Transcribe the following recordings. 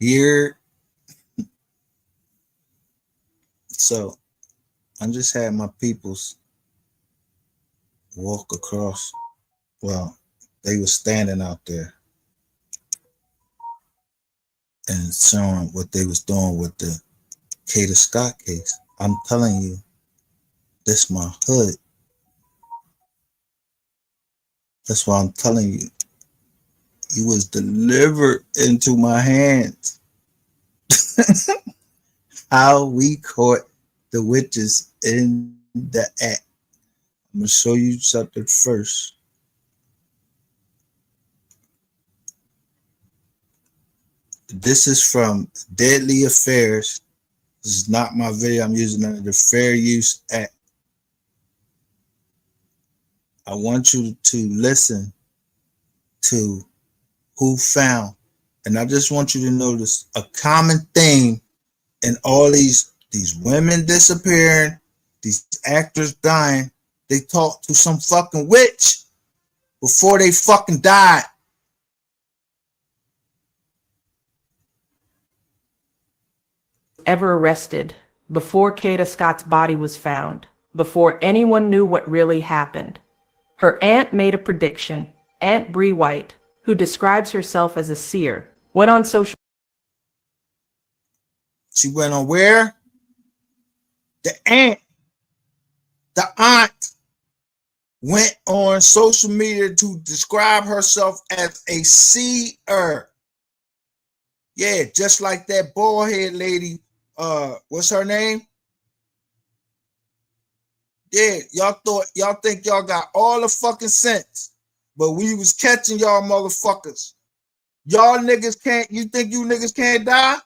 Here, so I just had my peoples walk across. Well, they were standing out there and showing what they was doing with the Kada Scott case. I'm telling you, this my hood. That's why I'm telling you, he was delivered into my hands. How we caught the witches in the act. I'm gonna show you something first. This is from Deadly Affairs. This is not my video. I'm using under the Fair Use Act. I want you to listen to who found, and I just want you to notice a common theme in all these women disappearing, these actors dying. They talked to some fucking witch before they fucking died. Ever arrested, before Kada Scott's body was found, before anyone knew what really happened. Her aunt made a prediction. Aunt Bree White, who describes herself as a seer, went on social. She went on where? The aunt went on social media to describe herself as a seer. Yeah, just like that bald head lady. What's her name? Yeah, y'all think y'all got all the fucking sense, but we was catching y'all motherfuckers. Y'all niggas can't. You think you niggas can't die?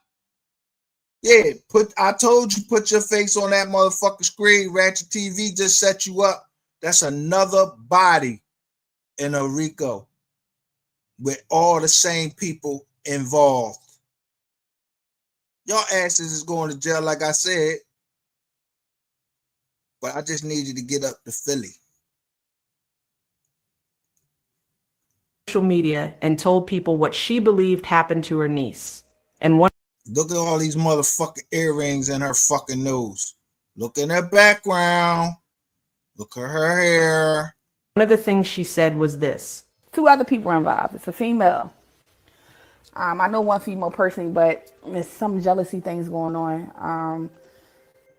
Yeah, I told you, put your face on that motherfucking screen. Ratchet TV just set you up. That's another body in a RICO with all the same people involved. Your asses is going to jail, like I said. But I just need you to get up to Philly. Social media and told people what she believed happened to her niece. And one Look at all these motherfucking earrings in her fucking nose. Look in her background. Look at her hair. of the things she said was this. 2 other people are involved. It's a female. I know one female personally, but there's some jealousy things going on.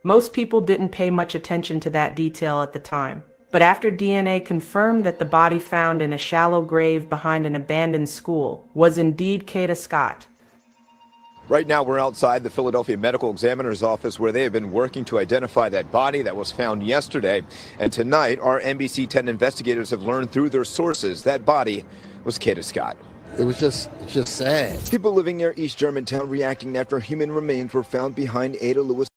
Most people didn't pay much attention to that detail at the time. But after DNA confirmed that the body found in a shallow grave behind an abandoned school was indeed Kada Scott. Right now, we're outside the Philadelphia Medical Examiner's office where they have been working to identify that body that was found yesterday. And tonight, our NBC 10 investigators have learned through their sources that body was Kada Scott. It was just sad. People living near East Germantown reacting after human remains were found behind Ada Lewis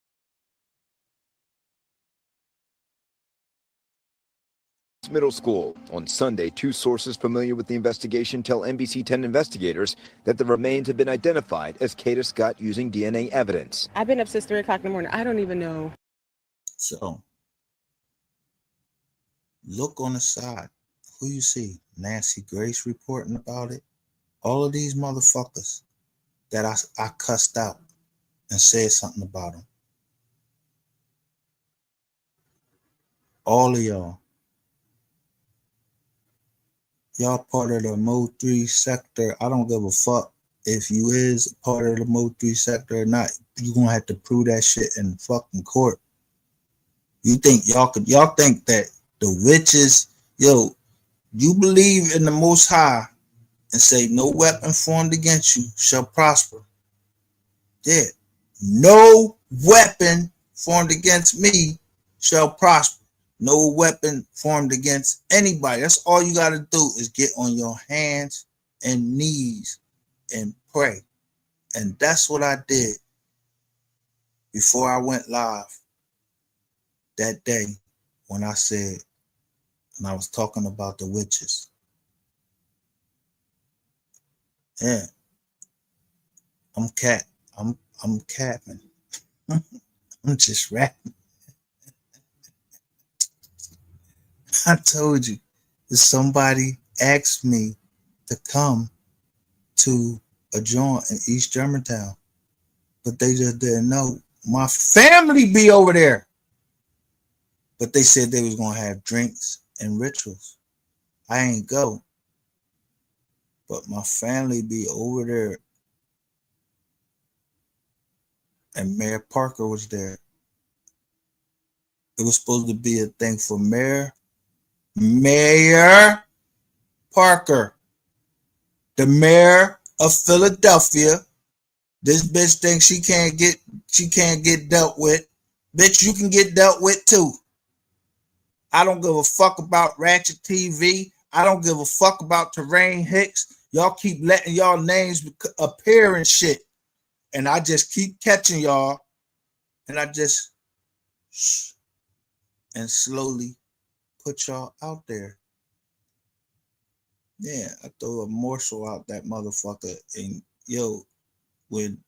Middle School. On Sunday, 2 sources familiar with the investigation tell NBC 10 investigators that the remains have been identified as Kada Scott using DNA evidence. I've been up since 3 o'clock in the morning. I don't even know. So, look on the side. Who you see? Nancy Grace reporting about it. All of these motherfuckers that I cussed out and said something about them. All of y'all. Y'all part of the Mo 3 sector. I don't give a fuck if you is part of the Mo 3 sector or not. You gonna have to prove that shit in fucking court. You think y'all think that the witches, yo, you believe in the Most High and say no weapon formed against you shall prosper. Yeah, no weapon formed against me shall prosper. No weapon formed against anybody. That's all you got to do is get on your hands and knees and pray. And that's what I did before I went live that day when I said, and I was talking about the witches. Yeah. I'm capping. I'm just rapping. I told you, if somebody asked me to come to a joint in East Germantown, but they just didn't know. My family be over there, but they said they was gonna have drinks and rituals. I ain't go, but my family be over there, and Mayor Parker was there. It was supposed to be a thing for Mayor Parker, the mayor of Philadelphia. This bitch thinks she can't get dealt with. Bitch, you can get dealt with too. I don't give a fuck about Ratchet TV. I don't give a fuck about Terrain Hicks. Y'all keep letting y'all names appear and shit. And I just keep catching y'all. And I just and slowly put y'all out there. Yeah, I throw a morsel out that motherfucker. And yo, when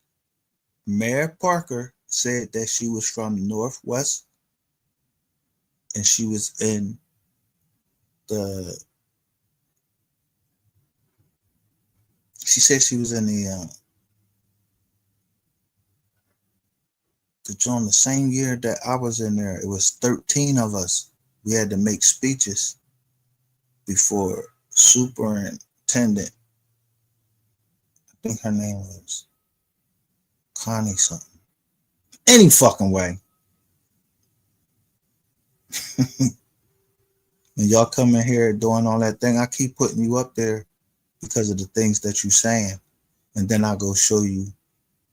Mayor Parker said that she was from Northwest and she was in she said she was in the joint the same year that I was in there. It was 13 of us. We had to make speeches before Superintendent, I think her name was Connie something. Any fucking way. When y'all come in here doing all that thing, I keep putting you up there because of the things that you saying. And then I go show you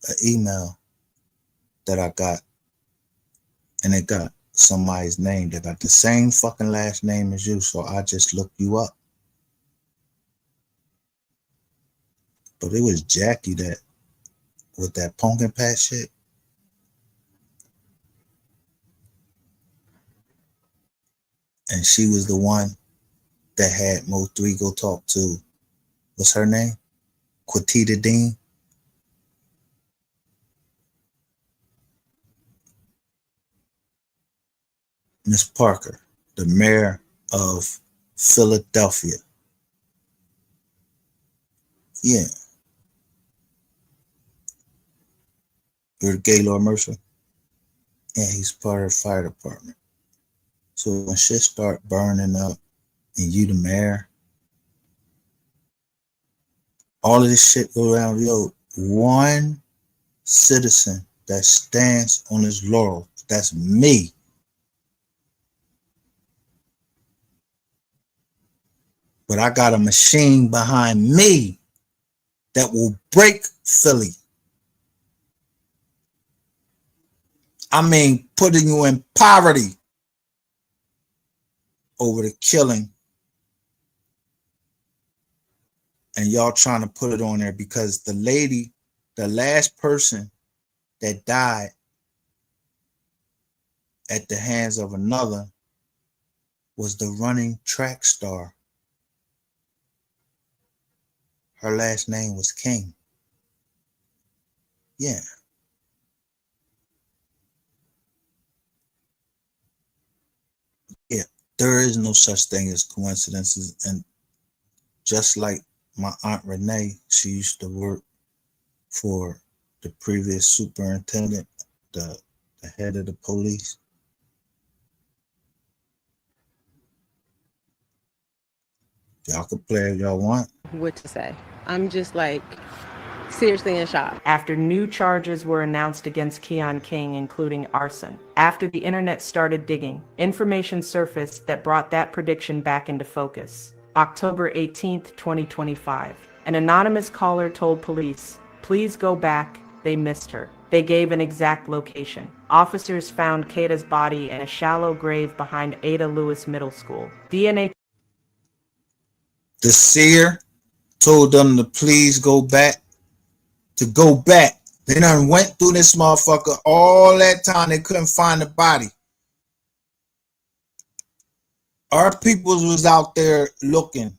an email that I got. And it got somebody's name that got the same fucking last name as you. So I just looked you up. But it was Jackie that with that pumpkin patch shit. And she was the one that had Mo3 go talk to, what's her name? Quatita Dean. Miss Parker, the mayor of Philadelphia. Yeah. You're Gaylord Mercer? Yeah, he's part of the fire department. So when shit start burning up and you the mayor, all of this shit go around, yo, one citizen that stands on his laurel, that's me. But I got a machine behind me that will break Philly. I mean, putting you in poverty over the killing. And y'all trying to put it on there because the lady, the last person that died at the hands of another was the running track star. Her last name was King. Yeah. Yeah. There is no such thing as coincidences. And just like my Aunt Renee, she used to work for the previous superintendent, the head of the police. Y'all can play if y'all want. What to say? I'm just like seriously in shock. After new charges were announced against Keon King, including arson. After the internet started digging, information surfaced that brought that prediction back into focus. October 18th, 2025. An anonymous caller told police, "Please go back, they missed her." They gave an exact location. Officers found Kada's body in a shallow grave behind Ada Lewis Middle School. DNA. The seer told them to please go back. To go back. They done went through this motherfucker all that time. They couldn't find the body. Our peoples was out there looking.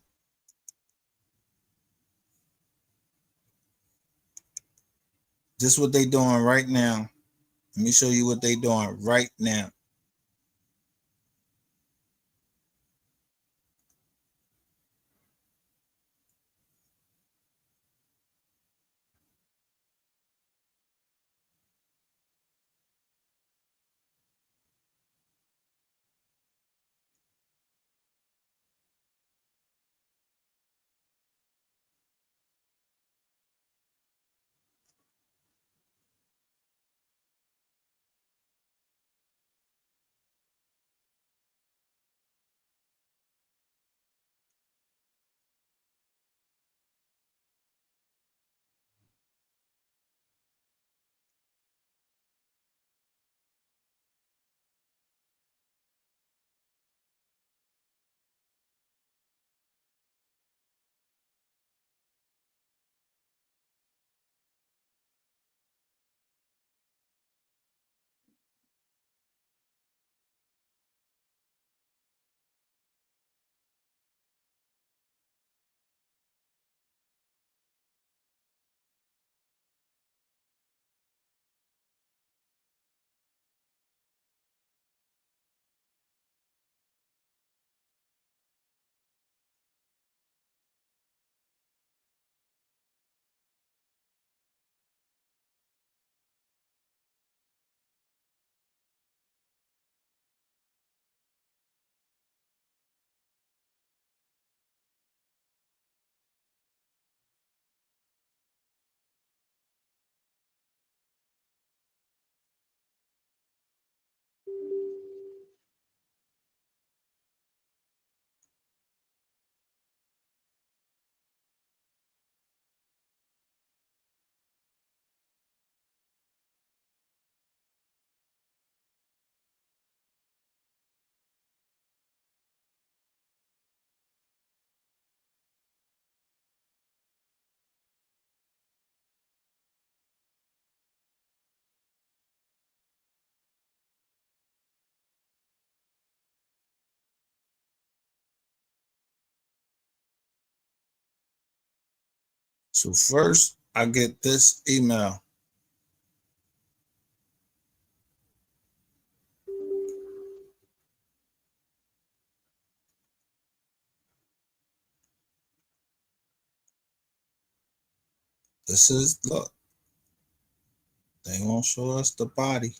This is what they doing right now. Let me show you what they doing right now. So first, I get this email. This is, look, they won't show us the body.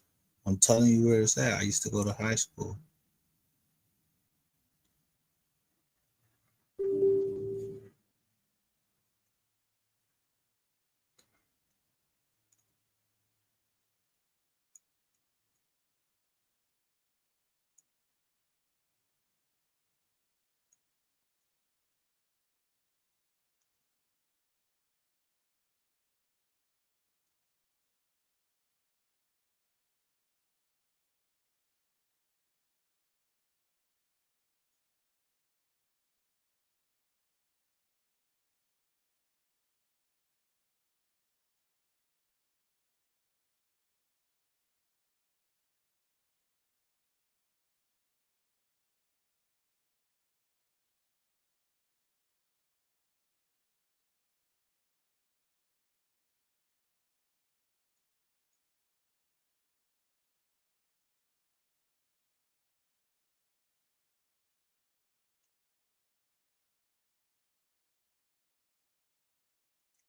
I'm telling you where it's at. I used to go to high school.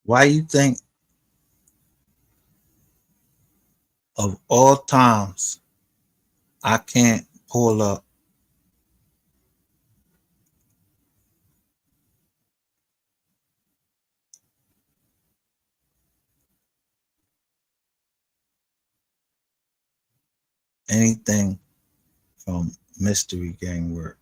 Why you think of all times I can't pull up anything from Mystery Gang work?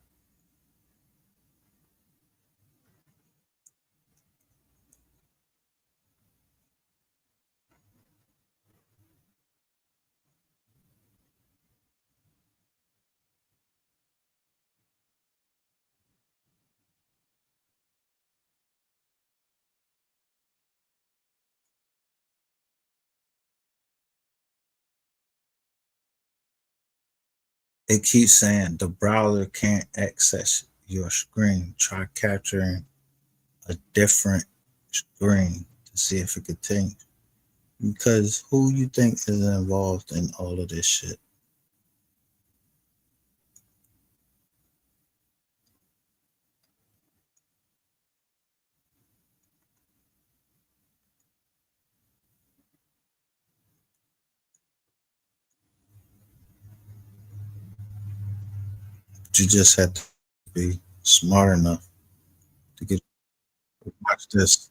It keeps saying the browser can't access your screen. Try capturing a different screen to see if it continues. Because who you think is involved in all of this shit? You just had to be smart enough to get watch this.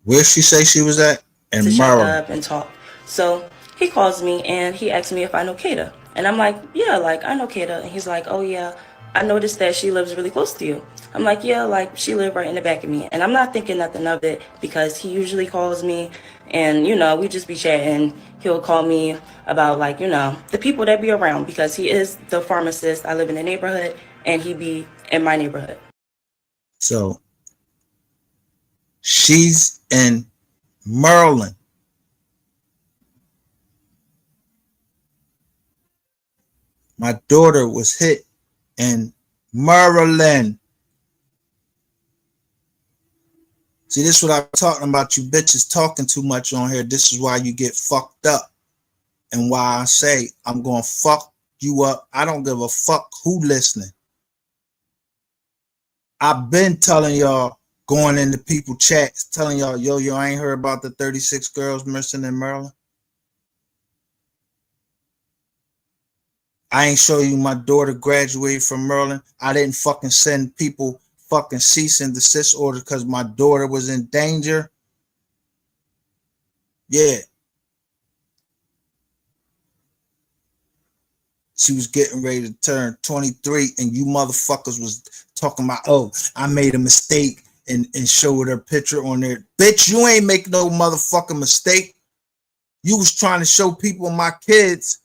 Where she say she was at? To In shut Maryland. up and talk. So he calls me and he asks me if I know Kada. And I'm like, yeah, like I know Kada. And he's like, oh yeah, I noticed that she lives really close to you. I'm like, yeah, like she lived right in the back of me. And I'm not thinking nothing of it because he usually calls me and, you know, we just be chatting. He'll call me about like, you know, the people that be around because he is the pharmacist. I live in the neighborhood and he be in my neighborhood. So she's in Maryland. My daughter was hit in Maryland. See, this is what I'm talking about. You bitches talking too much on here. This is why you get fucked up. And why I say I'm going to fuck you up. I don't give a fuck who listening. I've been telling y'all, going into people chats, telling y'all, yo, I ain't heard about the 36 girls missing in Maryland. I ain't show you my daughter graduated from Maryland. I didn't fucking send people fucking cease and desist orders because my daughter was in danger. Yeah. She was getting ready to turn 23 and you motherfuckers was talking about, oh, I made a mistake and showed her picture on there. Bitch, you ain't make no motherfucking mistake. You was trying to show people my kids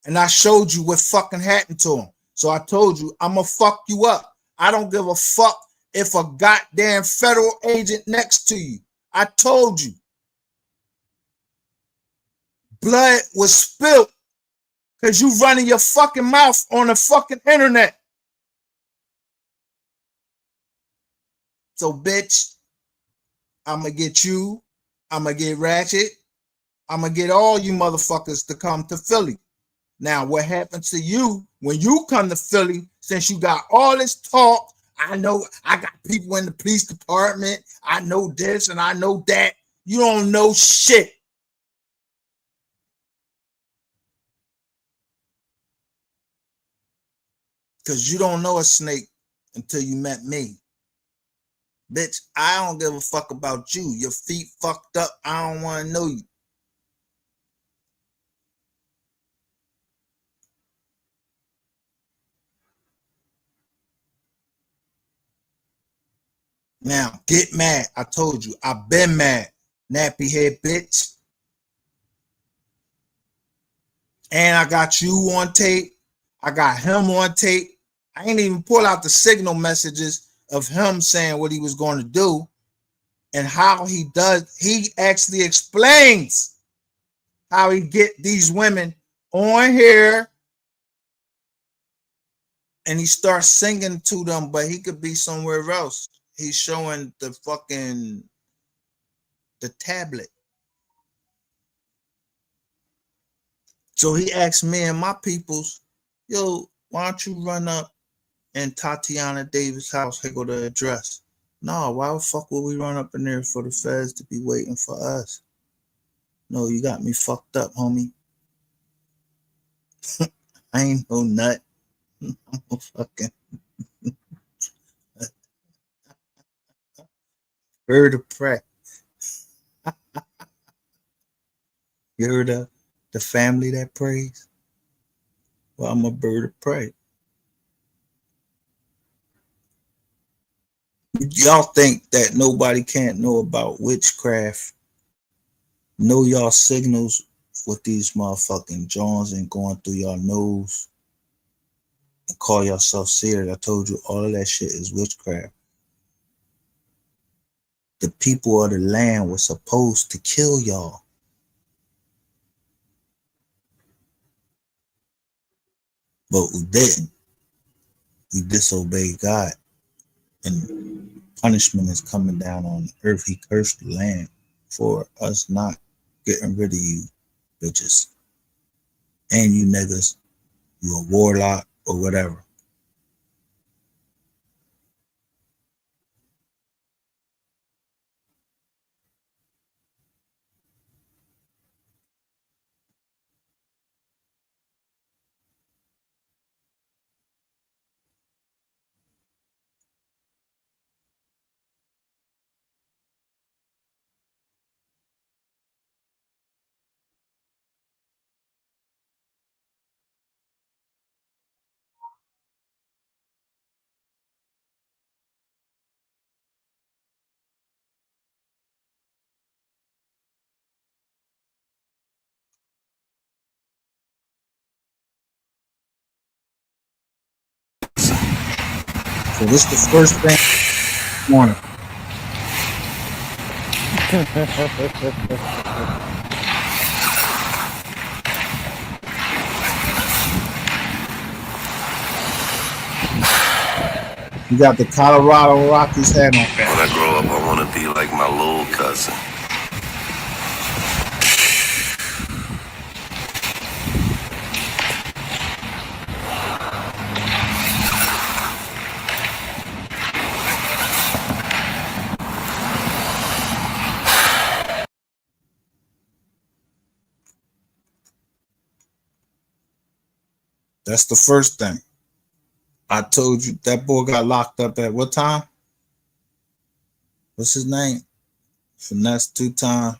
and I showed you what fucking happened to them. So I told you, I'm gonna fuck you up. I don't give a fuck if a goddamn federal agent next to you. I told you. Blood was spilled because you running your fucking mouth on the fucking internet. So, bitch, I'm going to get you. I'm going to get Ratchet. I'm going to get all you motherfuckers to come to Philly. Now, what happens to you when you come to Philly, since you got all this talk, I know I got people in the police department, I know this and I know that. You don't know shit. Because you don't know a snake until you met me. Bitch, I don't give a fuck about you. Your feet fucked up. I don't want to know you. Now, get mad. I told you, I've been mad. Nappy head bitch. And I got you on tape. I got him on tape. I ain't even pull out the signal messages of him saying what he was going to do and how he does. He actually explains how he get these women on here and he starts singing to them, but he could be somewhere else. He's showing the fucking the tablet. So he asked me and my peoples, yo, why don't you run up in Tatiana Davis' house? Here go the address. No, why the fuck would we run up in there for the feds to be waiting for us? No, you got me fucked up, homie. I ain't no nut. I'm a fucking bird of prey. You heard of the family that prays? Well, I'm a bird of prey. Y'all think that nobody can't know about witchcraft? Know y'all signals with these motherfucking Jones and going through y'all nose and call yourself serious. I told you all of that shit is witchcraft. The people of the land were supposed to kill y'all. But we didn't. We disobeyed God. And punishment is coming down on the earth. He cursed the land for us not getting rid of you bitches. And you niggas, you a warlock or whatever. So this is the first thing I want. You got the Colorado Rockies hat on. When I grow up, I want to be like my little cousin. That's the first thing. I told you that boy got locked up at what time? What's his name? Finesse 2 times.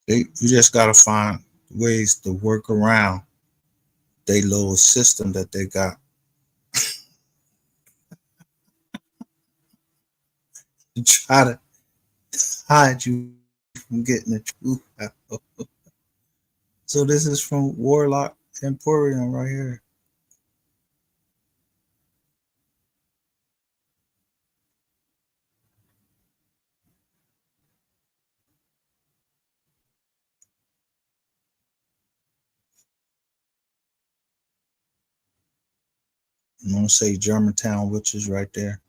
You just gotta find ways to work around they little system that they got to try to hide you from getting the truth out. So this is from Warlock Emporium right here. I'm gonna say Germantown Witches right there.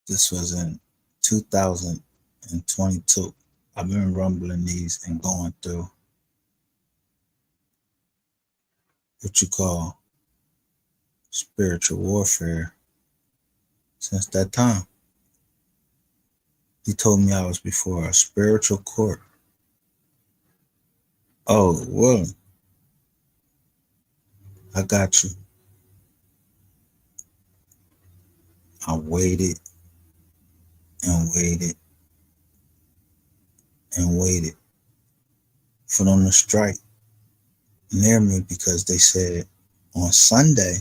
This was in 2022. I've been rumbling these and going through what you call spiritual warfare since that time. He told me I was before a spiritual court. Oh, well, I got you. I waited and waited and waited for them to strike near me because they said on Sunday,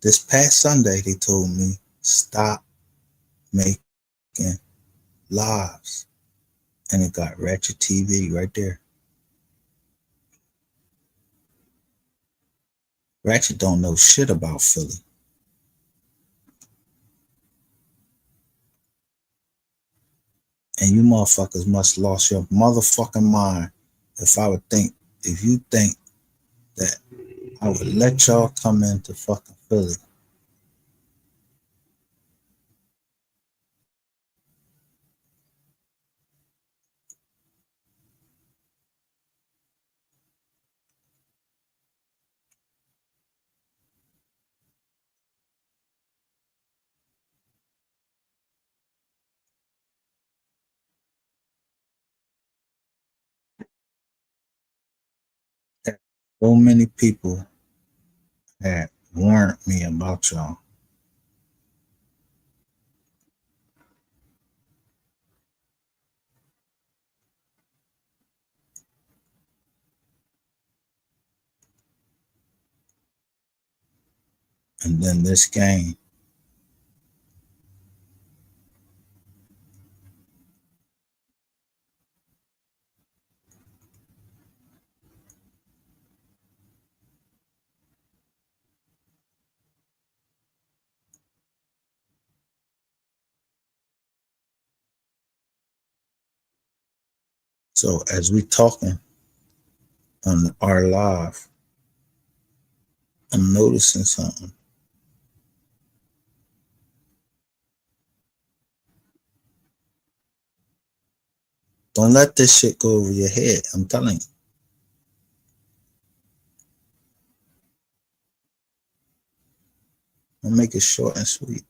this past Sunday, they told me stop making lives. And it got Ratchet TV right there. Ratchet don't know shit about Philly. And you motherfuckers must lost your motherfucking mind if you think that I would let y'all come into fucking Philly. So many people had warned me about y'all. And then this game. So as we talking on our live, I'm noticing something. Don't let this shit go over your head. I'm telling you. I'll make it short and sweet.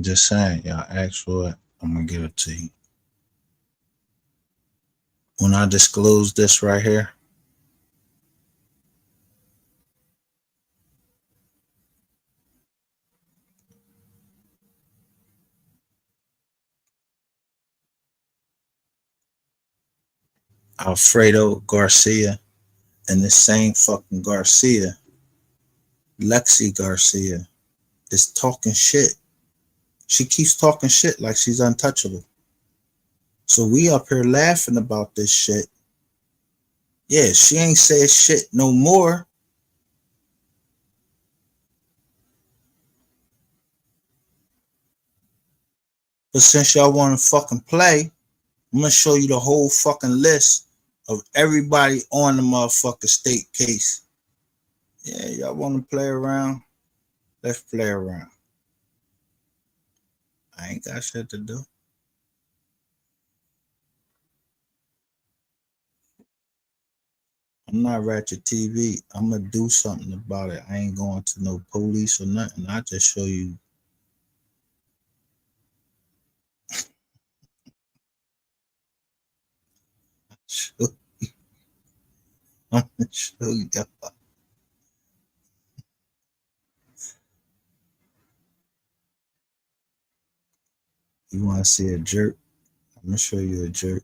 I'm just saying, y'all ask for it. I'm gonna give it to you. When I disclose this right here, Alfredo Garcia and the same fucking Garcia, Lexi Garcia, is talking shit. She keeps talking shit like she's untouchable. So we up here laughing about this shit. Yeah, she ain't said shit no more. But since y'all want to fucking play, I'm gonna show you the whole fucking list of everybody on the motherfucking state case. Yeah, y'all want to play around? Let's play around. I ain't got shit to do. I'm not Ratchet TV. I'm gonna do something about it. I ain't going to no police or nothing. I just show you. I'm gonna show you. You want to see a jerk? I'm gonna show you a jerk.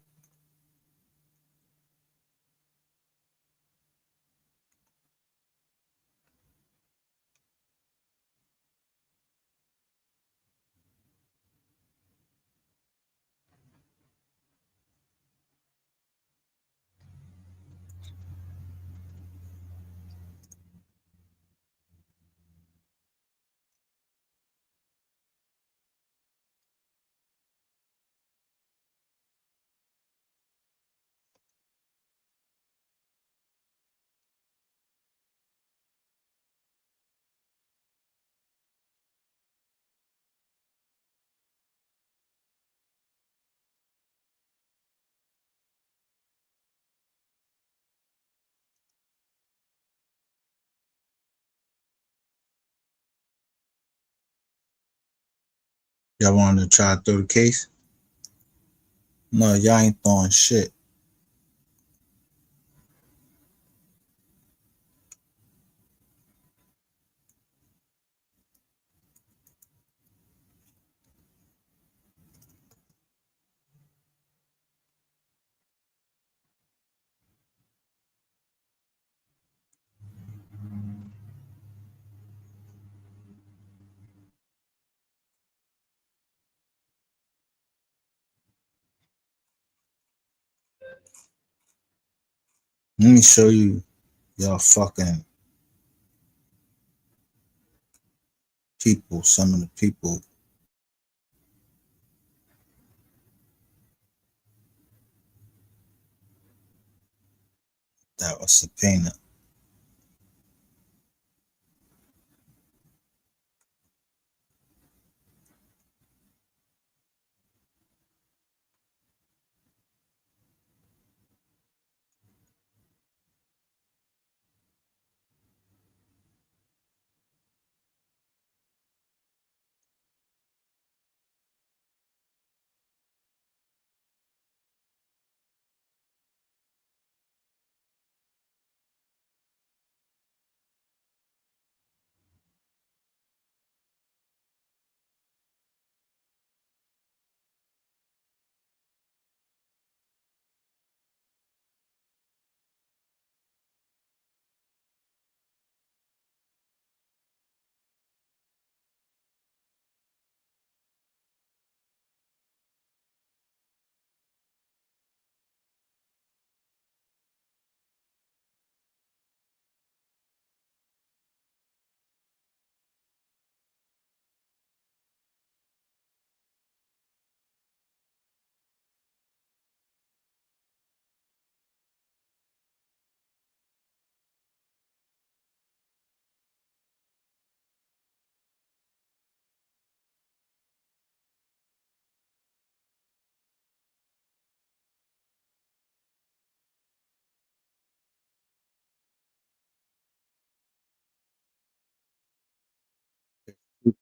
Y'all want to try to throw the case? No, y'all ain't throwing shit. Let me show you y'all fucking people, some of the people that was subpoenaed.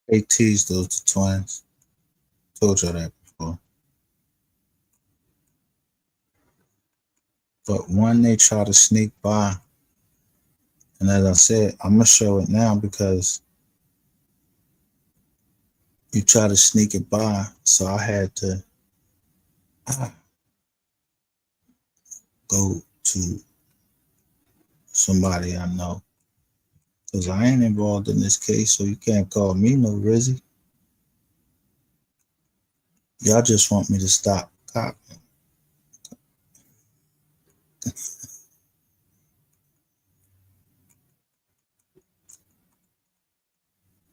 They teased those twins. Told you that before. But one they try to sneak by, and as I said, I'm gonna show it now because you try to sneak it by, so I had to go to somebody I know because I ain't involved in this case, so you can't call me no Rizzy. Y'all just want me to stop copying.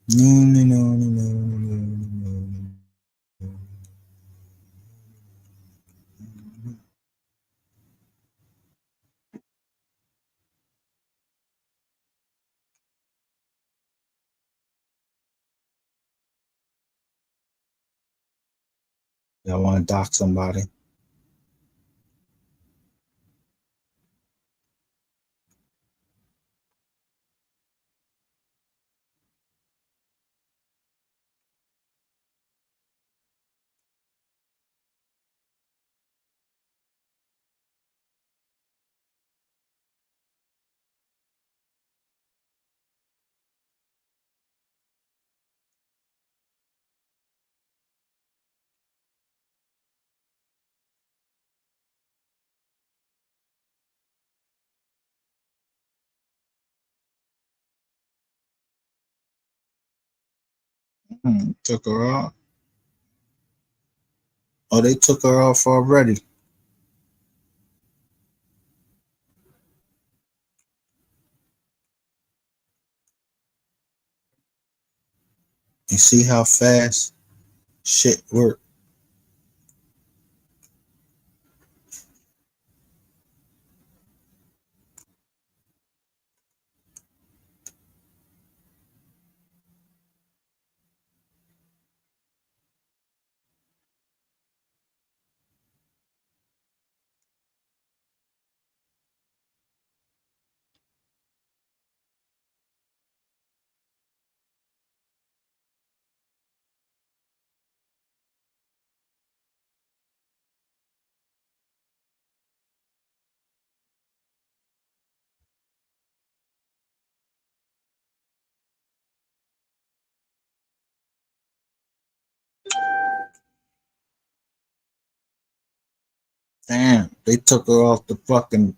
No, no, no, no, no, no, no, no. Y'all want to dock somebody? Took her off. Oh, they took her off already. You see how fast shit work? Damn, they took her off the fucking.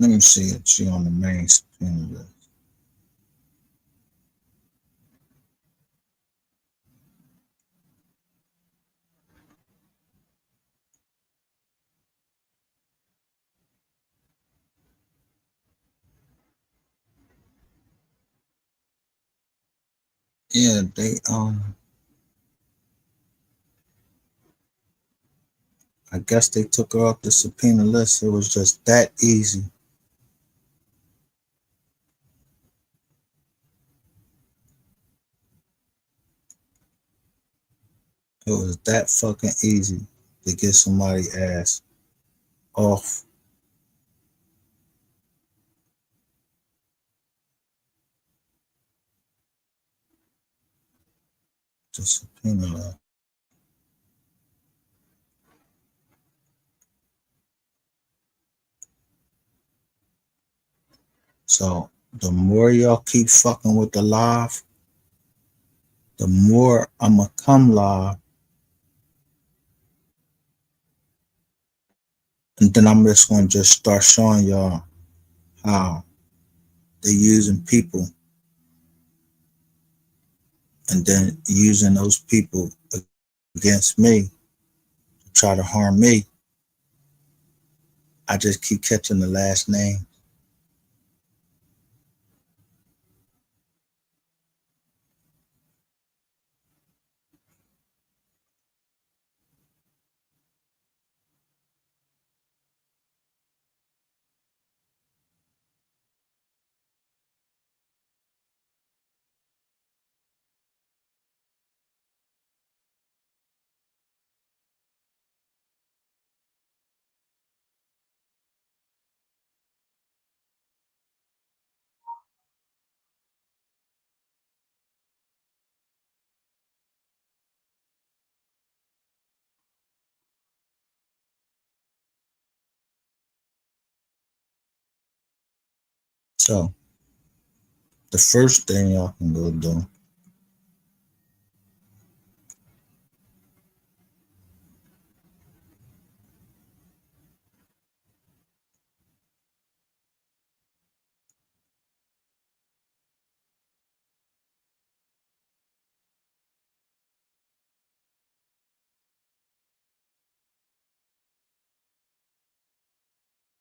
Let me see if she on the main screen list. Yeah, they I guess they took her off the subpoena list. It was just that easy. It was that fucking easy to get somebody ass off the subpoena list. So the more y'all keep fucking with the live, the more I'ma come live, and then I'm just gonna just start showing y'all how they're using people and then using those people against me to try to harm me. I just keep catching the last name. So the first thing y'all can go do,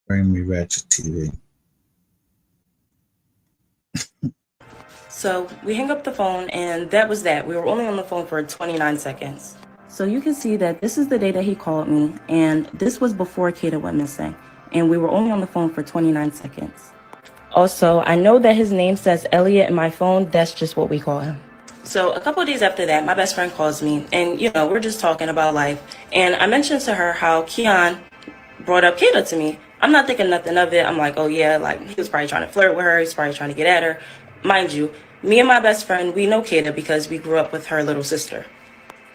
bring me Ratchet TV. So we hang up the phone, and that was that. We were only on the phone for 29 seconds. So you can see that this is the day that he called me, and this was before Kada went missing, and we were only on the phone for 29 seconds. Also, I know that his name says Elliot in my phone. That's just what we call him. So a couple of days after that, my best friend calls me, and we're just talking about life. And I mentioned to her how Keon brought up Kada to me. I'm not thinking nothing of it. I'm like, oh yeah, like he was probably trying to flirt with her. He's probably trying to get at her. Mind you, me and my best friend, we know Kada because we grew up with her little sister.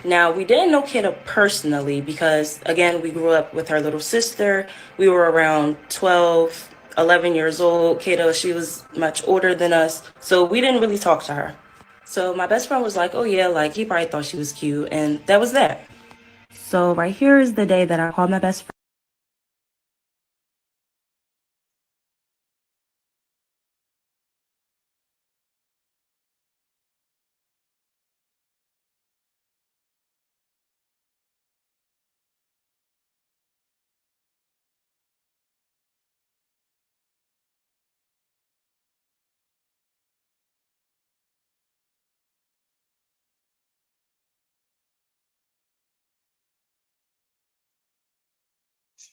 Now, we didn't know Kada personally because, again, we grew up with her little sister. We were around 12, 11 years old. Kada, she was much older than us, so we didn't really talk to her. So my best friend was like, oh yeah, like he probably thought she was cute, and that was that. So right here is the day that I called my best friend.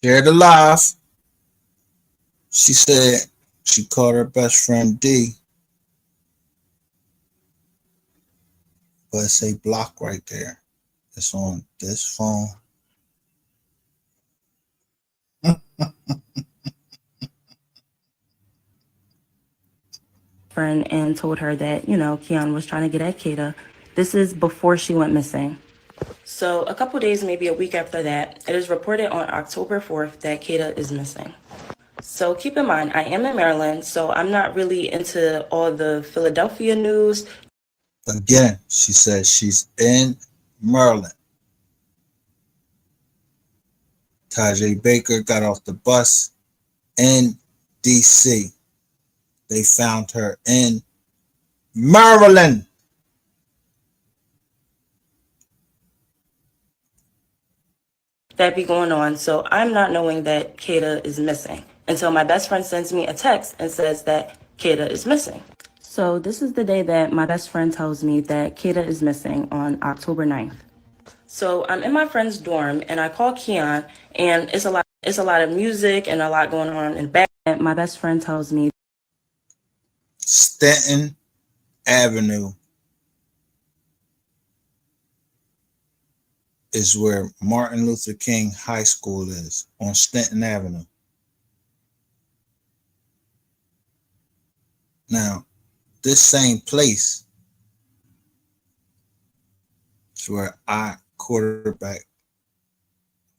Share the live. She said she called her best friend D, but it say block right there. It's on this phone. Friend and told her that, Keon was trying to get at Kada. This is before she went missing. So a couple days, maybe a week after that, it is reported on October 4th that Kada is missing. So keep in mind, I am in Maryland, so I'm not really into all the Philadelphia news. Again, she says she's in Maryland. Tajay Baker got off the bus in DC. They found her in Maryland. That be going on. So I'm not knowing that Kada is missing until my best friend sends me a text and says that Kada is missing. So this is the day that my best friend tells me that Kada is missing on October 9th. So I'm in my friend's dorm and I call Keon and it's a lot of music and a lot going on in the back. My best friend tells me Stanton Avenue is where Martin Luther King High School is, on Stanton Avenue. Now, this same place is where I quarterback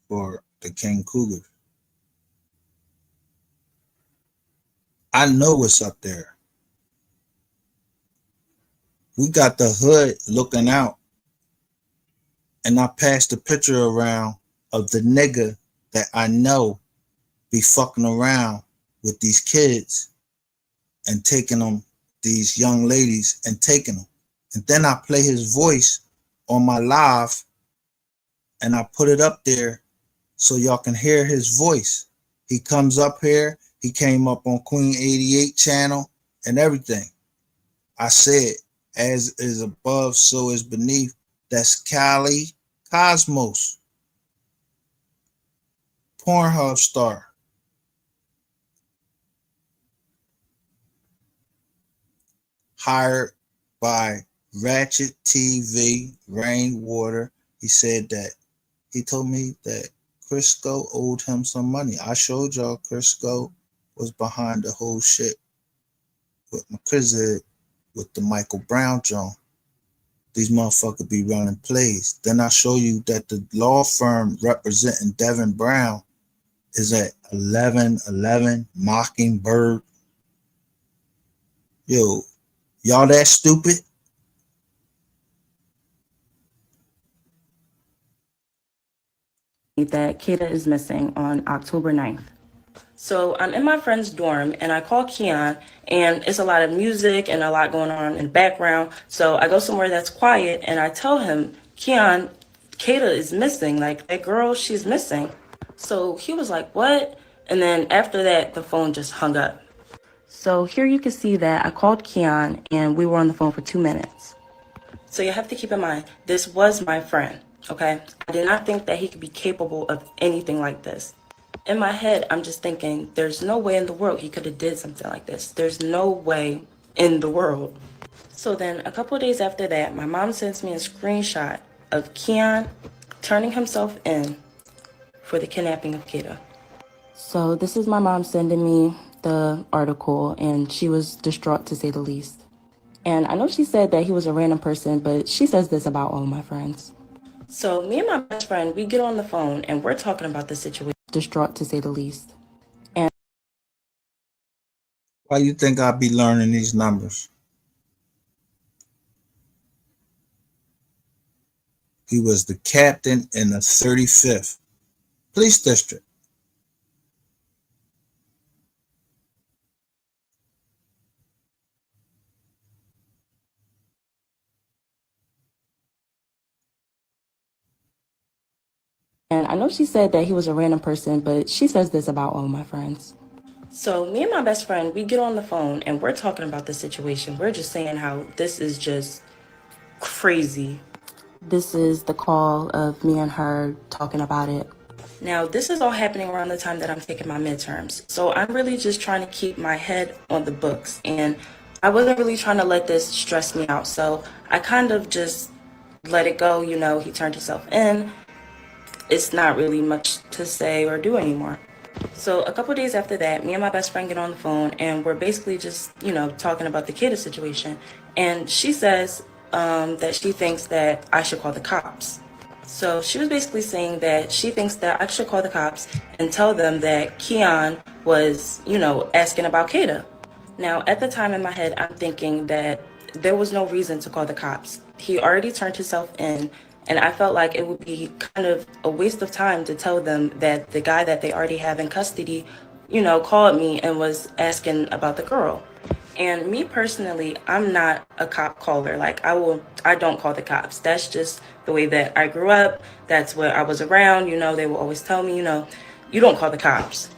for the King Cougars. I know what's up there. We got the hood looking out, and I passed the picture around of the nigga that I know be fucking around with these kids and taking them, these young ladies, and taking them. And then I play his voice on my live and I put it up there so y'all can hear his voice. He comes up here, he came up on Queen 88 channel and everything. I said, as is above, so is beneath. That's Cali Cosmos, Pornhub star. Hired by Ratchet TV, Rainwater. He said that, he told me that Crisco owed him some money. I showed y'all Crisco was behind the whole shit with McCrizzy, with the Michael Brown Joint. These motherfuckers be running plays. Then I show you that the law firm representing Devin Brown is at 1111 Mockingbird. Yo, y'all that stupid? that Kada is missing on October 9th. So I'm in my friend's dorm and I call Keon and it's a lot of music and a lot going on in the background. So I go somewhere that's quiet and I tell him, Keon, Kada is missing. Like, that girl, she's missing. So he was like, what? And then after that, the phone just hung up. So here you can see that I called Keon and we were on the phone for 2 minutes. So you have to keep in mind, this was my friend, okay? I did not think that he could be capable of anything like this. In my head, I'm just thinking, there's no way in the world he could have did something like this. There's no way in the world. So then a couple of days after that, my mom sends me a screenshot of Keon turning himself in for the kidnapping of Kada. So this is my mom sending me the article, and she was distraught to say the least. And I know she said that he was a random person, but she says this about all my friends. So me and my best friend, we get on the phone and we're talking about the situation. Distraught to say the least. And Why you think I be learning these numbers? He was the captain in the 35th Police District. I know she said that he was a random person, but she says this about all my friends. So me and my best friend, we get on the phone and we're talking about the situation. We're just saying how this is just crazy. This is the call of me and her talking about it. Now, this is all happening around the time that I'm taking my midterms. So I'm really just trying to keep my head on the books. And I wasn't really trying to let this stress me out. So I kind of just let it go. You know, he turned himself in. It's not really much to say or do anymore. So a couple of days after that, me and my best friend get on the phone and we're basically just, you know, talking about the Kada situation. And she says that she thinks that I should call the cops. So she was basically saying that she thinks that I should call the cops and tell them that Keon was, you know, asking about Kada. Now, at the time in my head, I'm thinking that there was no reason to call the cops. He already turned himself in And I felt like it would be kind of a waste of time to tell them that the guy that they already have in custody, called me and was asking about the girl. And me personally, I'm not a cop caller. Like I don't call the cops. That's just the way that I grew up. That's what I was around. They will always tell me, you don't call the cops.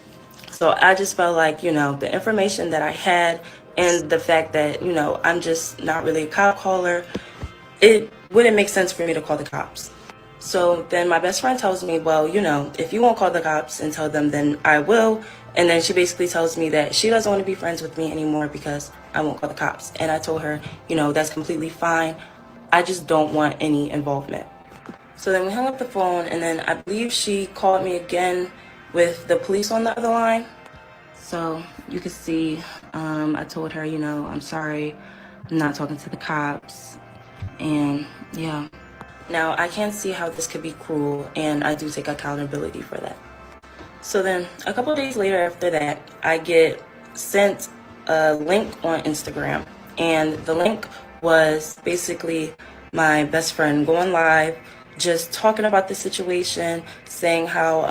So I just felt like, the information that I had and the fact that, I'm just not really a cop caller, it wouldn't make sense for me to call the cops. So then my best friend tells me, well, if you won't call the cops and tell them, then I will. And then she basically tells me that she doesn't want to be friends with me anymore because I won't call the cops. And I told her, that's completely fine. I just don't want any involvement. So then we hung up the phone, and then I believe she called me again with the police on the other line. So you could see, I told her, I'm sorry, I'm not talking to the cops. And yeah. Now, I can't see how this could be cruel, and I do take accountability for that. So then, a couple of days later after that, I get sent a link on Instagram, and the link was basically my best friend going live, just talking about the situation, saying how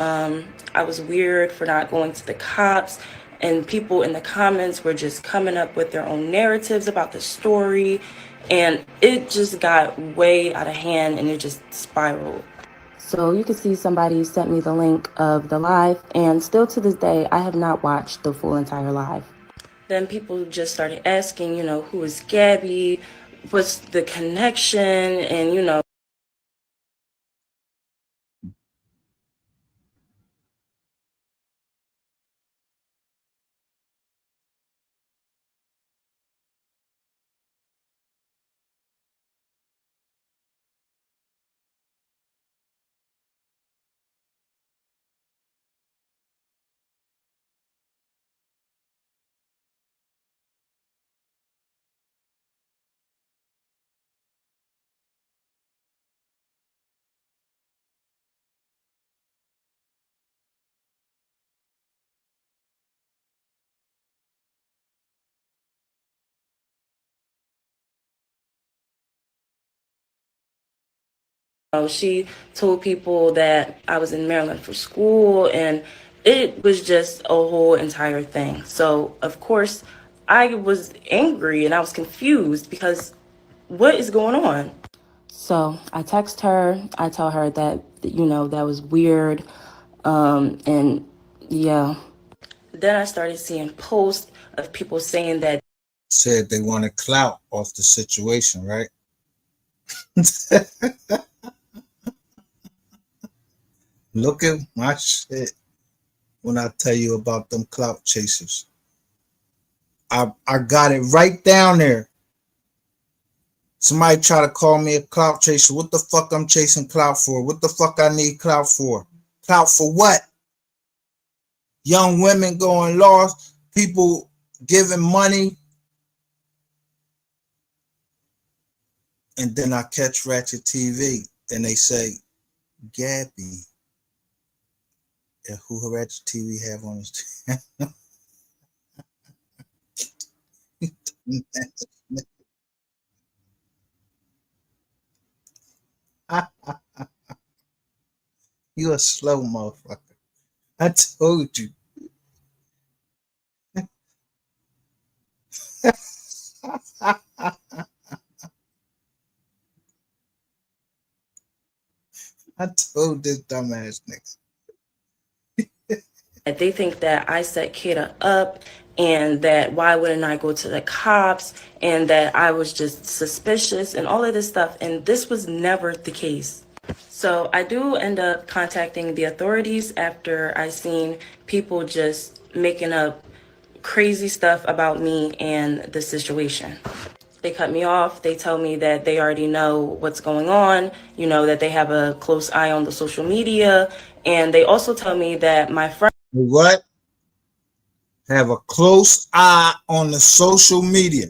I was weird for not going to the cops, and people in the comments were just coming up with their own narratives about the story, and it just got way out of hand, and it just spiraled. So you can see somebody sent me the link of the live, and still to this day, I have not watched the full entire live. Then people just started asking, who is Gabby? What's the connection? And, she told people that I was in Maryland for school, and it was just a whole entire thing. So, of course, I was angry and I was confused because what is going on? So I text her, I tell her that, that was weird. And yeah. Then I started seeing posts of people saying that Said they wanted clout off the situation, right? Look at my shit when I tell you about them clout chasers. I got it right down there. Somebody try to call me a clout chaser. What the fuck I'm chasing clout for? What the fuck I need clout for? Clout for what? Young women going lost, people giving money. And then I catch Ratchet TV and they say, Gabby, and who Ratchet TV have on his You a slow motherfucker. I told you. I told this dumbass nigga. they think that I set Kada up and that why wouldn't I go to the cops and that I was just suspicious and all of this stuff. And this was never the case. So I do end up contacting the authorities after I seen people just making up crazy stuff about me and the situation. They cut me off. They tell me that they already know what's going on, that they have a close eye on the social media. And they also tell me that my friend. What? Have a close eye on the social media.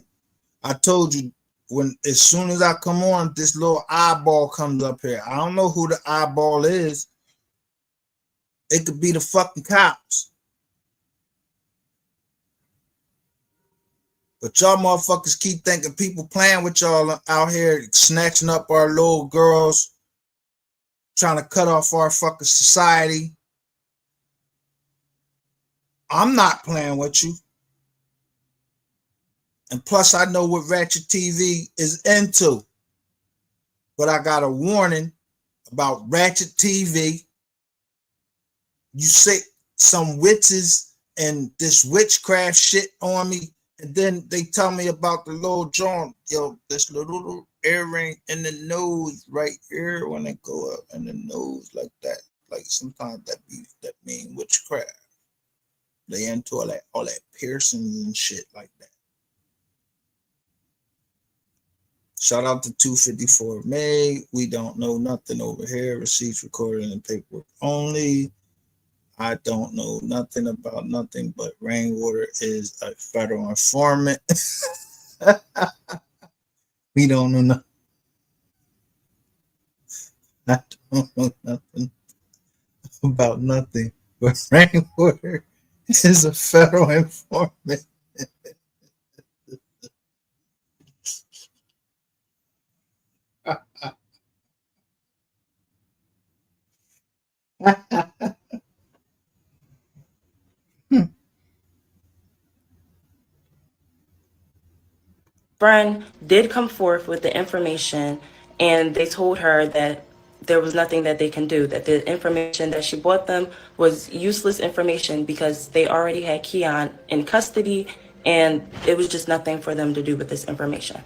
I told you as soon as I come on, this little eyeball comes up here. I don't know who the eyeball is. It could be the fucking cops. But y'all motherfuckers keep thinking people playing with y'all out here, snatching up our little girls trying to cut off our fucking society. I'm not playing with you. And plus, I know what Ratchet TV is into. But I got a warning about Ratchet TV. You say some witches and this witchcraft shit on me, and then they tell me about the little John, this little earring in the nose right here when they go up in the nose like that. Like sometimes that mean witchcraft. They into all that piercings and shit like that. Shout out to 254 May. We don't know nothing over here. Receipts recorded and paperwork only. I don't know nothing about nothing, but Rainwater is a federal informant. We don't know nothing. I don't know nothing about nothing, but Rainwater is a federal informant. Friend did come forth with the information, and they told her that there was nothing that they can do, that the information that she bought them was useless information because they already had Keon in custody, and it was just nothing for them to do with this information.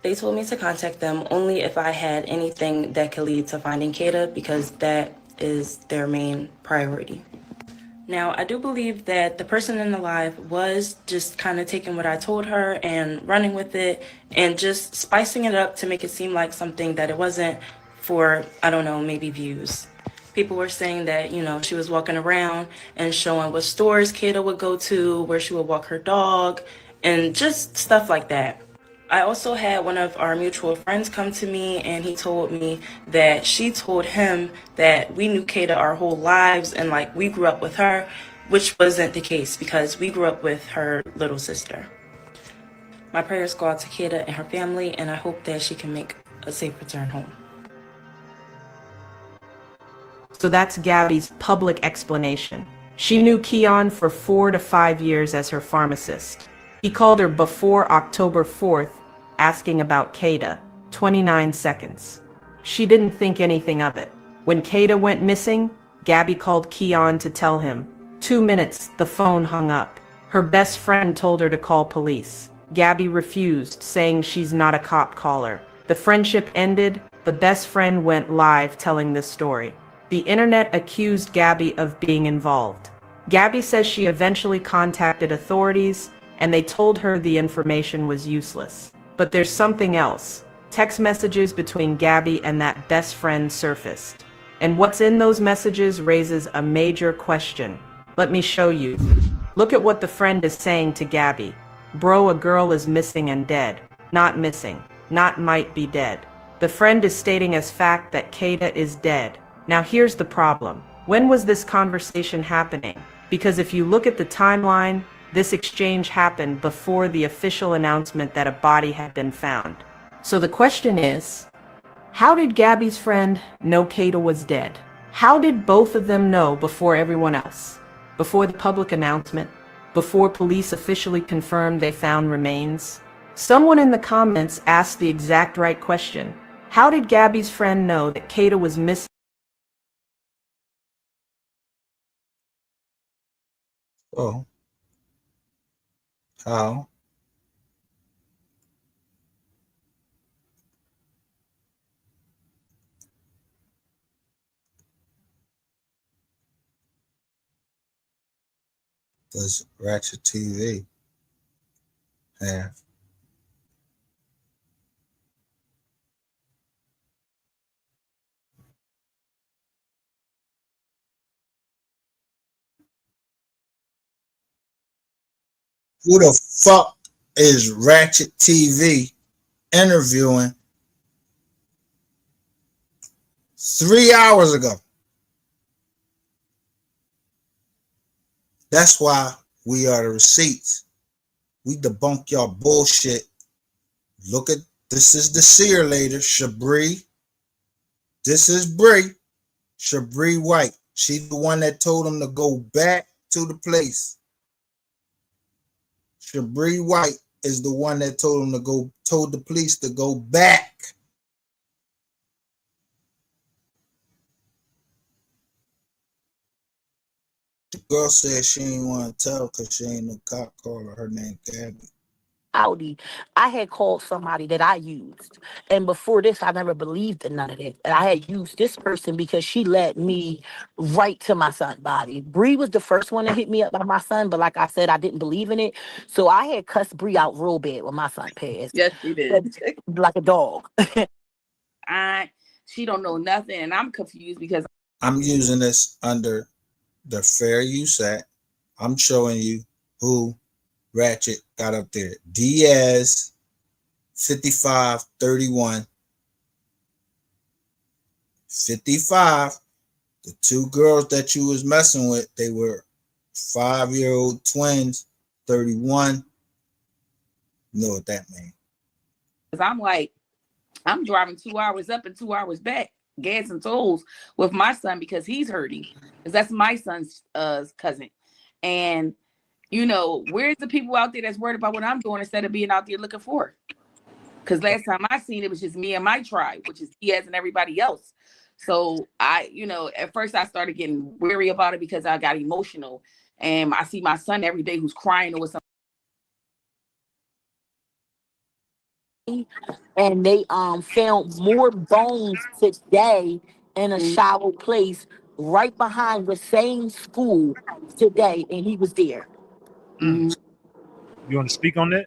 They told me to contact them only if I had anything that could lead to finding Kada, because that is their main priority. Now, I do believe that the person in the live was just kind of taking what I told her and running with it and just spicing it up to make it seem like something that it wasn't, for, I don't know, maybe views. People were saying that, she was walking around and showing what stores Kada would go to, where she would walk her dog, and just stuff like that. I also had one of our mutual friends come to me, and he told me that she told him that we knew Kada our whole lives and like we grew up with her, which wasn't the case because we grew up with her little sister. My prayers go out to Kada and her family, and I hope that she can make a safe return home. So that's Gabby's public explanation. She knew Keon for 4 to 5 years as her pharmacist. He called her before October 4th, asking about Kada, 29 seconds. She didn't think anything of it. When Kada went missing, Gabby called Keon to tell him. 2 minutes, the phone hung up. Her best friend told her to call police. Gabby refused, saying she's not a cop caller. The friendship ended. The best friend went live telling this story. The internet accused Gabby of being involved. Gabby says she eventually contacted authorities, and they told her the information was useless. But there's something else. Text messages between Gabby and that best friend surfaced. And what's in those messages raises a major question. Let me show you. Look at what the friend is saying to Gabby. Bro, a girl is missing and dead. Not missing. Not might be dead. The friend is stating as fact that Kada is dead. Now here's the problem. When was this conversation happening? Because if you look at the timeline, this exchange happened before the official announcement that a body had been found. So the question is, how did Gabby's friend know Kada was dead? How did both of them know before everyone else? Before the public announcement? Before police officially confirmed they found remains? Someone in the comments asked the exact right question. How did Gabby's friend know that Kada was missing? Oh, how? Does Ratchet TV have? Who the fuck is Ratchet TV interviewing 3 hours ago? That's why we are the receipts. We debunk y'all bullshit. Look at this is the seer later, Shabri. This is Bree. Shabri White. She's the one that told him to go back to the place. Shabri White is the one that told the police to go back. The girl said she ain't want to tell because she ain't no cop caller. Her name Gabby. Audi, I had called somebody that I used. And before this, I never believed in none of it. And I had used this person because she led me right to my son's body. Bree was the first one to hit me up by my son, but like I said, I didn't believe in it. So I had cussed Bree out real bad when my son passed. Yes, she did. Like a dog. She don't know nothing, and I'm confused because I'm using this under the Fair Use Act. I'm showing you who Ratchet got up there. Diaz, 5531. 55. The two girls that you was messing with, they were 5-year-old twins, 31. You know what that means. I'm like, I'm driving 2 hours up and 2 hours back, gas and tolls with my son because he's hurting. Because that's my son's cousin. And where's the people out there that's worried about what I'm doing instead of being out there looking for it? Because last time I seen it was just me and my tribe, which is Diaz and everybody else. So at first I started getting weary about it because I got emotional. And I see my son every day who's crying over something. And they found more bones today in a shallow place right behind the same school today, and he was there. Mm-hmm. You want to speak on that?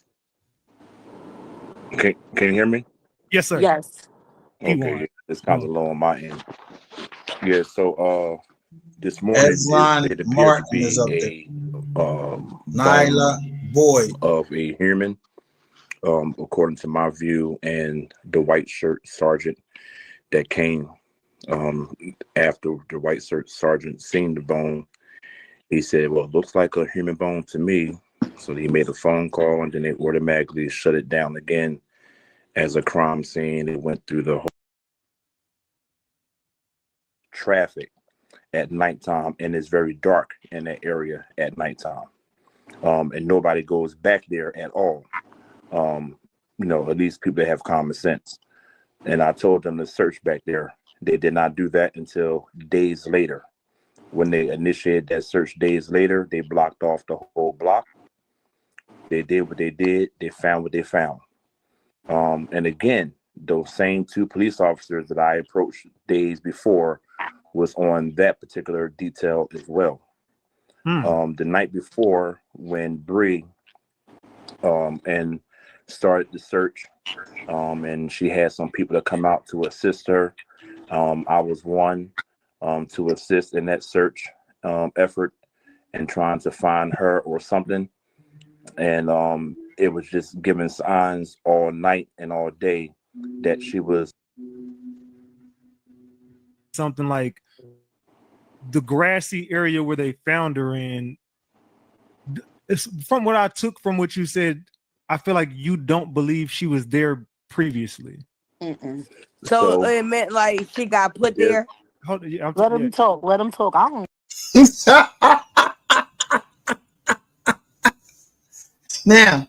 Can you hear me? Yes, sir. Yes. Okay, it's kind of low on my end. Yeah, so this morning it appeared to Martin is up there. be Nyla Boyd of a human, according to my view, and the white shirt sergeant that came after the white shirt sergeant seen the bone. He said, "Well, it looks like a human bone to me." So he made a phone call, and then they automatically shut it down again as a crime scene. It went through the whole traffic at nighttime, and it's very dark in that area at nighttime. And nobody goes back there at all. At least people that have common sense. And I told them to search back there. They did not do that until days later. When they initiated that search days later, they blocked off the whole block. They did what they did. They found what they found. And again, those same two police officers that I approached days before was on that particular detail as well. The night before, when Bree and started the search, and she had some people to come out to assist her. I was one to assist in that search effort and trying to find her or something. And it was just giving signs all night and all day that she was something like the grassy area where they found her in. It's, from what I took from what you said, I feel like you don't believe she was there previously. So it meant like she got put there. Let him talk. Let him talk. I don't. Now,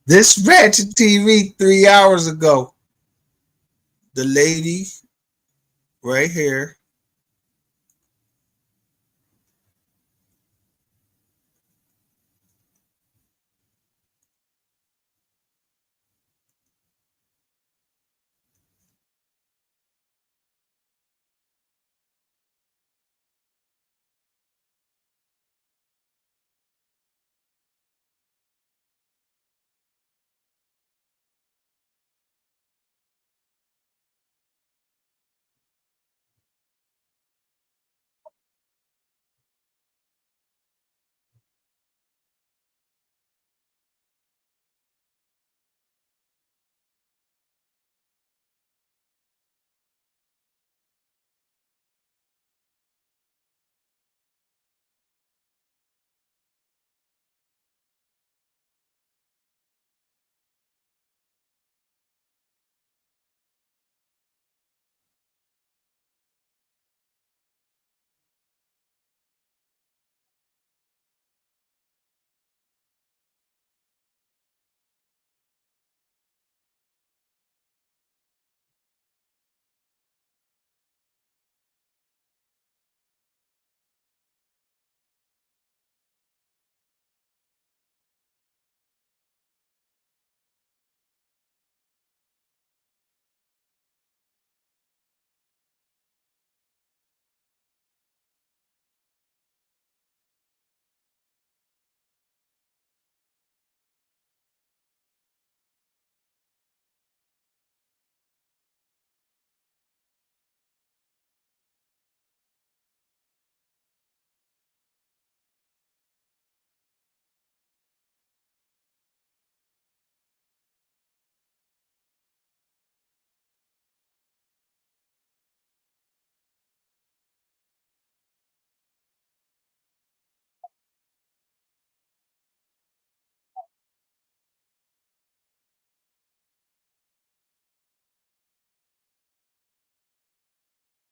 this Ratchet TV 3 hours ago, the lady right here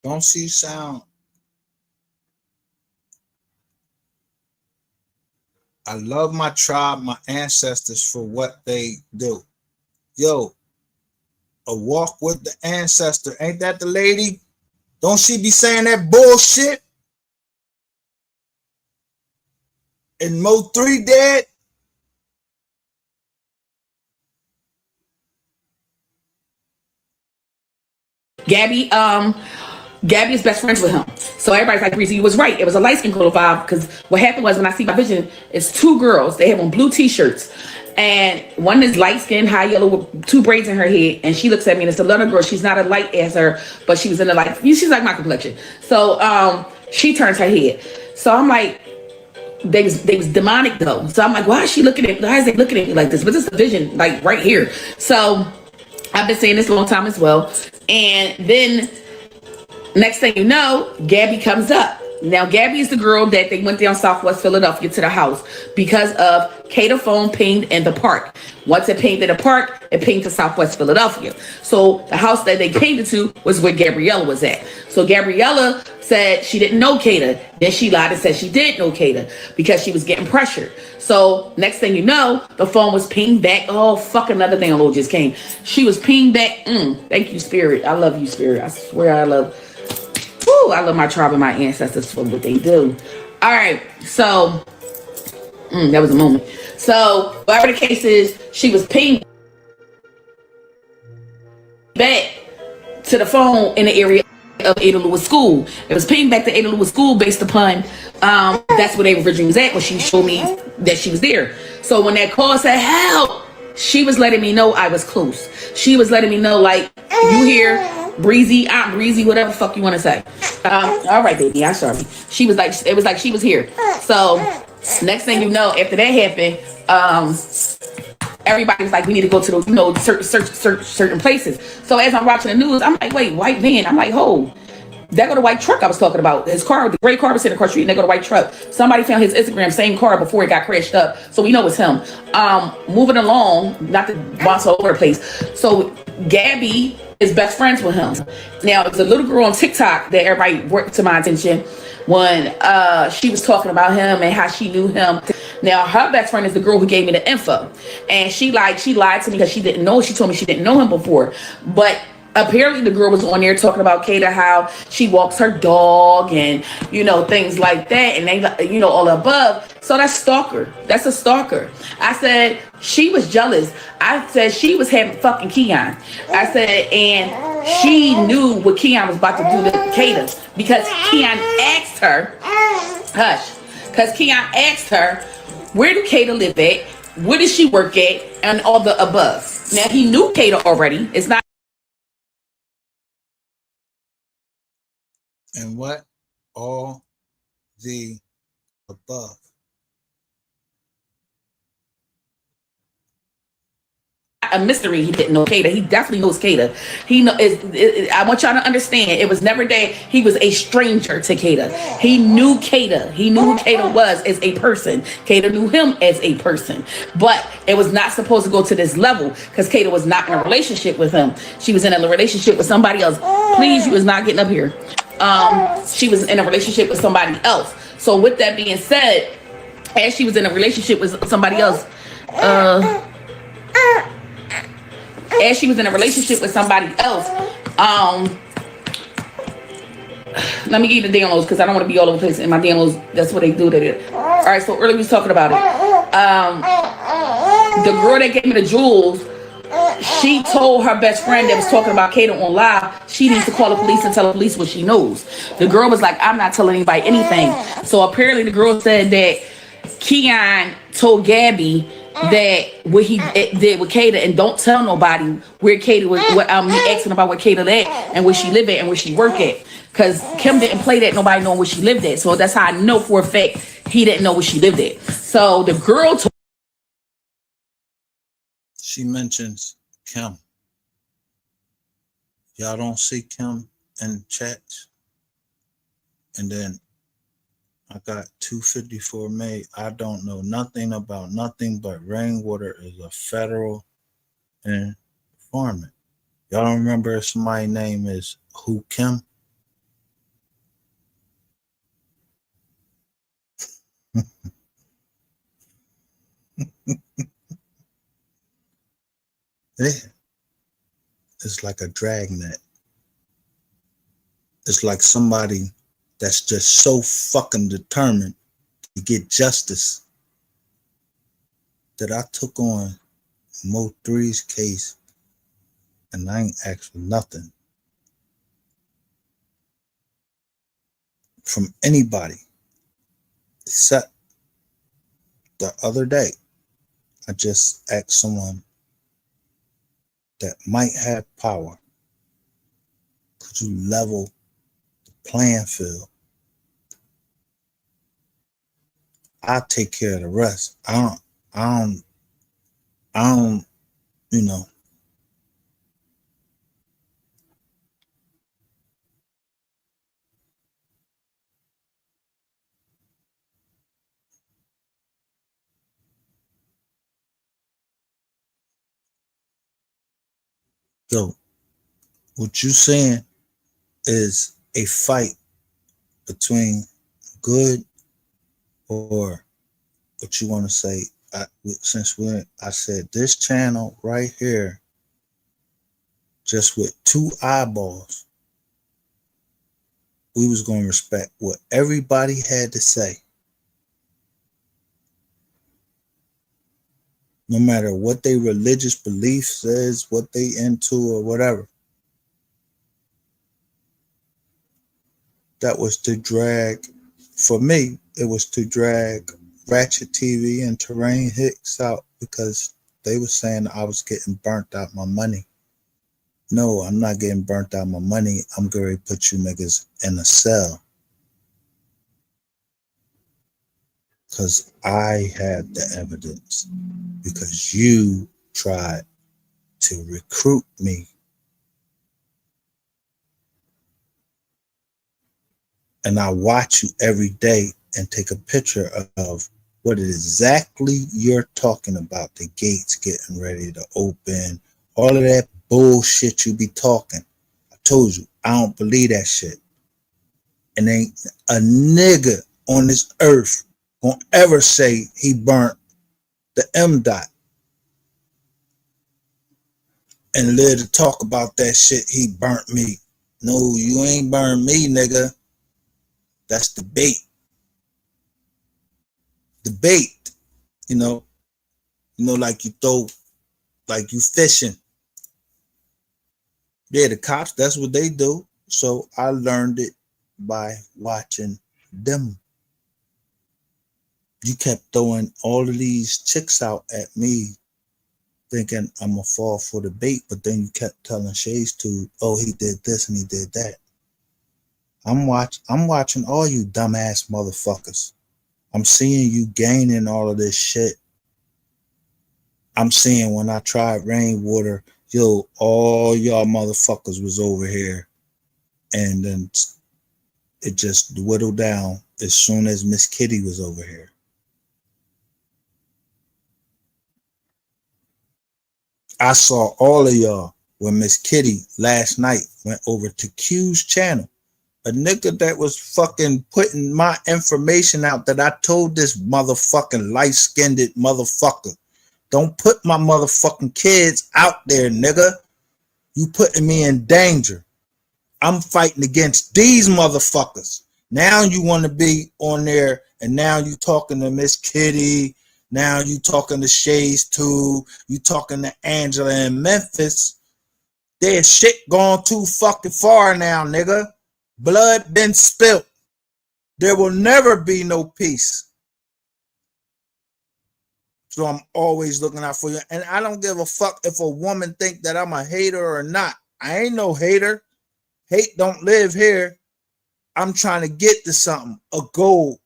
Don't she sound? I love my tribe, my ancestors for what they do. Yo, a walk with the ancestor. Ain't that the lady? Don't she be saying that bullshit? And Mo 3 dead? Gabby is best friends with him. So everybody's like, Breezy, you was right. It was a light skin color vibe because what happened was when I see my vision, it's two girls. They have on blue t-shirts. And one is light skin, high yellow with two braids in her head. And she looks at me and it's a little girl. She's not as light as her, but she was in the light. She's like my complexion. So she turns her head. So I'm like, they was demonic though. So I'm like, why is they looking at me like this? But this is a vision like right here. So I've been saying this a long time as well. And then next thing you know, Gabby comes up. Now, Gabby is the girl that they went down Southwest Philadelphia to the house because of Kada phone pinged in the park. Once it pinged in the park, it pinged to Southwest Philadelphia. So the house that they pinged it to was where Gabriella was at. So Gabriella said she didn't know Kada. Then she lied and said she did know Kada because she was getting pressured. So next thing you know, the phone was pinged back. Oh, fuck, another download just came. She was pinged back. Thank you, Spirit. I love you, Spirit. I swear I love my tribe and my ancestors for what they do. All right, so that was a moment. So whatever the case is, she was pinged back to the phone in the area of Ada Lewis School. It was pinged back to Ada Lewis School based upon that's where they originally was at when she showed me that she was there. So when that call said help, she was letting me know I was close. She was letting me know like, you here, Breezy, I'm Breezy, whatever the fuck you want to say. All right, baby, I'm sorry. She was like, it was like she was here. So next thing you know, after that happened, everybody was like, we need to go to the, certain places. So as I'm watching the news, I'm like, wait, white van. I'm like, hold. That go to white truck I was talking about. His car, the gray car was sitting across the street, and they go to white truck. Somebody found his Instagram, same car before it got crashed up. So we know it's him. Moving along, not to bounce all over the place. So Gabby is best friends with him. Now, there's a little girl on TikTok that everybody brought to my attention when she was talking about him and how she knew him. Now, her best friend is the girl who gave me the info. And she lied to me because she didn't know. She told me she didn't know him before. But apparently the girl was on there talking about Kada, how she walks her dog and, things like that. And they, all above. So that's stalker. That's a stalker. I said, she was jealous. I said, she was having fucking Keon. I said, and she knew what Keon was about to do to Kada because Keon asked her, because Keon asked her, where do Kada live at? Where does she work at? And all the above. Now, he knew Kada already. It's not. And what? All the above. A mystery. He didn't know Kada. He definitely knows Kada. I want y'all to understand, it was never that he was a stranger to Kada. He knew Kada. He knew who Kada was as a person. Kada knew him as a person. But it was not supposed to go to this level because Kada was not in a relationship with him. She was in a relationship with somebody else. Please, you was not getting up here. She was in a relationship with somebody else. So with that being said, as she was in a relationship with somebody else, let me give you the downloads because I don't want to be all over the place in my downloads. That's what they do. All right, so earlier we was talking about it. The girl that gave me the jewels, she told her best friend that was talking about Kada on live, she needs to call the police and tell the police what she knows. The girl was like, I'm not telling anybody anything. So apparently the girl said that Keon told Gabby that what he did with Kada, and don't tell nobody where Kada was, me asking about where Kada at and where she lived at and where she worked at. Because Kim didn't play that, nobody knowing where she lived at. So that's how I know for a fact he didn't know where she lived at. So the girl told. She mentions Kim. Y'all don't see Kim in chats. And then I got 254 made. I don't know nothing about nothing but Rainwater is a federal informant. Y'all don't remember if somebody's name is Who Kim? It's like a dragnet. It's like somebody that's just so fucking determined to get justice that I took on Mo 3's case and I ain't asked for nothing from anybody except the other day. I just asked someone that might have power. Could you level the playing field? I'll take care of the rest. I don't, you know. So what you saying is a fight between good or what you want to say. I said this channel right here, just with 2 eyeballs, we was going to respect what everybody had to say, no matter what their religious belief says, what they into or whatever. That was to drag, for me, it was to drag Ratchet TV and Terrain Hicks out because they were saying I was getting burnt out my money. No, I'm not getting burnt out my money. I'm going to put you niggas in a cell. Because I had the evidence. Because you tried to recruit me. And I watch you every day and take a picture of what exactly you're talking about. The gates getting ready to open. All of that bullshit you be talking. I told you, I don't believe that shit. And ain't a nigga on this earth gonna ever say he burnt the M dot and live to talk about that shit. He burnt me. No, you ain't burned me, nigga. That's the bait. The bait, you know, like you throw, like you fishing. Yeah, the cops, that's what they do. So I learned it by watching them. You kept throwing all of these chicks out at me thinking I'm gonna fall for the bait, but then you kept telling Shays to, oh, he did this and he did that. I'm watching all you dumbass motherfuckers. I'm seeing you gaining all of this shit. I'm seeing when I tried rainwater, yo, all y'all motherfuckers was over here. And then it just whittled down as soon as Miss Kitty was over here. I saw all of y'all when Miss Kitty last night went over to Q's channel. A nigga that was fucking putting my information out that I told this motherfucking light-skinned motherfucker. Don't put my motherfucking kids out there, nigga. You putting me in danger. I'm fighting against these motherfuckers. Now you want to be on there and now you talking to Miss Kitty. Now you talking to Shays too. You talking to Angela in Memphis. There's shit gone too fucking far now, nigga. Blood been spilt. There will never be no peace. So I'm always looking out for you. And I don't give a fuck if a woman think that I'm a hater or not. I ain't no hater. Hate don't live here. I'm trying to get to something, a goal.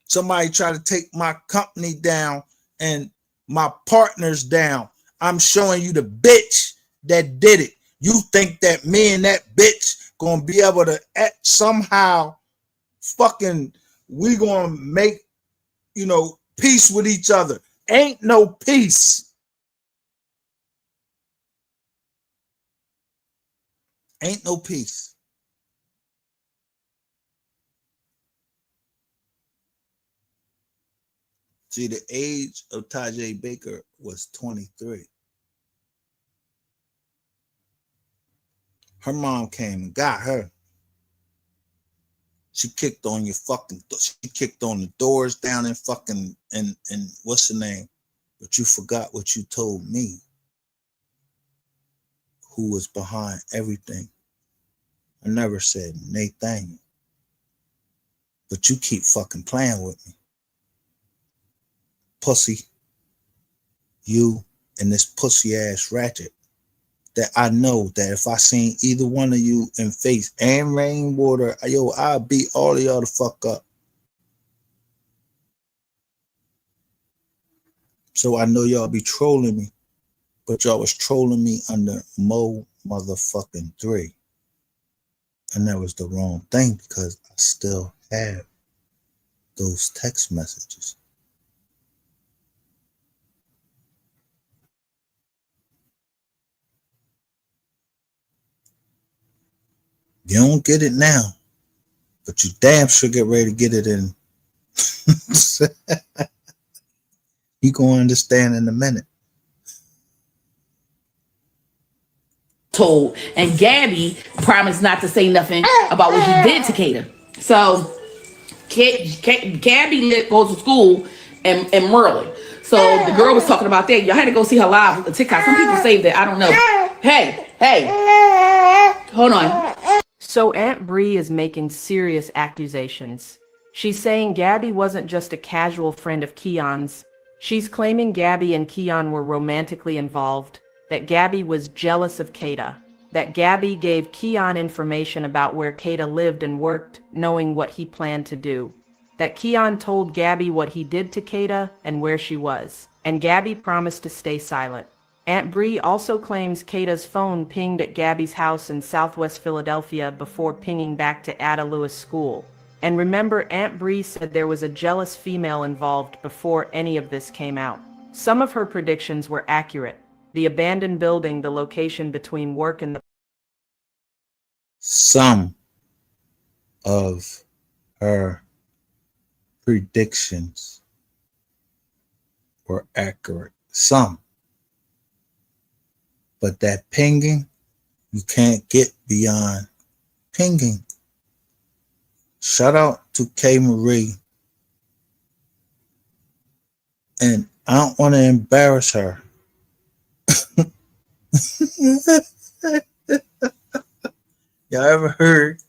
Somebody try to take my company down and my partners down. I'm showing you the bitch that did it. You think that me and that bitch gonna be able to somehow fucking we gonna make, peace with each other. Ain't no peace. Ain't no peace. See, the age of Tajay Baker was 23. Her mom came and got her. She kicked on your fucking, she kicked on the doors down in fucking, and what's the name? But you forgot what you told me. Who was behind everything. I never said Nathaniel. But you keep fucking playing with me. Pussy. You and this pussy ass ratchet. That I know that if I seen either one of you in face and rainwater, yo, I'll beat all of y'all the fuck up. So I know y'all be trolling me, but y'all was trolling me under Mo motherfucking 3. And that was the wrong thing because I still have those text messages. You don't get it now, but you damn sure get ready to get it in. You gonna understand in a minute. Told, and Gabby promised not to say nothing about what he did to Kada. So Gabby goes to school in Maryland. So the girl was talking about that. Y'all had to go see her live with the TikTok. Some people saved it. I don't know. Hey, hold on. So Aunt Bree is making serious accusations. She's saying Gabby wasn't just a casual friend of Keon's. She's claiming Gabby and Keon were romantically involved, that Gabby was jealous of Kada, that Gabby gave Keon information about where Kada lived and worked, knowing what he planned to do, that Keon told Gabby what he did to Kada and where she was, and Gabby promised to stay silent. Aunt Bree also claims Kada's phone pinged at Gabby's house in Southwest Philadelphia before pinging back to Ada Lewis School. And remember, Aunt Bree said there was a jealous female involved before any of this came out. Some of her predictions were accurate. The abandoned building, the location between work and the... Some of her predictions were accurate. Some. But that pinging, you can't get beyond pinging. Shout out to K. Marie. And I don't want to embarrass her. Y'all ever heard?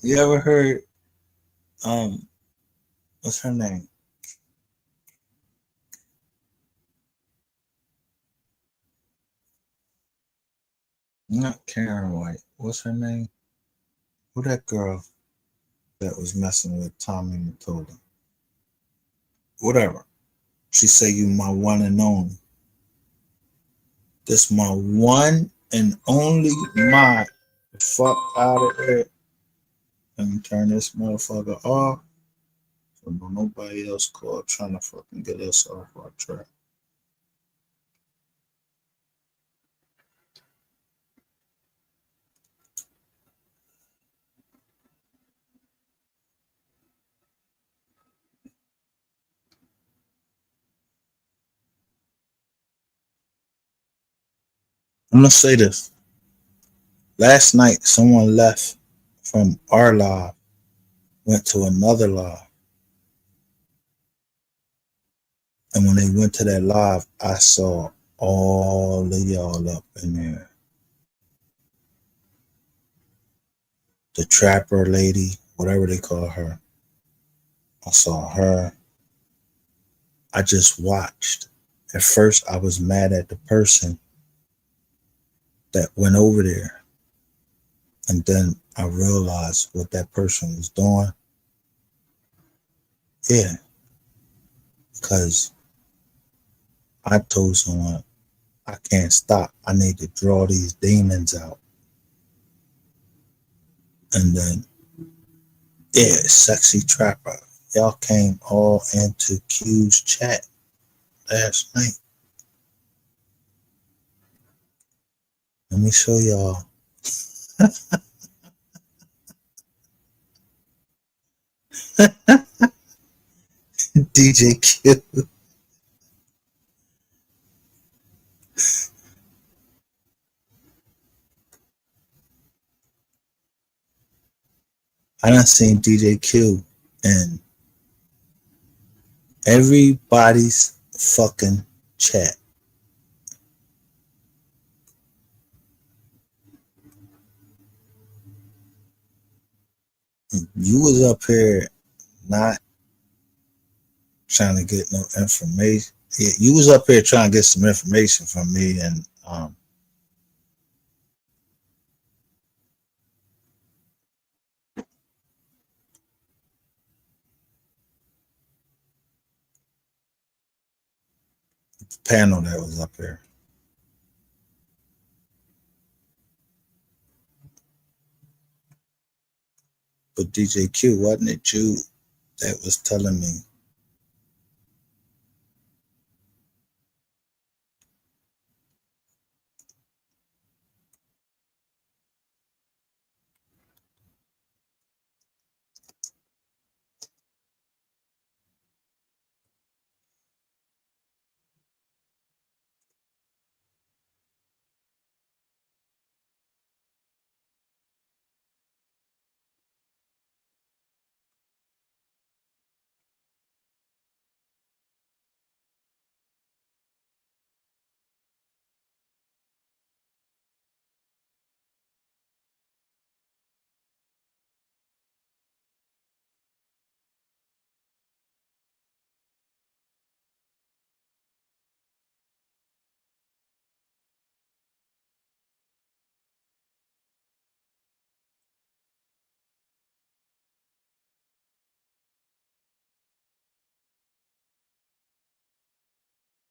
You ever heard, what's her name? Not Karen White. What's her name? Who that girl that was messing with Tommy Mottola? Whatever. She say you my one and only. This my one and only my fuck out of here. Let me turn this motherfucker off. So nobody else call trying to fucking get us off our track. I'm gonna say this. Last night, someone left from our live, went to another live. And when they went to that live, I saw all of y'all up in there. The trapper lady, whatever they call her. I saw her. I just watched. At first, I was mad at the person that went over there. And then I realized what that person was doing. Yeah. Because I told someone, I can't stop. I need to draw these demons out. And then, yeah, sexy trapper. Y'all came all into Q's chat last night. Let me show y'all. DJ Q. I done seen DJ Q in everybody's fucking chat. You was up here not trying to get no information. Yeah, you was up here trying to get some information from me, and the panel that was up here. But DJ Q, wasn't it you that was telling me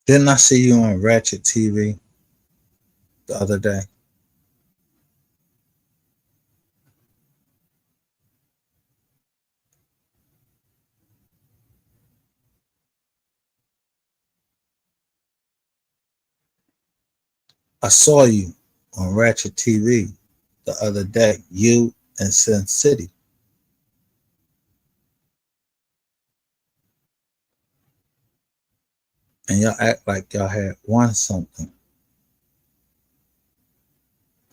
didn't I see you on Ratchet TV the other day? I saw you on Ratchet TV the other day, you and Sin City. And y'all act like y'all had won something.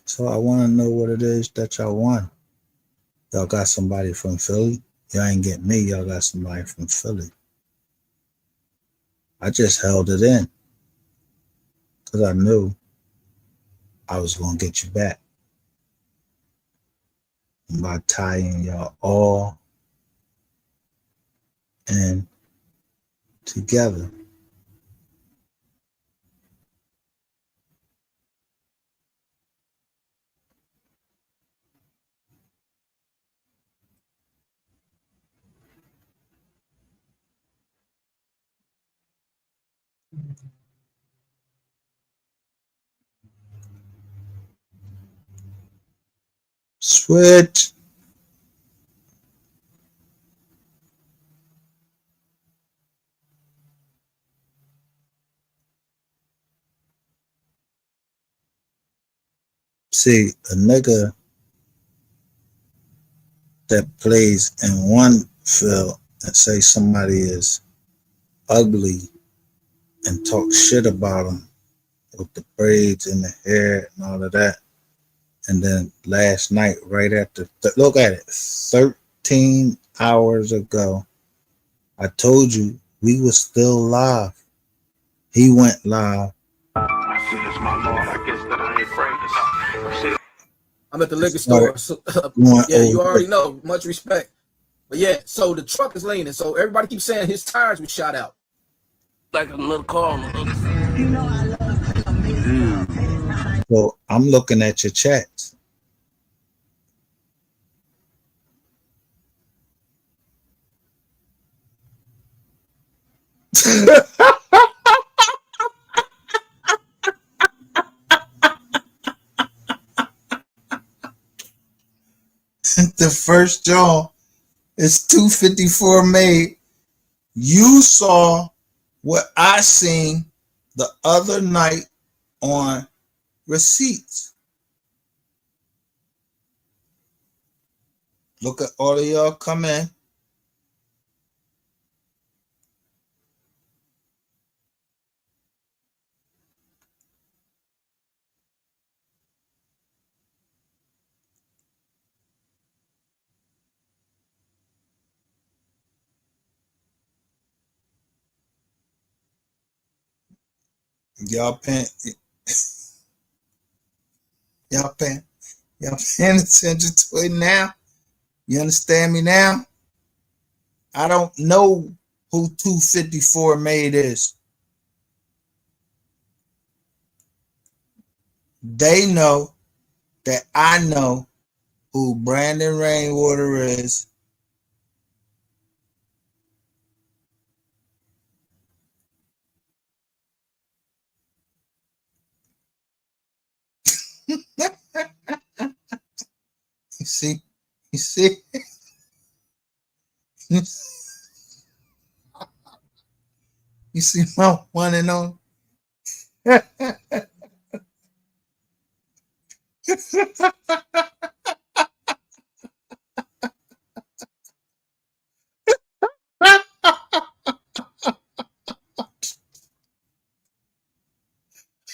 So I want to know what it is that y'all won. Y'all got somebody from Philly? Y'all ain't get me, y'all got somebody from Philly. I just held it in because I knew I was going to get you back by tying y'all all in together. Switch. See, a nigga that plays in one field and say somebody is ugly and talk shit about them with the braids and the hair and all of that. And then last night, right after, look at it, 13 hours ago, I told you we was still live. He went live. I'm at the liquor store. So, yeah, you already know. Much respect. But yeah, so the truck is leaning. So everybody keeps saying his tires were shot out. Like another car on the other side. So I'm looking at your chats. The first jaw is 254 made. You saw what I seen the other night on receipts. Look at all of y'all come in. Y'all paying y'all paying attention to it now? You understand me now? I don't know who 254 made is. They know that I know who Brandon Rainwater is. You see? You see? You see my one and only?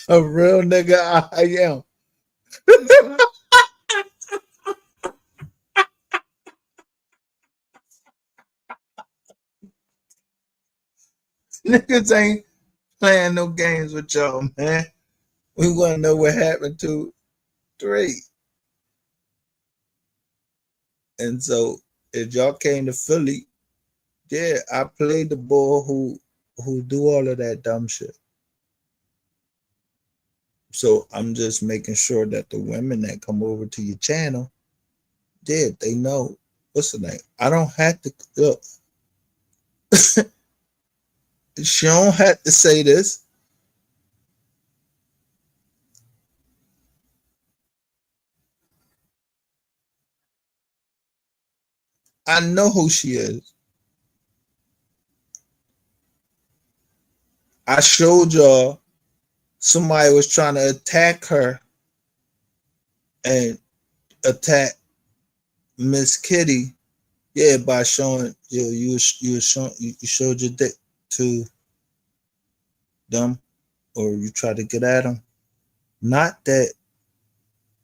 A real nigga I am. Niggas ain't playing no games with y'all, man. We want to know what happened to 3. And so if y'all came to Philly, yeah, I played the boy who do all of that dumb shit. So I'm just making sure that the women that come over to your channel, yeah, they know what's the name. I don't have to look. She don't have to say this. I know who she is. I showed y'all somebody was trying to attack her and attack Miss Kitty. Yeah, by showing you showed your dick to them, or you try to get at them. Not that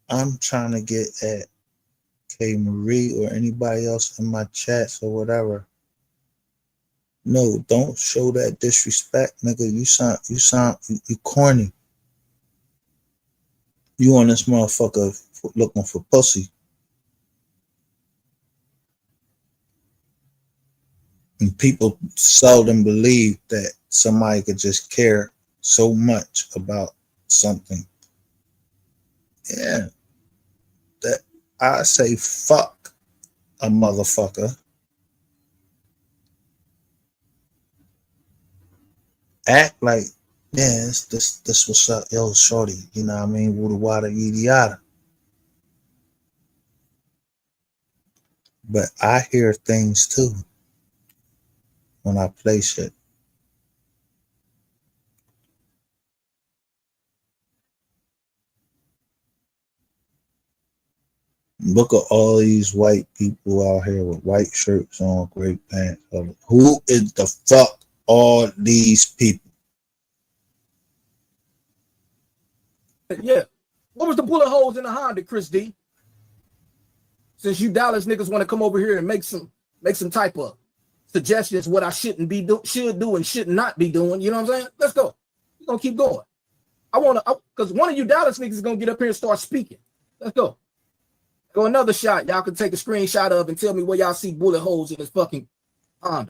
I'm trying to get at K Marie or anybody else in my chats or whatever. No, don't show that disrespect, nigga. You corny. You on this motherfucker looking for pussy. And people seldom believe that somebody could just care so much about something. Yeah. That I say fuck a motherfucker. Act like, yeah, this what's up, yo, shorty. You know what I mean? Woody wada yada yada. But I hear things too when I play shit. Look at all these white people out here with white shirts on, great pants. Who is the fuck all these people? Yeah. What was the bullet holes in the Honda, Chris D? Since you Dallas niggas want to come over here and make some type of suggestions what I should do and should not be doing, you know what I'm saying? Let's go. We're gonna keep going. Because one of you Dallas niggas is gonna get up here and start speaking. Let's go. Go another shot. Y'all can take a screenshot of and tell me where y'all see bullet holes in this fucking Honda.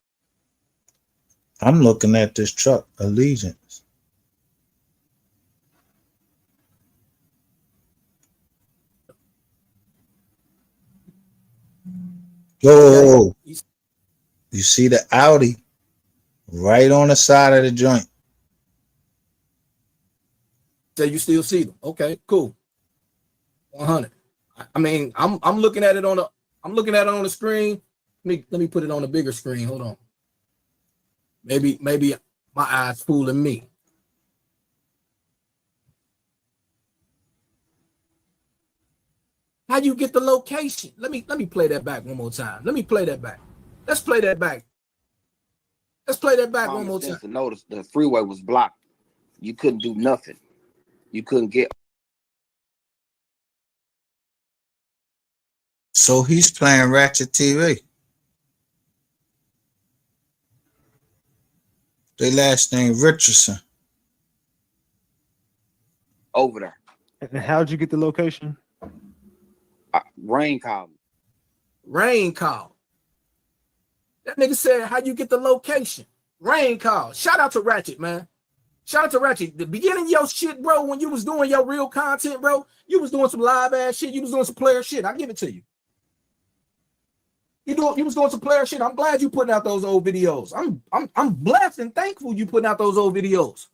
I'm looking at this truck, Allegiance. Yo, you see the Audi right on the side of the joint. So you still see them? Okay, cool. 100. I mean, I'm looking at it on the screen. Let me put it on a bigger screen. Hold on. Maybe my eyes fooling me. How you get the location? Let me play that back one more time. Let me play that back. Let's play that back. Let's play that back one more time. To notice the freeway was blocked. You couldn't do nothing. You couldn't get. So he's playing Ratchet TV. Their last name Richardson. over there. And how'd you get the location? Rain called me. Rain call. That nigga said, how you get the location? Rain call. Shout out to Ratchet, man. Shout out to Ratchet. The beginning of your shit, bro, when you was doing your real content, bro, you was doing some live ass shit. You was doing some player shit. I give it to you. You was doing some player shit. I'm glad you putting out those old videos. I'm blessed and thankful you putting out those old videos.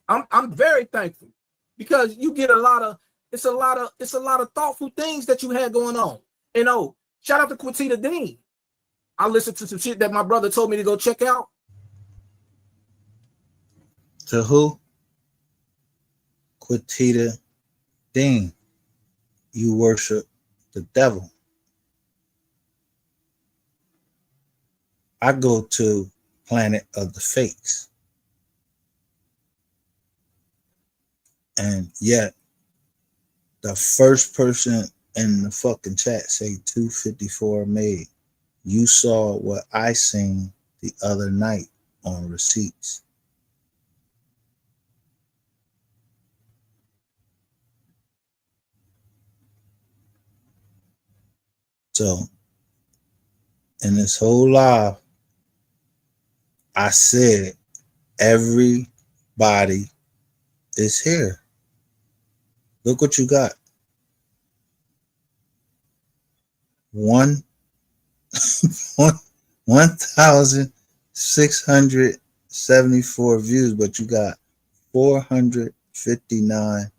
I'm very thankful because you get a lot of thoughtful things that you had going on. And shout out to Quintita Dean. I listened to some shit that my brother told me to go check out. To who? Quintita Dean. You worship the devil. I go to Planet of the Fakes. And yet, the first person in the fucking chat say 254 made. You saw what I seen the other night on receipts. So, in this whole live, I said everybody is here. Look what you got. 1,674 views, but you got 459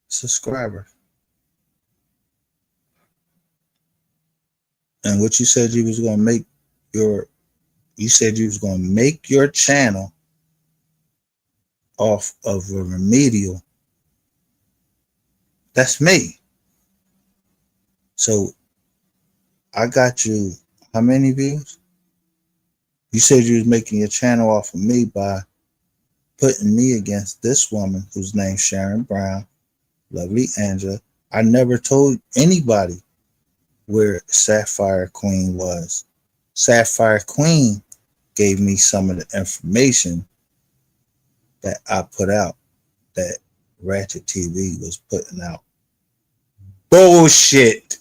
subscribers. And what you said you was gonna make your channel off of a remedial. That's me. So I got you how many views? You said you was making your channel off of me by putting me against this woman whose name's Sharon Brown, lovely Angela. I never told anybody where Sapphire Queen was. Sapphire Queen gave me some of the information that I put out that Ratchet TV was putting out. Bullshit.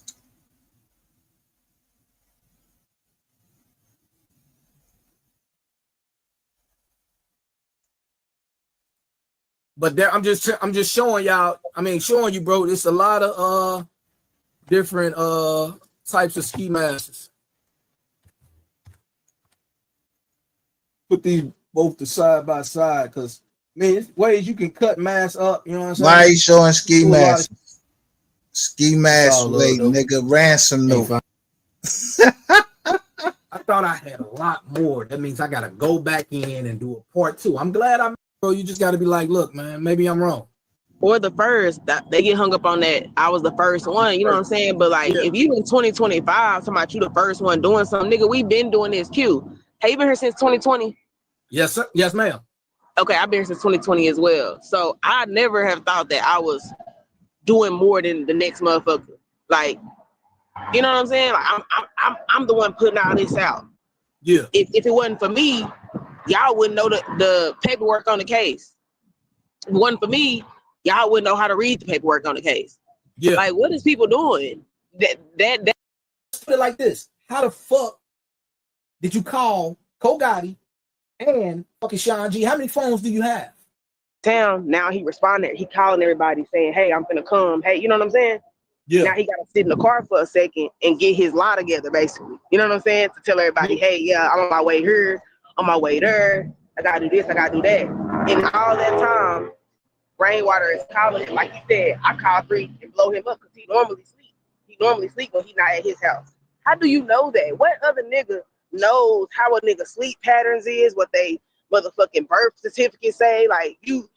But there, I'm just showing y'all. I mean, showing you, bro. It's a lot of different types of ski masks. Put these both to side by side, because man, there's ways you can cut masks up. You know what I'm saying? Why are you showing ski masks? Ski mask, wait, nigga, ransom note. I thought I had a lot more. That means I gotta go back in and do a part 2. I'm glad bro. You just gotta be like, look, man, maybe I'm wrong. Or the first, that they get hung up on that I was the first one, you know what I'm saying? But like, if you in 2025 talking about you the first one doing something, nigga, we been doing this. Q, have you been here since 2020? Yes, sir. Yes, ma'am. Okay, I've been here since 2020 as well. So I never have thought that I was doing more than the next motherfucker. Like, you know what I'm saying? Like, I'm the one putting all this out. Yeah. If it wasn't for me, y'all wouldn't know the paperwork on the case. If it wasn't for me, y'all wouldn't know how to read the paperwork on the case. Yeah. Like, what is people doing? That Let's put it like this. How the fuck did you call Ko Gotti and fucking Sean G? How many phones do you have? Town, now he responded. He calling everybody saying, hey, I'm finna come. Hey, you know what I'm saying? Yeah. Now he got to sit in the car for a second and get his lie together, basically. You know what I'm saying? To tell everybody, hey, yeah, I'm on my way here, on my way there. I got to do this, I got to do that. And all that time, Rainwater is calling him. Like he said, I call 3 and blow him up because he normally sleep. He normally sleep when he's not at his house. How do you know that? What other nigga knows how a nigga sleep patterns is, what they motherfucking birth certificate say? Like, you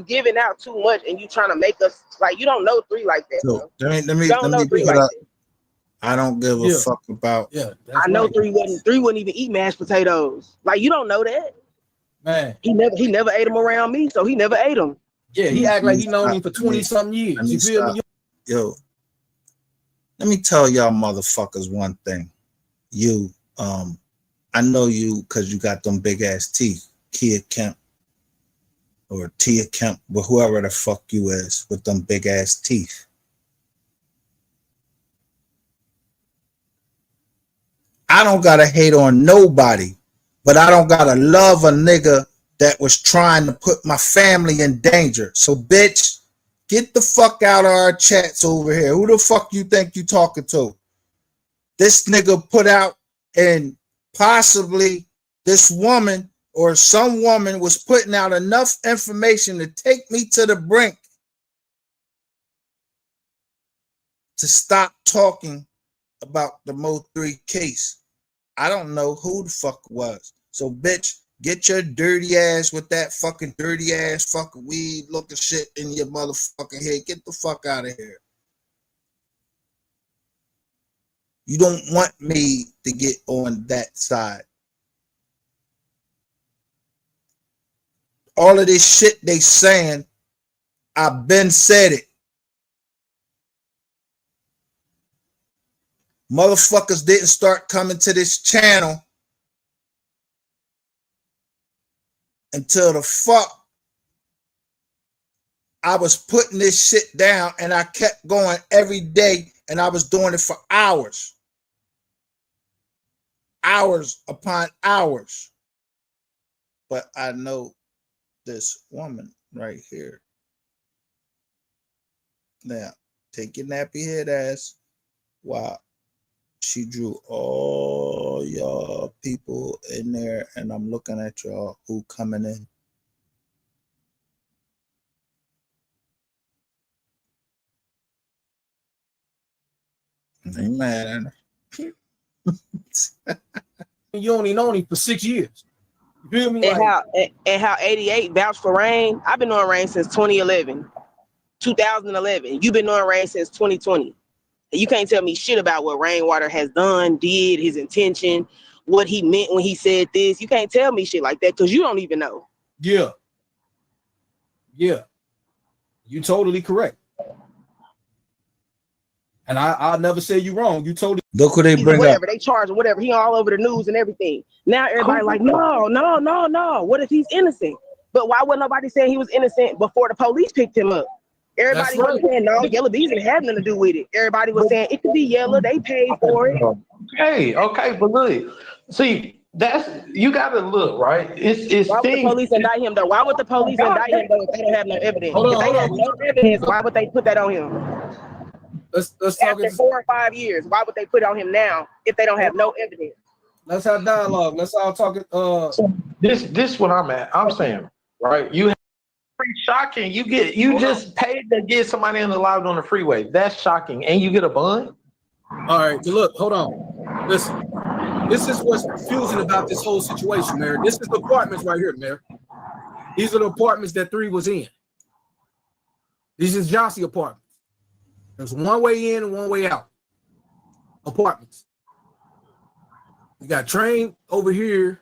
giving out too much and you trying to make us, like, you don't know 3 like that. So let me Like that. I don't give a fuck about. Yeah, I know right. 3 wouldn't even eat mashed potatoes. Like, you don't know that. Man, he never ate them around me, so he never ate them. Yeah, he act like he known me for 20-something years. You feel me? Yo, let me tell y'all motherfuckers one thing. You, I know you because you got them big ass teeth. Kia Kemp or Tia Kemp, or whoever the fuck you is with them big ass teeth. I don't gotta hate on nobody, but I don't gotta love a nigga that was trying to put my family in danger. So bitch, get the fuck out of our chats over here. Who the fuck you think you talking to? This nigga put out, and possibly this woman or some woman was putting out enough information to take me to the brink to stop talking about the Mo 3 case. I don't know who the fuck it was. So bitch, get your dirty ass with that fucking dirty ass fucking weed looking shit in your motherfucking head. Get the fuck out of here. You don't want me to get on that side. All of this shit they saying, I've been said it. Motherfuckers didn't start coming to this channel until the fuck I was putting this shit down, and I kept going every day, and I was doing it for hours. Hours upon hours. But I know this woman right here. Now, take your nappy head ass. Wow. She drew all y'all people in there, and I'm looking at y'all who coming in. Ain't mad at her. You only known him for 6 years. You feel me? And how 88 vouched for Rain. I've been knowing Rain since 2011. 2011. You've been knowing Rain since 2020. And you can't tell me shit about what Rainwater has done, did, his intention, what he meant when he said this. You can't tell me shit like that because you don't even know. Yeah. Yeah. You totally correct. And I'll never say you wrong. You totally. Look who they bring whatever up. they charge or whatever. He all over the news and everything. Now everybody like, no. What if he's innocent? But why wasn't nobody saying he was innocent before the police picked him up? Everybody was saying no, Yellow Bees didn't have nothing to do with it. Everybody was saying it could be Yellow. They paid for it. Okay, but look, see, that's you gotta look right. It's why would the police indict him though? Why would the police indict him though if they don't have no evidence? If they have no evidence, why would they put that on him? Let's after 4 or 5 years, why would they put it on him now if they don't have no evidence? Let's have dialogue. Let's all talk it. This what I'm at. I'm saying, right? You have pretty shocking. You just paid to get somebody unalived on the freeway. That's shocking, and you get a bond. All right, so look, hold on. Listen, this is what's confusing about this whole situation, Mayor. This is the apartments right here, Mayor. These are the apartments that 3 was in. These is Jossie apartments. There's one way in and one way out. Apartments. You got train over here.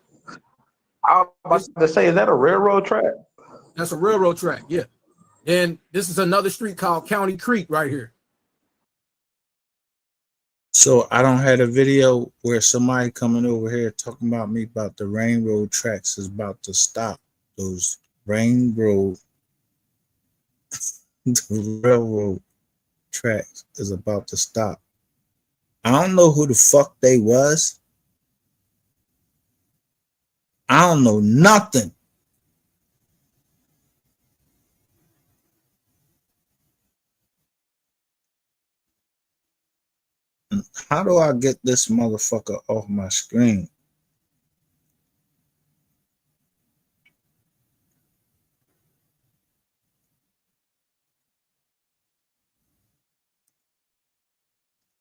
I was about to say, is that a railroad track? That's a railroad track, yeah. And this is another street called County Creek right here. So I don't have a video where somebody coming over here talking about me about the railroad tracks is about to stop. Those railroad tracks is about to stop. I don't know who the fuck they was. I don't know nothing. How do I get this motherfucker off my screen?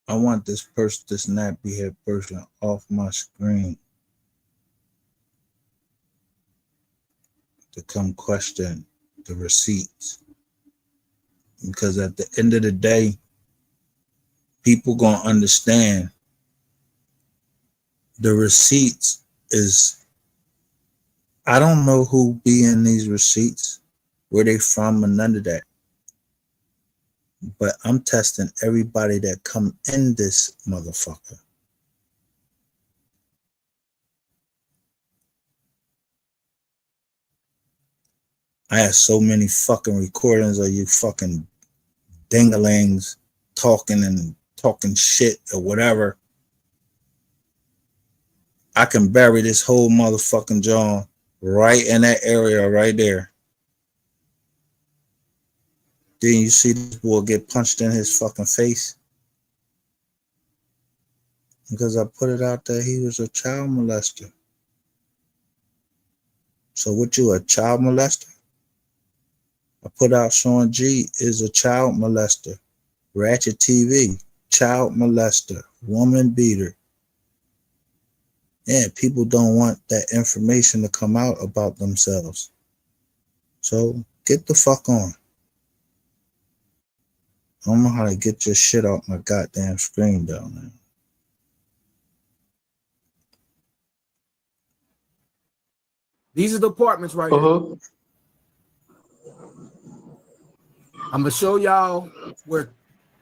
I want this person, this nappy head person off my screen to come question the receipts. Because at the end of the day, people gonna understand the receipts is, I don't know who be in these receipts, where they from, and none of that. But I'm testing everybody that come in this motherfucker. I had so many fucking recordings of you fucking dingalings talking shit or whatever. I can bury this whole motherfucking John right in that area right there. Then you see this boy get punched in his fucking face because I put it out there he was a child molester. So what, you a child molester? I put out Sean G is a child molester. Ratchet TV, child molester, woman beater. Yeah, people don't want that information to come out about themselves. So get the fuck on. I don't know how to get your shit off my goddamn screen though, man. These are the apartments right here. I'm gonna show y'all where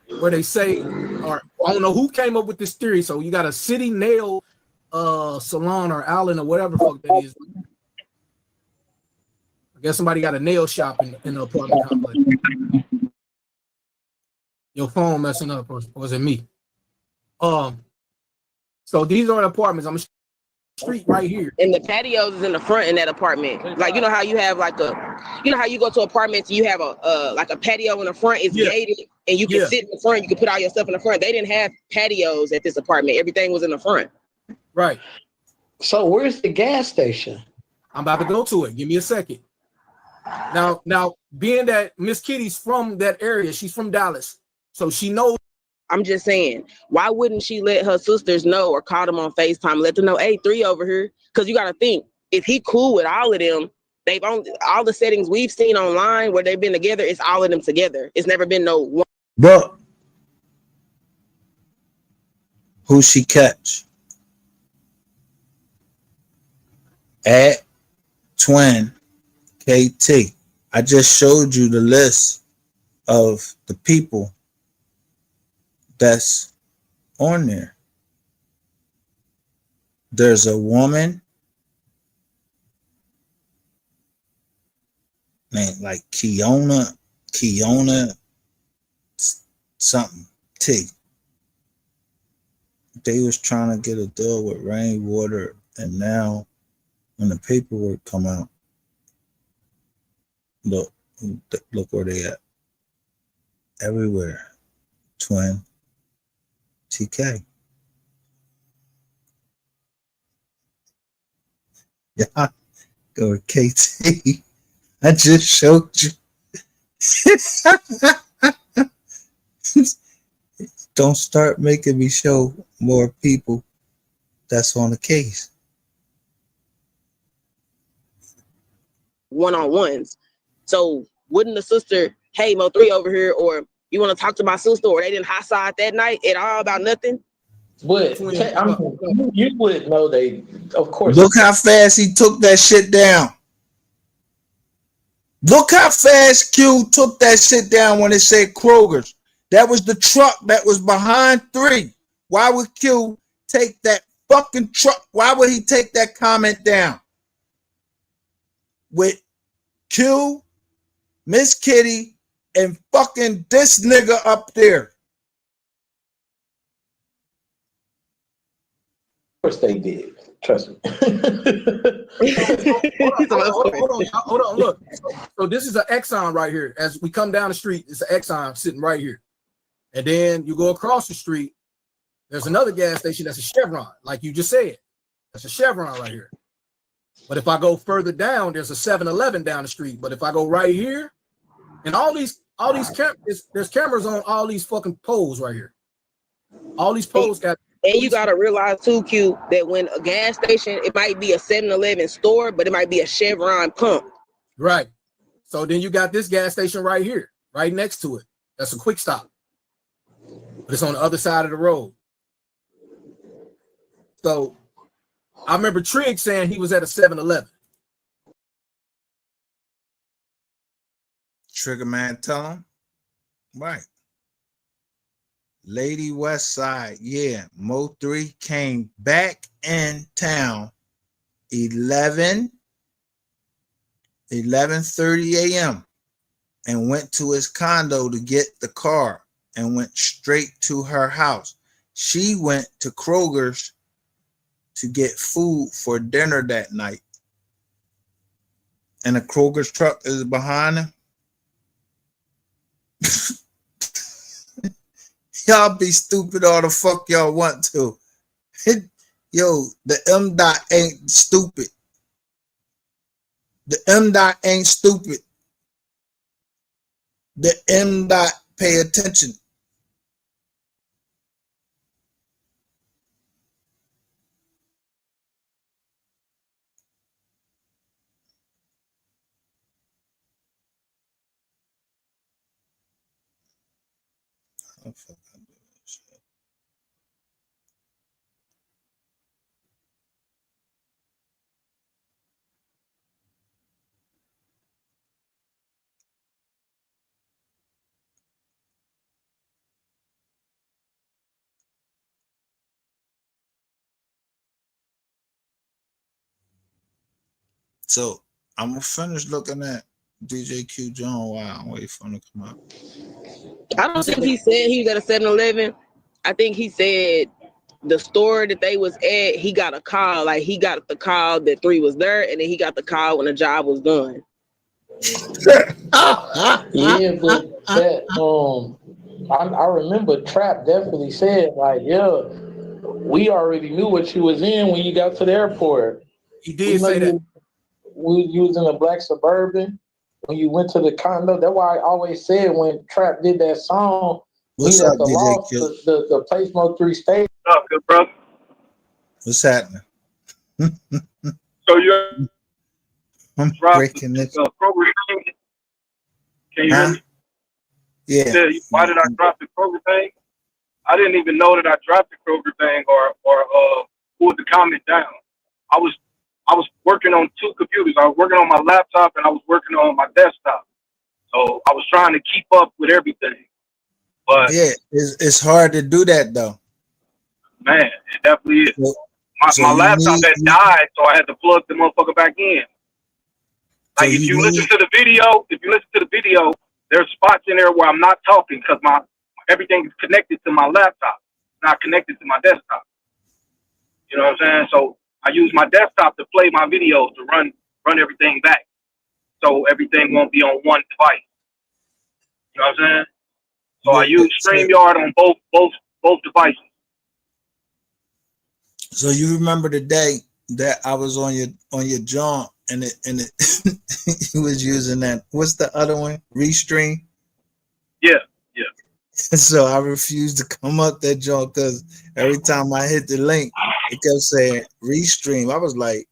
they say, or I don't know who came up with this theory. So you got a city nail salon or Allen or whatever the fuck that is. I guess somebody got a nail shop in the apartment complex. Your phone messing up, or was it me? So these are the apartments. I'm street right here. And the patios is in the front in that apartment. Like, you know how you have like you know how you go to apartments and you have a like a patio in the front, it's gated and you can sit in the front, you can put all your stuff in the front. They didn't have patios at this apartment. Everything was in the front. Right. So where's the gas station? I'm about to go to it. Give me a second. Now, being that Miss Kitty's from that area, she's from Dallas, so she knows. I'm just saying, why wouldn't she let her sisters know or call them on FaceTime, let them know, hey, 3 over here? Because you got to think, if he cool with all of them, they've only all the settings we've seen online where they've been together, it's all of them together. It's never been no one. But who she catch? At Twin KT. I just showed you the list of the people that's on there. There's a woman named like Kiona something T. They was trying to get a deal with Rainwater, and now when the paperwork come out, look where they at. Everywhere. Twin TK. Yeah, go with KT. I just showed you. Don't start making me show more people that's on the case. One-on-ones. So wouldn't the sister, hey, Mo 3 over here, or you want to talk to my sister, or they didn't hot side that night at all about nothing? But you would know they, of course. Look how fast he took that shit down. Look how fast Q took that shit down when it said Kroger's. That was the truck that was behind 3. Why would Q take that fucking truck? Why would he take that comment down? With Q, Miss Kitty, and fucking this nigga up there. Of course they did. Trust me. Hold on, look. So this is an Exxon right here. As we come down the street, it's an Exxon sitting right here. And then you go across the street, there's another gas station that's a Chevron, like you just said. That's a Chevron right here. But if I go further down, there's a 7-Eleven down the street. But if I go right here, and all these cameras, there's cameras on all these fucking poles right here. All these poles got. And you gotta realize too, Q, that when a gas station, it might be a 7-Eleven store, but it might be a Chevron pump. Right. So then you got this gas station right here, right next to it. That's a quick stop. But it's on the other side of the road. So I remember Trigg saying he was at a 7-Eleven. Trigger man tell him. Right. Lady West Side, yeah. Mo 3 came back in town 11 11:30 a.m. and went to his condo to get the car and went straight to her house. She went to Kroger's to get food for dinner that night. And the Kroger's truck is behind him. Y'all be stupid all the fuck y'all want to. Yo, the M dot ain't stupid. The M dot ain't stupid. The M dot pay attention. Oh, fuck. So I'm gonna finish looking at DJ Q John while I'm waiting for him to come out. I don't think he said he was at a 7-Eleven. I think he said the store that they was at, he got a call. Like he got the call that 3 was there, and then he got the call when the job was done. Yeah, but that I remember Trap definitely said like, yeah, we already knew what you was in when you got to the airport. He did say that. You was in a black Suburban when you went to the condo. That's why I always said when Trap did that song, What's up, DJ Q? the Place Mo 3 stage. What's up, good brother? What's happening? So you're breaking this. Kroger thing? Can you hear me? Yeah. Why did I drop the Kroger thing? I didn't even know that I dropped the Kroger thing or pulled the comment down. I was working on 2 computers. I was working on my laptop and I was working on my desktop. So I was trying to keep up with everything. But yeah, it's hard to do that though. Man, it definitely is. My laptop had died, so I had to plug the motherfucker back in. Like if you listen to the video, there's spots in there where I'm not talking because everything is connected to my laptop, not connected to my desktop. You know what I'm saying? So I use my desktop to play my videos to run everything back, so everything won't be on one device. You know what I'm saying? So I use StreamYard on both devices. So you remember the day that I was on your joint and it he was using that. What's the other one? Restream. Yeah. So I refused to come up that joint because every time I hit the link, it kept saying Restream. I was like,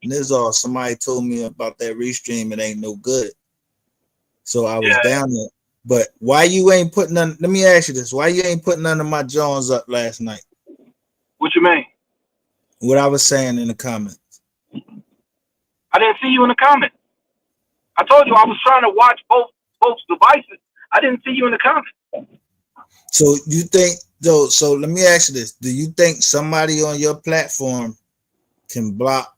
Nizar, somebody told me about that Restream. It ain't no good. So I was down there. But why you ain't putting none? Let me ask you this: why you ain't putting none of my Jones up last night? What you mean? What I was saying in the comments. I didn't see you in the comments. I told you I was trying to watch both devices. I didn't see you in the comments. So you think though? So let me ask you this: do you think somebody on your platform can block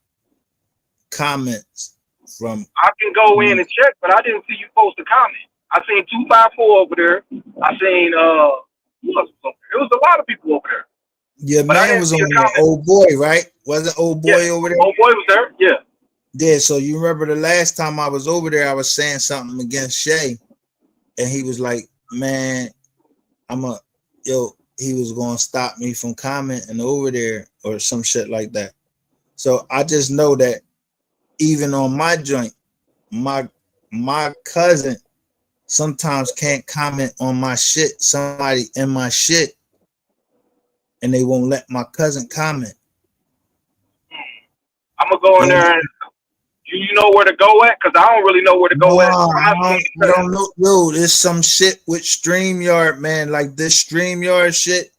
comments from? I can go in and check, but I didn't see you post a comment. I seen 254 over there. I seen who else was over there? It was a lot of people over there. Your man was on there, old boy, right? Wasn't old boy over there? Old boy was there, yeah. Yeah, so you remember the last time I was over there, I was saying something against Shay, and he was like, man, he was gonna stop me from commenting over there or some shit like that. So I just know that even on my joint, my cousin sometimes can't comment on my shit, somebody in my shit, and they won't let my cousin comment. I'm gonna go in there and you know where to go at? Because I don't really know where to go at. I don't know. Yo, there's some shit with StreamYard, man. Like this StreamYard shit.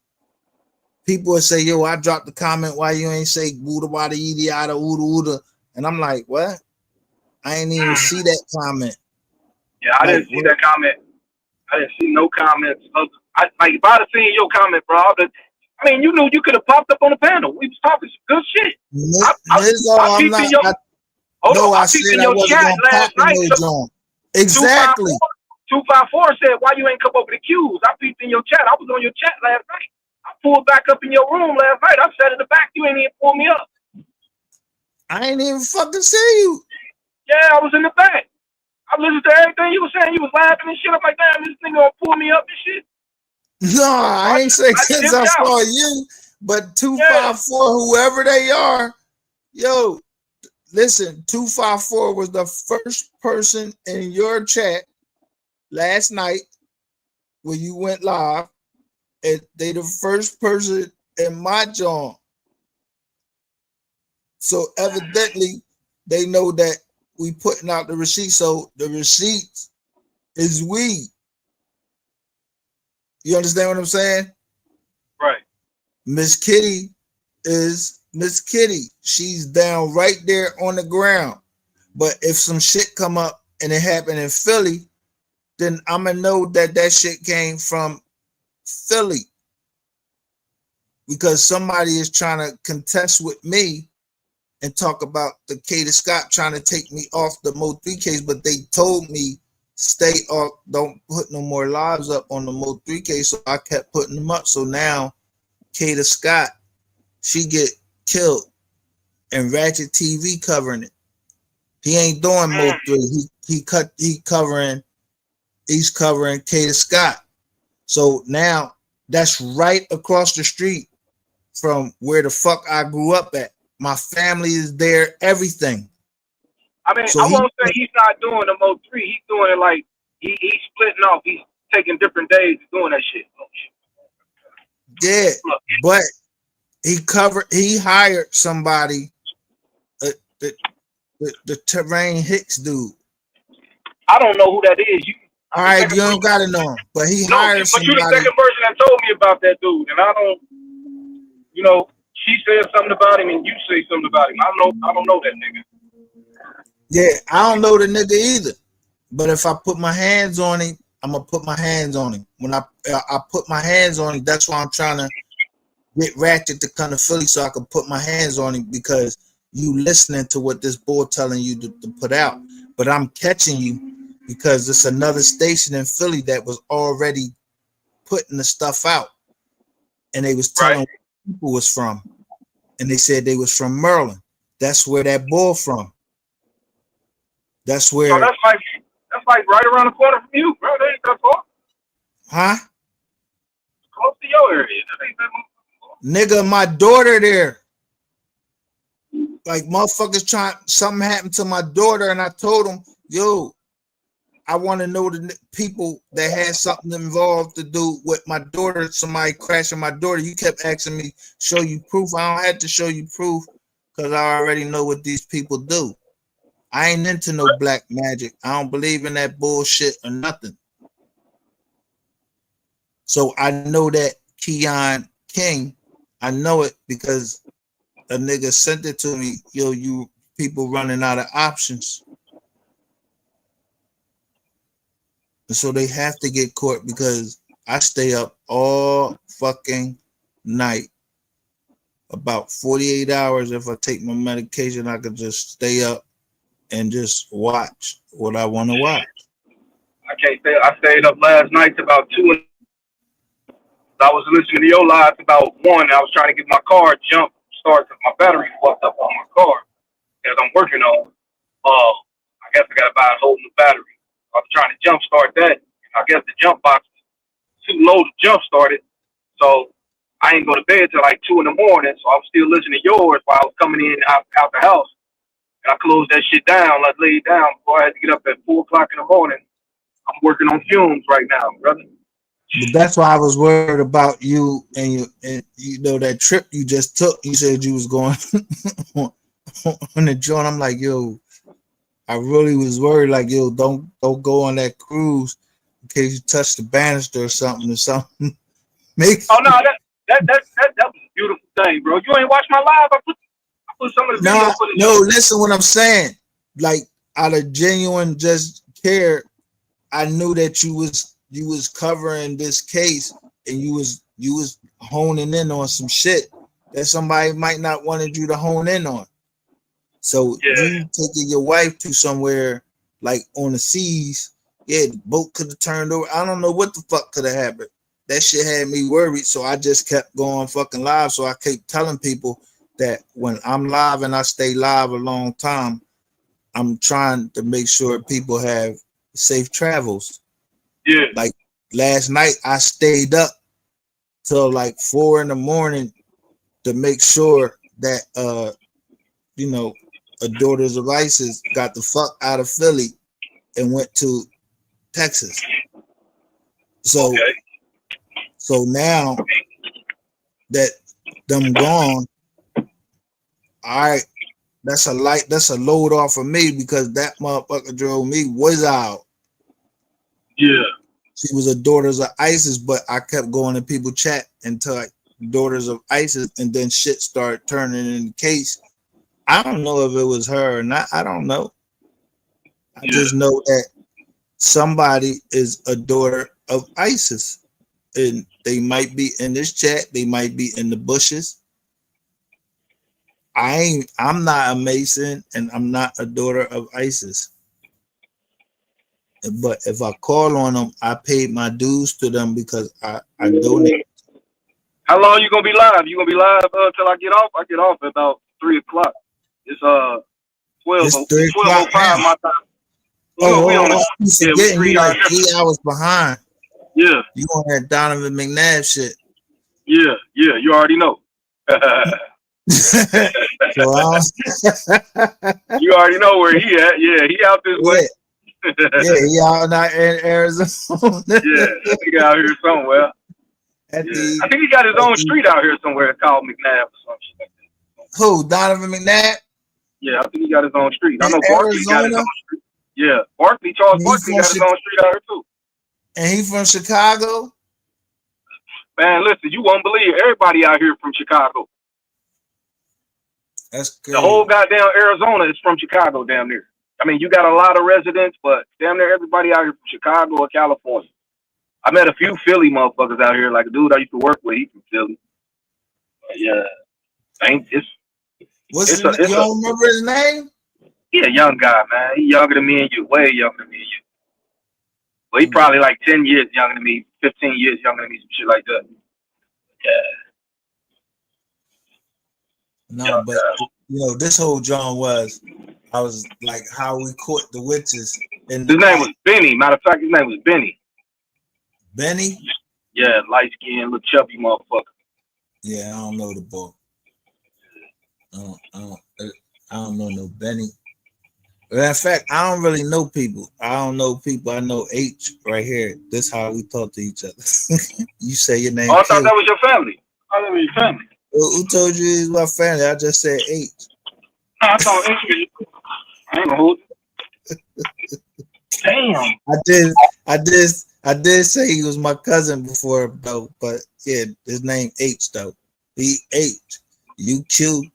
People will say, yo, I dropped the comment why you ain't say Buddha Wada Yada Uda. And I'm like, what? I ain't even see that comment. Yeah, I didn't see that comment. I didn't see no comments. If I'd have seen your comment, bro, I mean, you knew you could have popped up on the panel. We was talking some good shit. Hold No, on, I I peeped said in I your wasn't chat gonna last pop in night. no So joint. Exactly. 254 said, why you ain't come over to Q's? I peeped in your chat. I was on your chat last night. I pulled back up in your room last night. I sat in the back. You ain't even pull me up. I ain't even fucking see you. Yeah, I was in the back. I listened to everything you were saying. You was laughing and shit. I'm like, damn, this nigga gonna pull me up and shit. No, I ain't say I since dipped I out. saw you, but 254, whoever they are, yo, listen, 254 was the first person in your chat last night when you went live, and they the first person in my joint. So evidently they know that we putting out the receipt. So the receipts is weed. You understand what I'm saying? Right. Miss Kitty is Miss Kitty. She's down right there on the ground. But if some shit come up and it happened in Philly, then I'm gonna know that that shit came from Philly because somebody is trying to contest with me and talk about the Kada Scott trying to take me off the Mo3 case, but they told me stay off, don't put no more lives up on the Mo3 case, so I kept putting them up. So now Kada Scott, she get killed and Ratchet TV covering it. He ain't doing Mo3. He's covering Kada Scott. So now that's right across the street from where the fuck I grew up at. My family is there, everything. I mean, So I won't say he's not doing the Mo3. He's doing it like he's splitting off. He's taking different days of doing that shit. yeah, but he hired somebody, the Terrain Hicks dude. I don't know who that is. All right, you don't gotta know him, but he hired but you're the somebody. second person that told me about that dude, and I don't. You know, she said something about him, and you say something about him. I don't know that nigga. Yeah, I don't know the nigga either. But if I put my hands on him, I'm gonna put my hands on him. When I put my hands on him, that's why I'm trying to get Ratchet to come to Philly so I can put my hands on him because you listening to what this boy telling you to put out. But I'm catching you because it's another station in Philly that was already putting the stuff out, and they was telling where people was from, and they said they was from Maryland. That's where that boy from. That's where. So that's like right around the corner from you, bro. That ain't that far. Huh? Close to your area. That ain't that much. Nigga, my daughter there. Like motherfuckers trying, something happened to my daughter, and I told them, yo, I want to know the people that had something involved to do with my daughter. Somebody crashing my daughter. You kept asking me, show you proof. I don't have to show you proof because I already know what these people do. I ain't into no black magic. I don't believe in that bullshit or nothing. So I know that Keon King, I know it because a nigga sent it to me. Yo, you people running out of options. And so they have to get caught because I stay up all fucking night. About 48 hours. If I take my medication, I could just stay up and just watch what I want to watch. I can't say I stayed up last night to about 2 and I was listening to your live about 1. I was trying to get my car jump start because my battery fucked up on my car as I'm working on. I guess I gotta buy a whole new battery. I was trying to jump start that. I guess the jump box was too low to jump start it. So I ain't go to bed till like 2 in the morning. So I was still listening to yours while I was coming in out the house. And I closed that shit down. I laid down before I had to get up at 4 o'clock in the morning. I'm working on fumes right now, brother. But that's why I was worried about you and you know that trip you just took. You said you was going on the joint. I'm like, yo, I really was worried. Like, yo, don't go on that cruise in case you touch the banister or something. Oh no, that was a beautiful thing, bro. You ain't watched my live. I put some of the video footage. No, listen what I'm saying. Like out of genuine just care, I knew that you was covering this case and you was honing in on some shit that somebody might not wanted you to hone in on. So you taking your wife to somewhere like on the seas, the boat could have turned over. I don't know what the fuck could have happened. That shit had me worried, so I just kept going fucking live. So I keep telling people that when I'm live and I stay live a long time, I'm trying to make sure people have safe travels. Yeah. Like last night, I stayed up till like 4 a.m. to make sure that Daughters of ISIS got the fuck out of Philly and went to Texas. So now that them gone, all right, that's a load off of me because that motherfucker drove me was out. Yeah. She was a Daughters of ISIS, but I kept going in people chat until like Daughters of ISIS, and then shit started turning in the case. I don't know if it was her or not. I don't know. I just know that somebody is a daughter of ISIS, and they might be in this chat. They might be in the bushes. I'm not a Mason, and I'm not a daughter of ISIS. But if I call on them, I paid my dues to them because I donate. How long you gonna be live? You gonna be live till I get off? I get off at about 3 o'clock. It's 12:05 my time. You like 3 hours behind. Yeah. You on that Donovan McNabb shit. Yeah, you already know. You already know where he at. Yeah, he out this way. He out in Arizona. That nigga out here somewhere. I think he got his own street out here somewhere called McNabb or some shit like that. Who, Donovan McNabb? Yeah, I think he got his own street. I know Barkley got his own street. Yeah, Charles Barkley got his own street out here too. And he from Chicago? Man, listen, you won't believe everybody out here from Chicago. That's good. The whole goddamn Arizona is from Chicago down there. I mean, you got a lot of residents, but damn near everybody out here from Chicago or California. I met a few Philly motherfuckers out here, like a dude I used to work with. He's from Philly. But yeah, you don't remember his name? He a young guy, man. He younger than me and you, way younger than me and you. Well, he probably like 10 years younger than me, 15 years younger than me, some shit like that. Yeah. No, but this whole John I was like how we caught the witches. His name was Benny. Matter of fact, his name was Benny. Benny? Yeah, light skinned, little chubby motherfucker. Yeah, I don't know the book. I don't know no Benny. In fact, I don't really know people. I don't know people. I know H right here. This is how we talk to each other. You say your name. Oh, I thought that was your family. I thought that was your family. Who told you it was my family? I just said H. No, I thought H was. I ain't gonna hold it. Damn. I did say he was my cousin before, though. But yeah, his name H though. He H. You Q.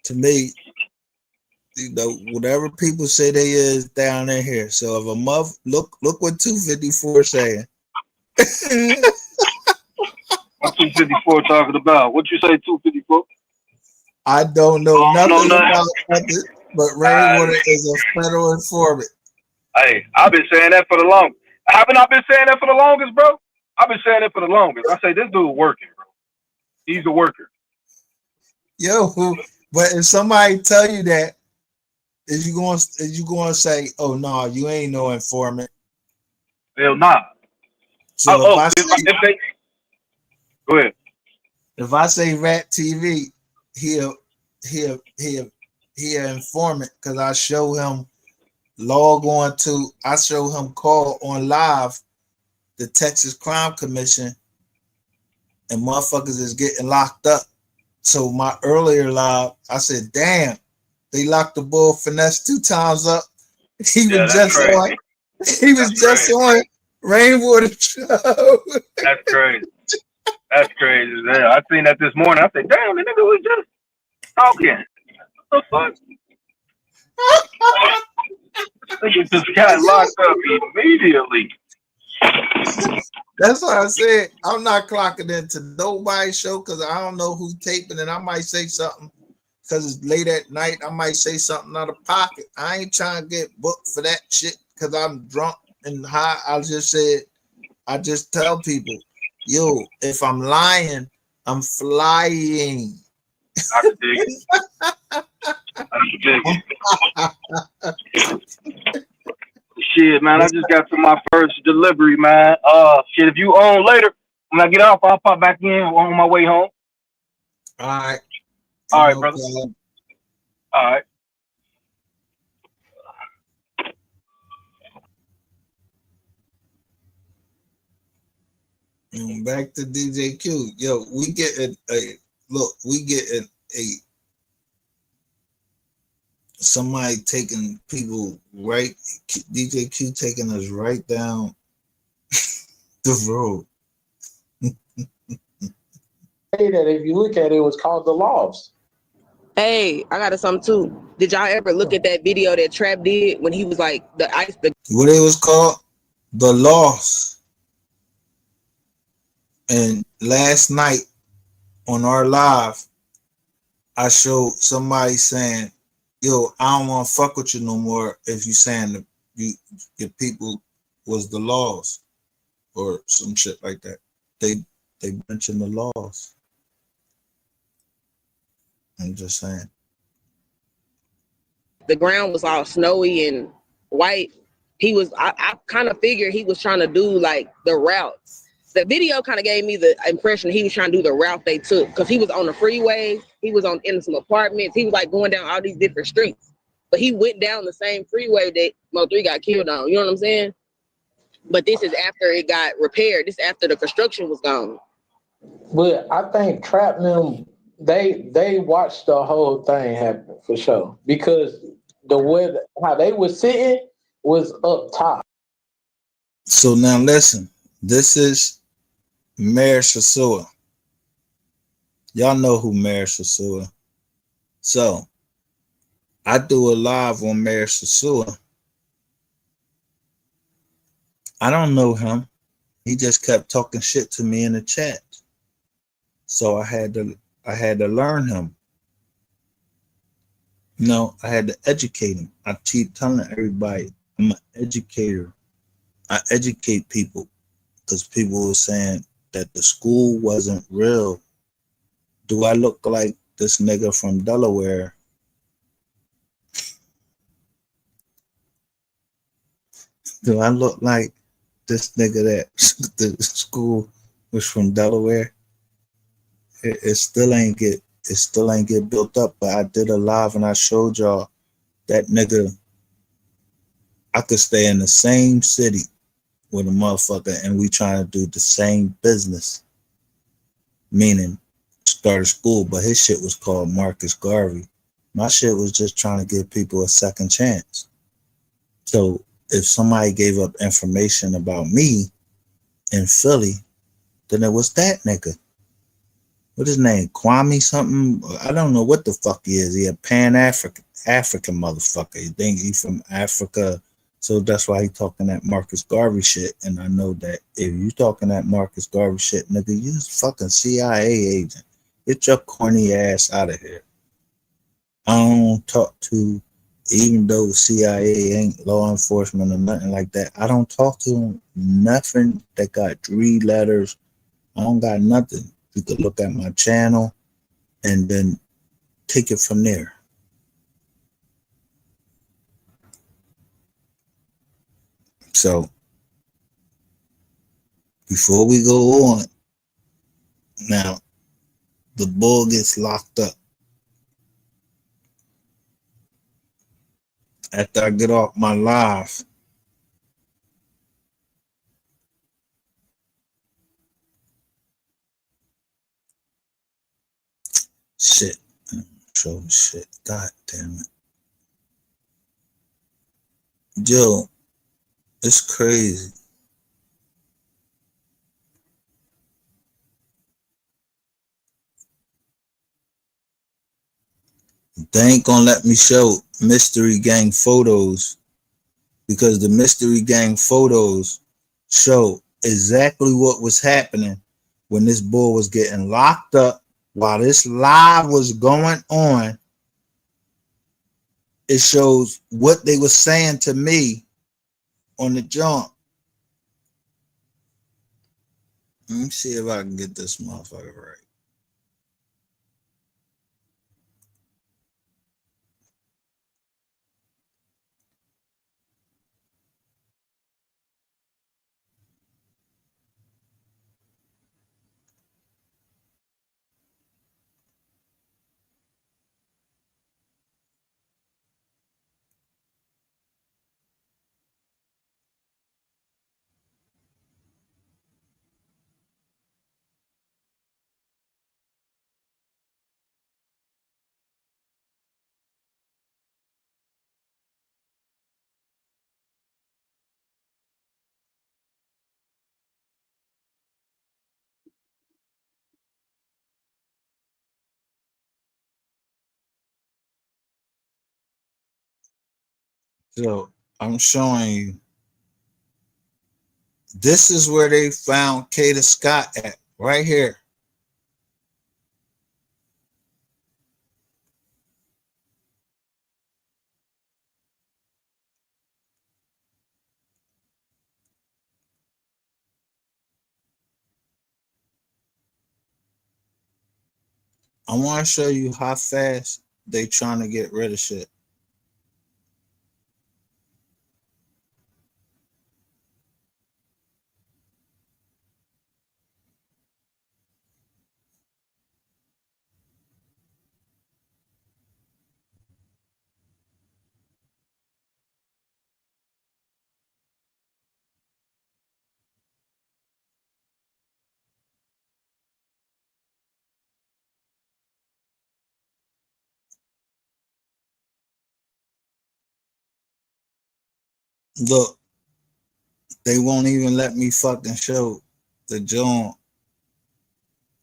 To me, whatever people say they is down in here. So if a mother look what 254 saying. What 254 talking about? What you say 254? I don't know nothing about nothing, but Rainwater is a federal informant. Hey, I've been saying that for the longest. Haven't I been saying that for the longest, bro? I've been saying it for the longest. I say this dude working, bro. He's a worker. Yo, but if somebody tell you that, is you going to say, "Oh no, you ain't no informant"? Hell nah. So go ahead. If I say Rat TV, he'll informant because I show him call on live the Texas Crime Commission, and motherfuckers is getting locked up. So my earlier live, I said, "Damn, they locked the bull finesse 2 times up." He was just on Rainwater Show. That's crazy. That's crazy. Yeah, I seen that this morning. I said, "Damn, the nigga was just talking." What the fuck? Nigga just got locked up immediately. That's why I said I'm not clocking into nobody's show because I don't know who's taping and I might say something because it's late at night, I might say something out of pocket. I ain't trying to get booked for that shit because I'm drunk and high. I just tell people, yo, if I'm lying, I'm flying. I can dig it. I can dig it. Shit, man, I just got to my first delivery, man. Shit, if you on later, when I get off, I'll pop back in on my way home. All right. All right, brother. All right. Back to DJ Q. Yo, we get somebody taking people right, DJ Q taking us right down the road. That if you look at it, it was called The Lost. Hey, I got something too. Did y'all ever look at that video that Trap did when he was like the ice? What it was called? The Lost. And last night on our live, I showed somebody saying, yo, I don't want to fuck with you no more if you saying that your people was the laws or some shit like that. They mentioned the laws. I'm just saying. The ground was all snowy and white. I kind of figured he was trying to do like the route. The video kind of gave me the impression he was trying to do the route they took because he was on the freeway. He was in some apartments. He was like going down all these different streets, but he went down the same freeway that Mo3 got killed on. You know what I'm saying? But this is after it got repaired. This is after the construction was gone. But I think Trap them, they watched the whole thing happen for sure because the way how they were sitting was up top. So now listen, this is Mayor Shasua. Y'all know who Mayor Shasua. So I do a live on Mayor Shasua. I don't know him. He just kept talking shit to me in the chat. So I had to learn him. No, I had to educate him. I keep telling everybody I'm an educator. I educate people because people were saying that the school wasn't real. Do I look like this nigga from Delaware? Do I look like this nigga that the school was from Delaware? It still ain't get built up, but I did a live and I showed y'all that nigga. I could stay in the same city with a motherfucker and we trying to do the same business, meaning start a school, but his shit was called Marcus Garvey. My shit was just trying to give people a second chance. So if somebody gave up information about me in Philly, then it was that nigga. What his name? Kwame something? I don't know what the fuck he is. He a Pan-African motherfucker. You think he from Africa? So that's why he talking that Marcus Garvey shit. And I know that if you talking that Marcus Garvey shit, nigga, you a fucking CIA agent. Get your corny ass out of here. I don't talk to, even though CIA ain't law enforcement or nothing like that, I don't talk to nothing that got 3 letters. I don't got nothing. You could look at my channel and then take it from there. So before we go on, now the bull gets locked up. After I get off my live, shit, show shit, god damn it. Yo, it's crazy. They ain't gonna let me show Mystery Gang photos because the Mystery Gang photos show exactly what was happening when this bull was getting locked up while this live was going on it shows what they were saying to me on the jump. Let me see if I can get this motherfucker right. So I'm showing you. This is where they found Kada Scott at, right here. I want to show you how fast they trying to get rid of shit. Look, they won't even let me fucking show the joint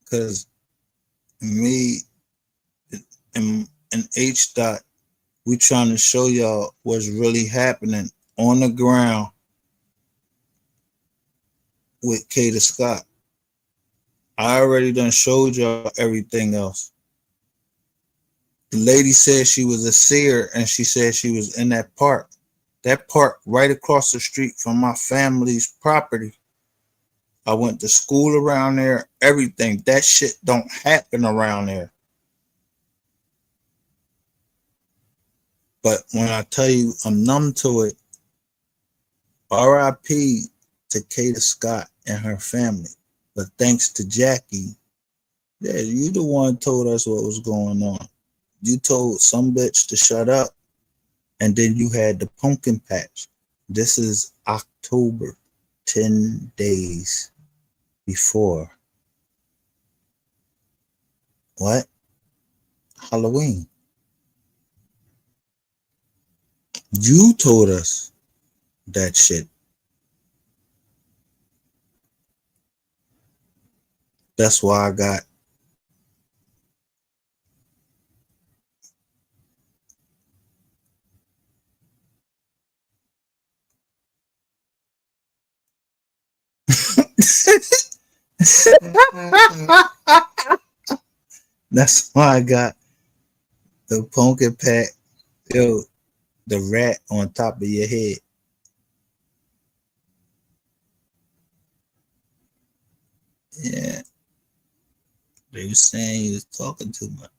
because me and H dot, we trying to show y'all what's really happening on the ground with Kada Scott. I already done showed y'all everything else. The lady said she was a seer and she said she was in that park. That park right across the street from my family's property. I went to school around there, everything. That shit don't happen around there. But when I tell you I'm numb to it, R.I.P. to Kada Scott and her family. But thanks to Jackie, yeah, you the one told us what was going on. You told some bitch to shut up, and then you had the pumpkin patch. This is October, 10 days before what? Halloween. You told us that shit. That's why I got that's why I got the pumpkin pack, yo, the rat on top of your head. Yeah, they were saying you was talking too much.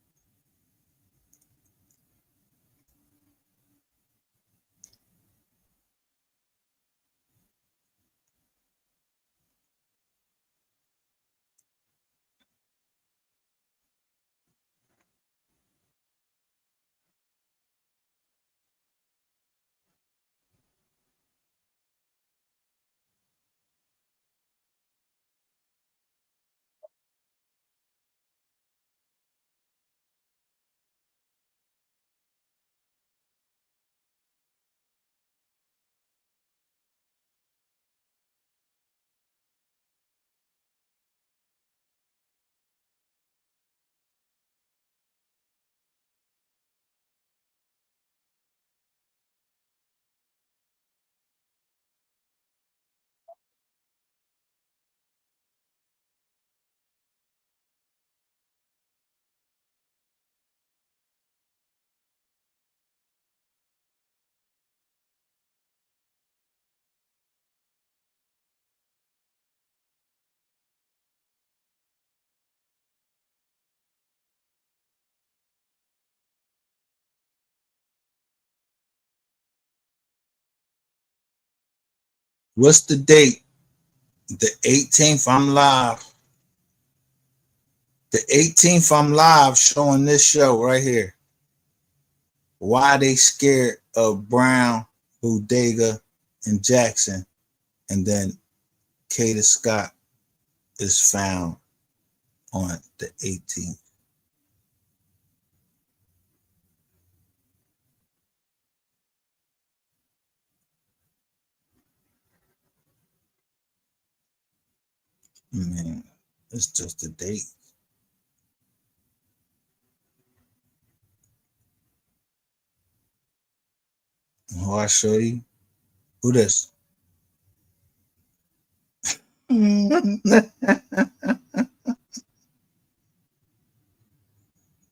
What's the date? The 18th, I'm live. The 18th, I'm live showing this show right here. Why they scared of Brown, Bodega, and Jackson. And then Kada Scott is found on the 18th. Man, it's just a date. Oh, I show you. Who this?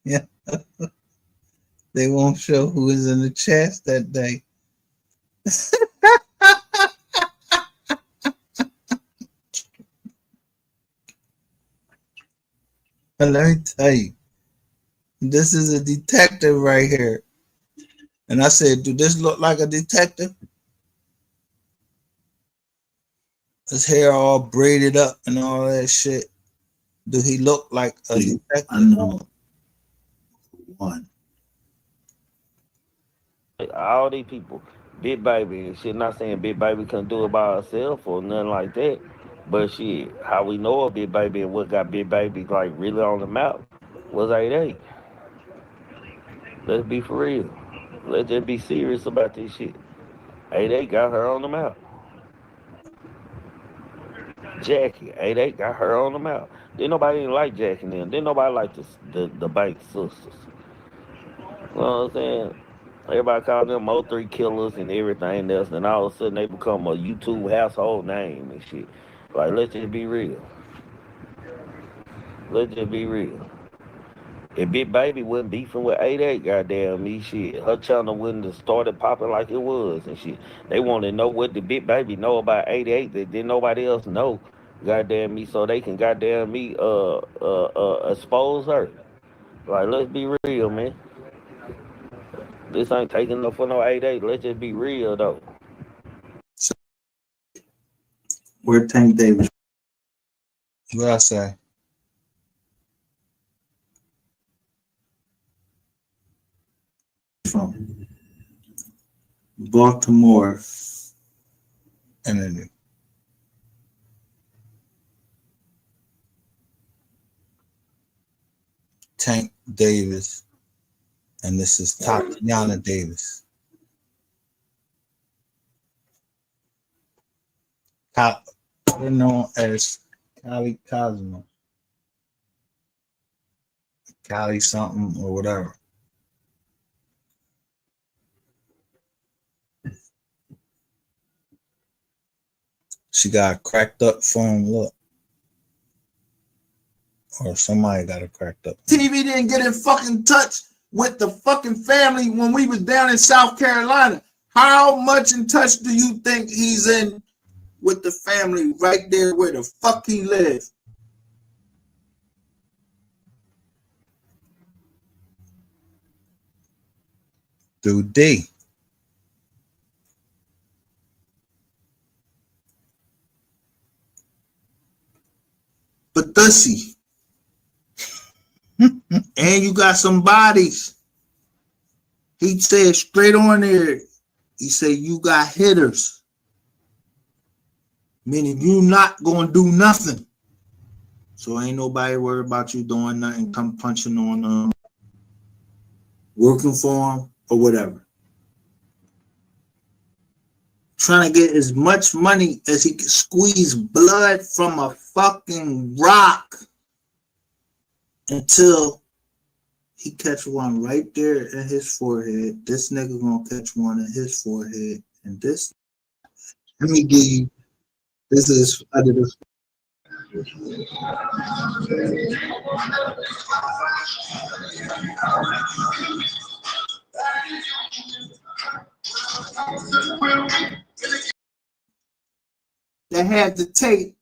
Yeah. They won't show who is in the chat that day. But let me tell you, this is a detective right here. And I said, do this look like a detective? His hair all braided up and all that shit. Do he look like a detective? I know. One. All these people, Big Baby and shit, not saying Big Baby couldn't do it by herself or nothing like that. But shit, how we know of Big Baby and what got Big Baby like really on the map was 8-8. Let's be for real. Let's just be serious about this shit. 8-8 got her on the map. Jackie, 8-8 got her on the map. Didn't nobody even like Jackie then. Didn't nobody like the Banks sisters. You know what I'm saying? Everybody called them Mo3 killers and everything else, and all of a sudden they become a YouTube household name and shit. Like, let's just be real. Let's just be real. If Big Baby wasn't beefing with 8-8, goddamn me, shit, her channel wouldn't have started popping like it was and shit. They wanted to know what the Big Baby know about 8-8 that didn't nobody else know, goddamn me, so they can goddamn me expose her. Like, let's be real, man. This ain't taking no for no 8-8. Let's just be real though. Where Tank Davis? What I say? From Baltimore and then Tank Davis, and this is Tatiana Davis. They're known as Cali Cosmo, Cali something or whatever. She got a cracked up phone look. Or somebody got it cracked up. TV didn't get in fucking touch with the fucking family when we was down in South Carolina. How much in touch do you think he's in with the family right there where the fuck he lives? Dude D. But Thussy. And you got some bodies. He said straight on there, he said you got hitters. Meaning you not gonna do nothing. So ain't nobody worried about you doing nothing, come punching on working for him or whatever. Trying to get as much money as he can squeeze blood from a fucking rock until he catch one right there in his forehead. This nigga gonna catch one in his forehead. And this, let me give you, this is under the that had the tape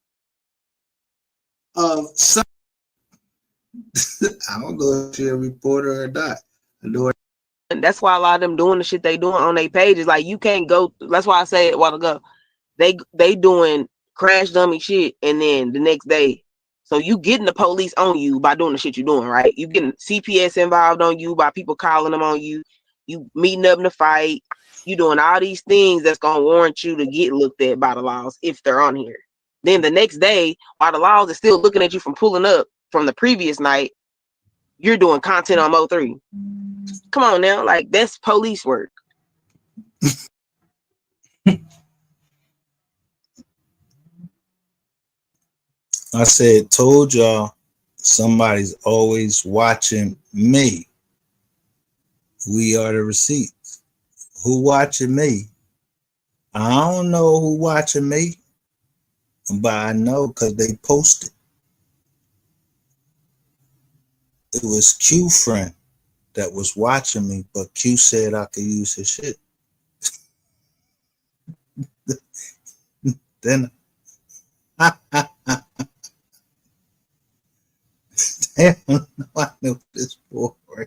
of some I don't know if she's a reporter or not. I know her. And that's why a lot of them doing the shit they doing on their pages. Like you can't go. That's why I said a while ago, they doing crash dummy shit, and then the next day, so you getting the police on you by doing the shit you're doing, right? You getting CPS involved on you by people calling them on you. You meeting up in the fight. You doing all these things that's gonna warrant you to get looked at by the laws if they're on here. Then the next day, while the laws are still looking at you from pulling up from the previous night, you're doing content on Mo3. Come on now, like that's police work. I said, told y'all, somebody's always watching me. We are the receipts. Who watching me? I don't know who watching me, but I know because they posted. It was Q friend that was watching me, but Q said I could use his shit. Then damn, I knew this for. I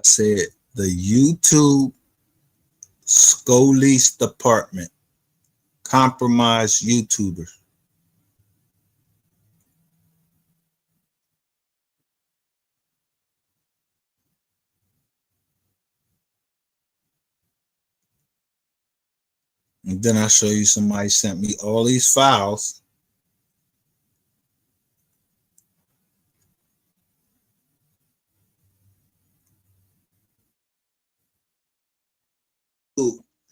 said the YouTube Scolice Department compromised YouTubers. And then I show you somebody sent me all these files.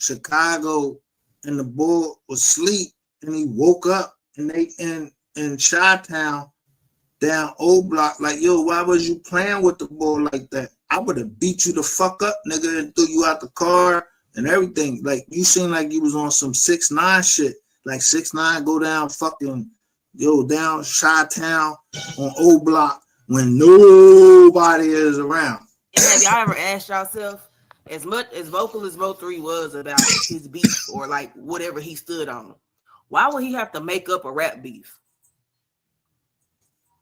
Chicago and the boy was asleep and he woke up and they in Chi-Town down old block like, yo, why was you playing with the boy like that? I would have beat you the fuck up, nigga, and threw you out the car and everything. Like you seem like you was on some 6ix9ine shit. Like 6ix9ine go down fucking down Chi-Town on old block when nobody is around. And have y'all ever asked yourself, as much as vocal as Mo3 was about his beef or like whatever he stood on, why would he have to make up a rap beef?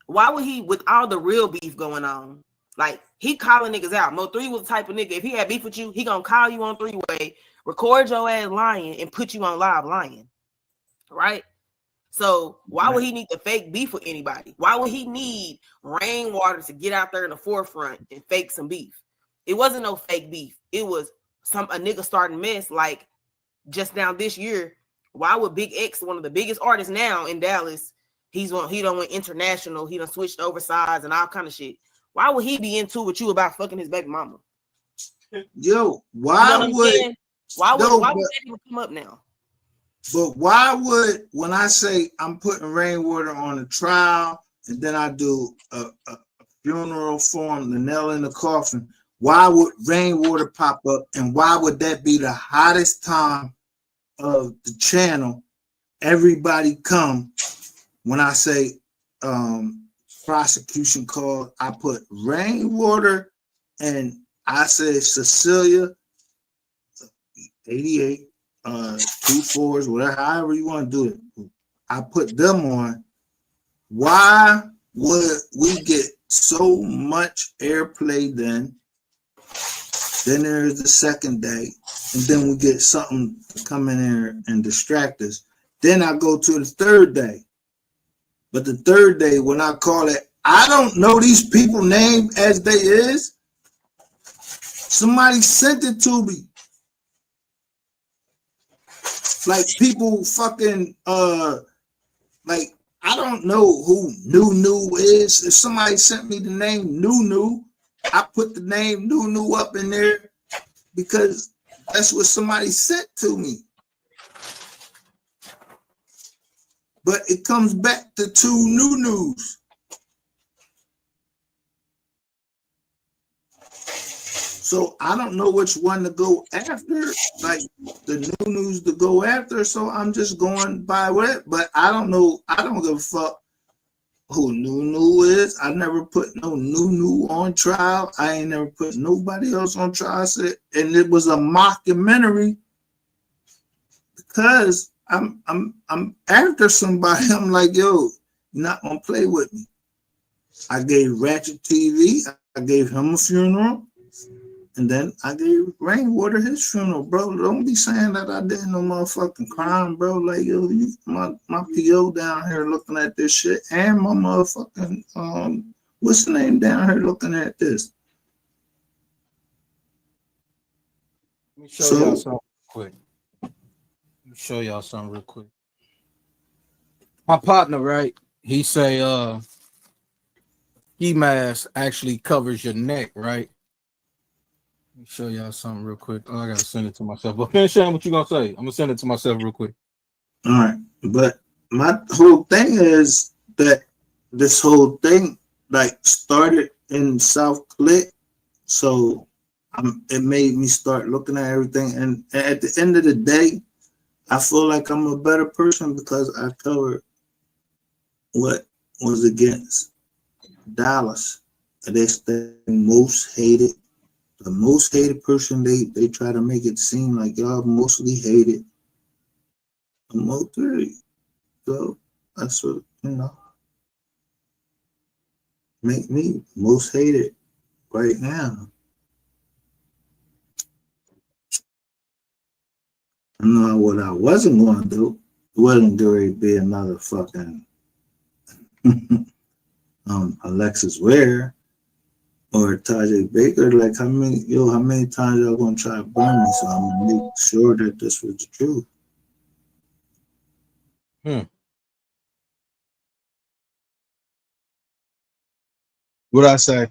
Why would he, with all the real beef going on, like he calling niggas out? Mo3 was the type of nigga, if he had beef with you, he gonna call you on three-way, record your ass lying, and put you on live lying, right? So why would he need to fake beef with anybody? Why would he need Rainwater to get out there in the forefront and fake some beef? It wasn't no fake beef. It was a nigga starting mess like just now this year. Why would Big X, one of the biggest artists now in Dallas, he done went international, he done switched oversized and all kind of shit. Why would he be into with you about fucking his baby mama? Yo, why would that even come up now? But why would, when I say I'm putting Rainwater on a trial and then I do a funeral for him, the nail in the coffin, why would Rainwater pop up, and why would that be the hottest time of the channel? Everybody come when I say prosecution call. I put Rainwater and I say Cecilia 88 2-4s, whatever, however you want to do it. I put them on. Why would we get so much airplay then? Then there's the second day, and then we get something to come in there and distract us. Then I go to the third day. But the third day, when I call it, I don't know these people name as they is. Somebody sent it to me. Like people fucking like I don't know who Nunu is. If somebody sent me the name Nunu, I put the name Nunu up in there because that's what somebody sent to me. But it comes back to two Nunus. So I don't know which one to go after, like the Nunus to go after. So I'm just going by what, but I don't know. I don't give a fuck who Nunu is. I never put no Nunu on trial. I ain't never put nobody else on trial. And it was a mockumentary because I'm after somebody. I'm like, yo, you're not gonna play with me. I gave Ratchet TV. I gave him a funeral, and then I gave Rainwater his funeral, bro. Don't be saying that I did no motherfucking crime, bro. Like, yo, my PO down here looking at this shit, and my motherfucking what's the name down here looking at this? Let me show y'all something quick. Let me show y'all something real quick. My partner, right? He say ski mask actually covers your neck, right? Let me show y'all something real quick. Oh, I gotta send it to myself. But finish saying what you gonna say. I'm gonna send it to myself real quick. All right, but my whole thing is that this whole thing like started in South Click, so it made me start looking at everything. And at the end of the day, I feel like I'm a better person because I covered what was against Dallas. And that's the most hated. The most hated person, they try to make it seem like y'all mostly hated. I'm okay. So that's what, make me most hated right now. I know what I wasn't going to do. It wasn't going to be another fucking Alexis Ware or Tajay Baker. Like, how many times y'all gonna try to burn me? So I'm gonna make sure that this was the truth. What I say?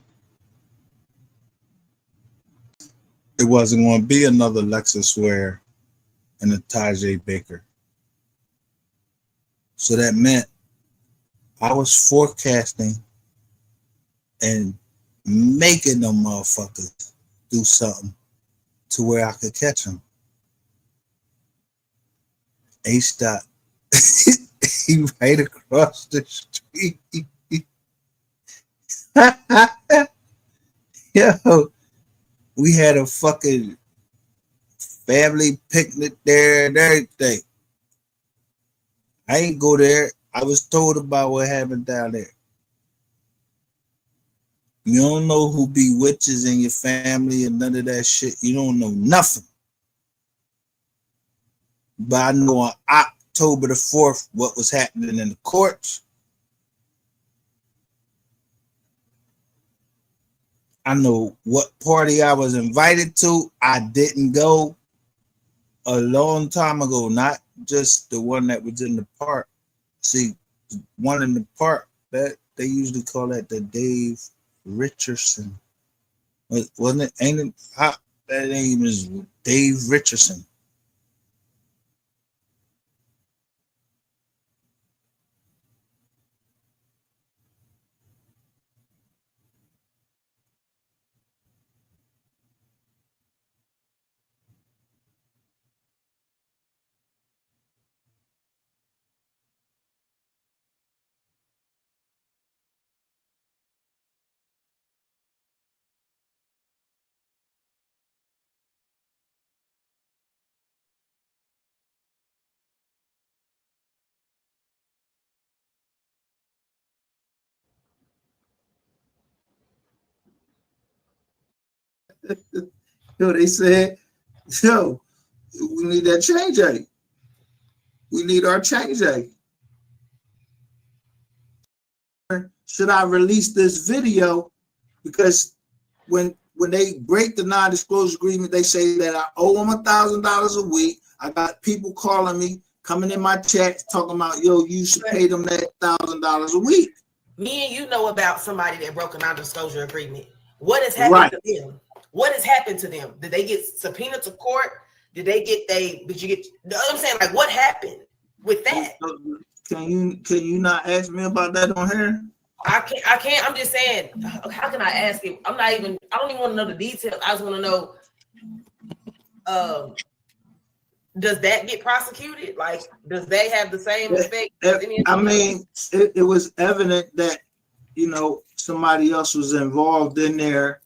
It wasn't going to be another Lexus Ware and a Tajay Baker. So that meant I was forecasting and making them motherfuckers do something to where I could catch them. He stopped. He right across the street. Yo, we had a fucking family picnic there and everything. I ain't go there. I was told about what happened down there. You don't know who be witches in your family and none of that shit. You don't know nothing. But I know on October the 4th what was happening in the courts. I know what party I was invited to. I didn't go a long time ago, not just the one that was in the park. See, one in the park, that they usually call that the Dave Richardson. Wasn't it? Ain't it? That name is Dave Richardson. Yo, they said, yo, we need that change aid. We need our change aid. Should I release this video? Because when they break the non-disclosure agreement, they say that I owe them $1,000 a week. I got people calling me, coming in my chat, talking about, yo, you should pay them that $1,000 a week. Me and you know about somebody that broke a non-disclosure agreement. What has happened to them? What has happened to them? Did they get subpoenaed to court? Did you get, I'm saying, like, what happened with that? Can you not ask me about that on here? I can't. I'm just saying, how can I ask it? I don't even want to know the details. I just want to know, does that get prosecuted? Like, does they have the same effect? I mean, it was evident that, somebody else was involved in there,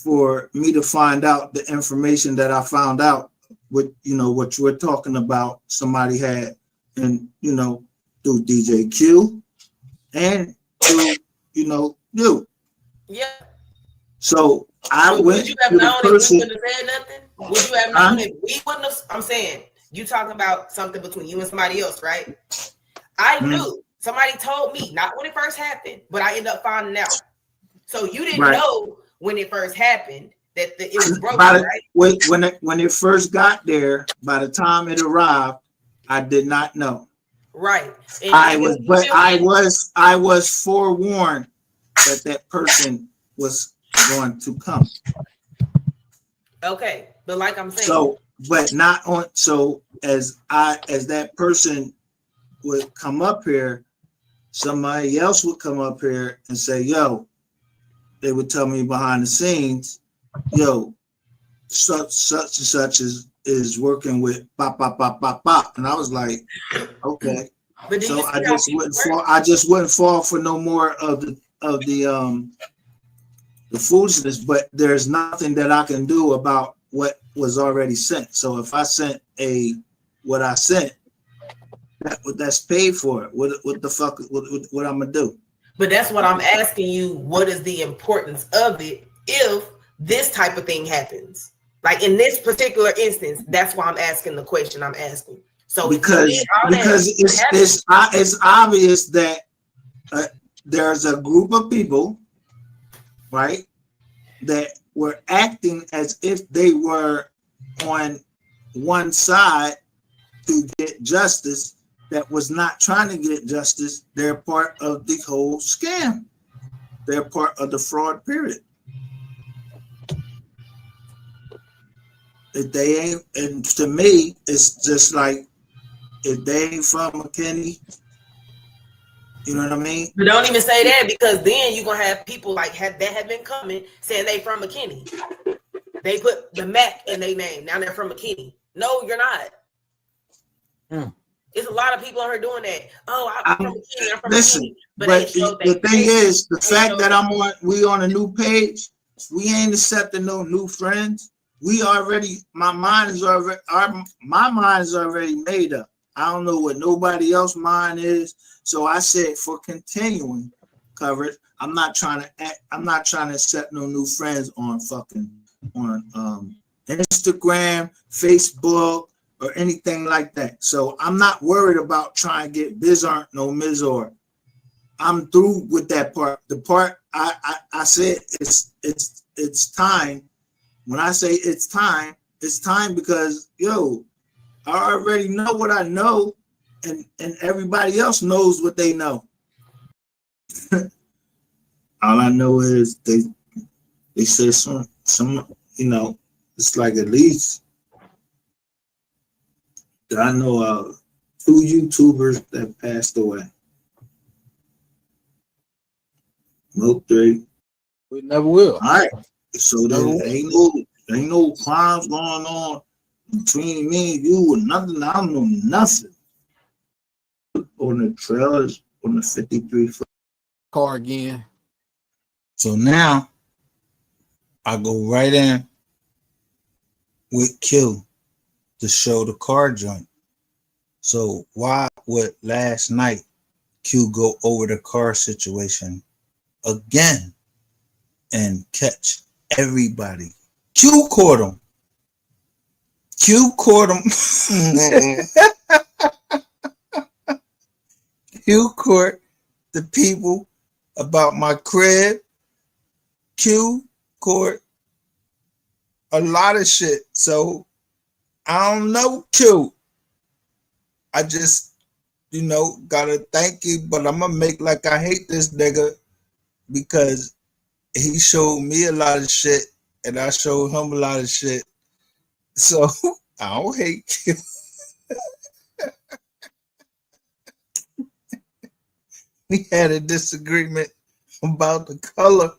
for me to find out the information that I found out what you know what you were talking about. Somebody had, and you know, through DJ Q, and through you. Yeah. So I But went would you have to the known if we person. wouldn't have said nothing? Would you have known if we wouldn't have? I'm saying you talking about something between you and somebody else, right? I knew. Somebody told me, not when it first happened, but I ended up finding out. So you didn't know when it first happened that it was broken, right? When it first got there, by the time it arrived, I did not know. Right. And I was forewarned that person was going to come. Okay, but like I'm saying, so but not on. So as that person would come up here, somebody else would come up here and say, "Yo," they would tell me behind the scenes, "Yo, such and such is working with bop bop bop bop bop," and I was like, "Okay." But so I just wouldn't fall for no more of the foolishness. But there's nothing that I can do about what was already sent. So if I sent what I sent, that's paid for. What the fuck? What I'm gonna do? But that's what I'm asking you. What is the importance of it if this type of thing happens? Like in this particular instance, that's why I'm asking the question I'm asking. So because it's obvious that there's a group of people, right, that were acting as if they were on one side to get justice, that was not trying to get justice. They're part of the whole scam. They're part of the fraud period. If they ain't, and to me, it's just like, if they ain't from McKinney, you know what I mean? But don't even say that, because then you're gonna have people like that have been coming saying they from McKinney. They put the Mac in their name. Now they're from McKinney. No, you're not. It's a lot of people on here doing that. Oh, I'm from McKinney. I'm from McKinney. But the thing is, the fact that we on a new page, we ain't accepting no new friends. My mind is already made up. I don't know what nobody else's mind is. So I said, for continuing coverage, I'm not trying to set no new friends on Instagram, Facebook, or anything like that. So I'm not worried about trying to get Bizarre no Mizor. I'm through with that part. The part I said it's time. When I say it's time because I already know what I know, and everybody else knows what they know. All I know is they said some it's like at least I know 2 YouTubers that passed away. Nope, 3. We never will. All right. So there ain't no crimes going on between me and you, or nothing. I don't know nothing. On the trailers, on the 53 foot car again. So now I go right in with Q to show the car joint. So why would last night Q go over the car situation again and catch everybody? Q caught him. Q caught him. Q caught the people about my crib. Q caught a lot of shit. So I don't know Q. I just, gotta thank you, but I'm gonna make like I hate this nigga because he showed me a lot of shit and I showed him a lot of shit. So I don't hate Q. We had a disagreement about the color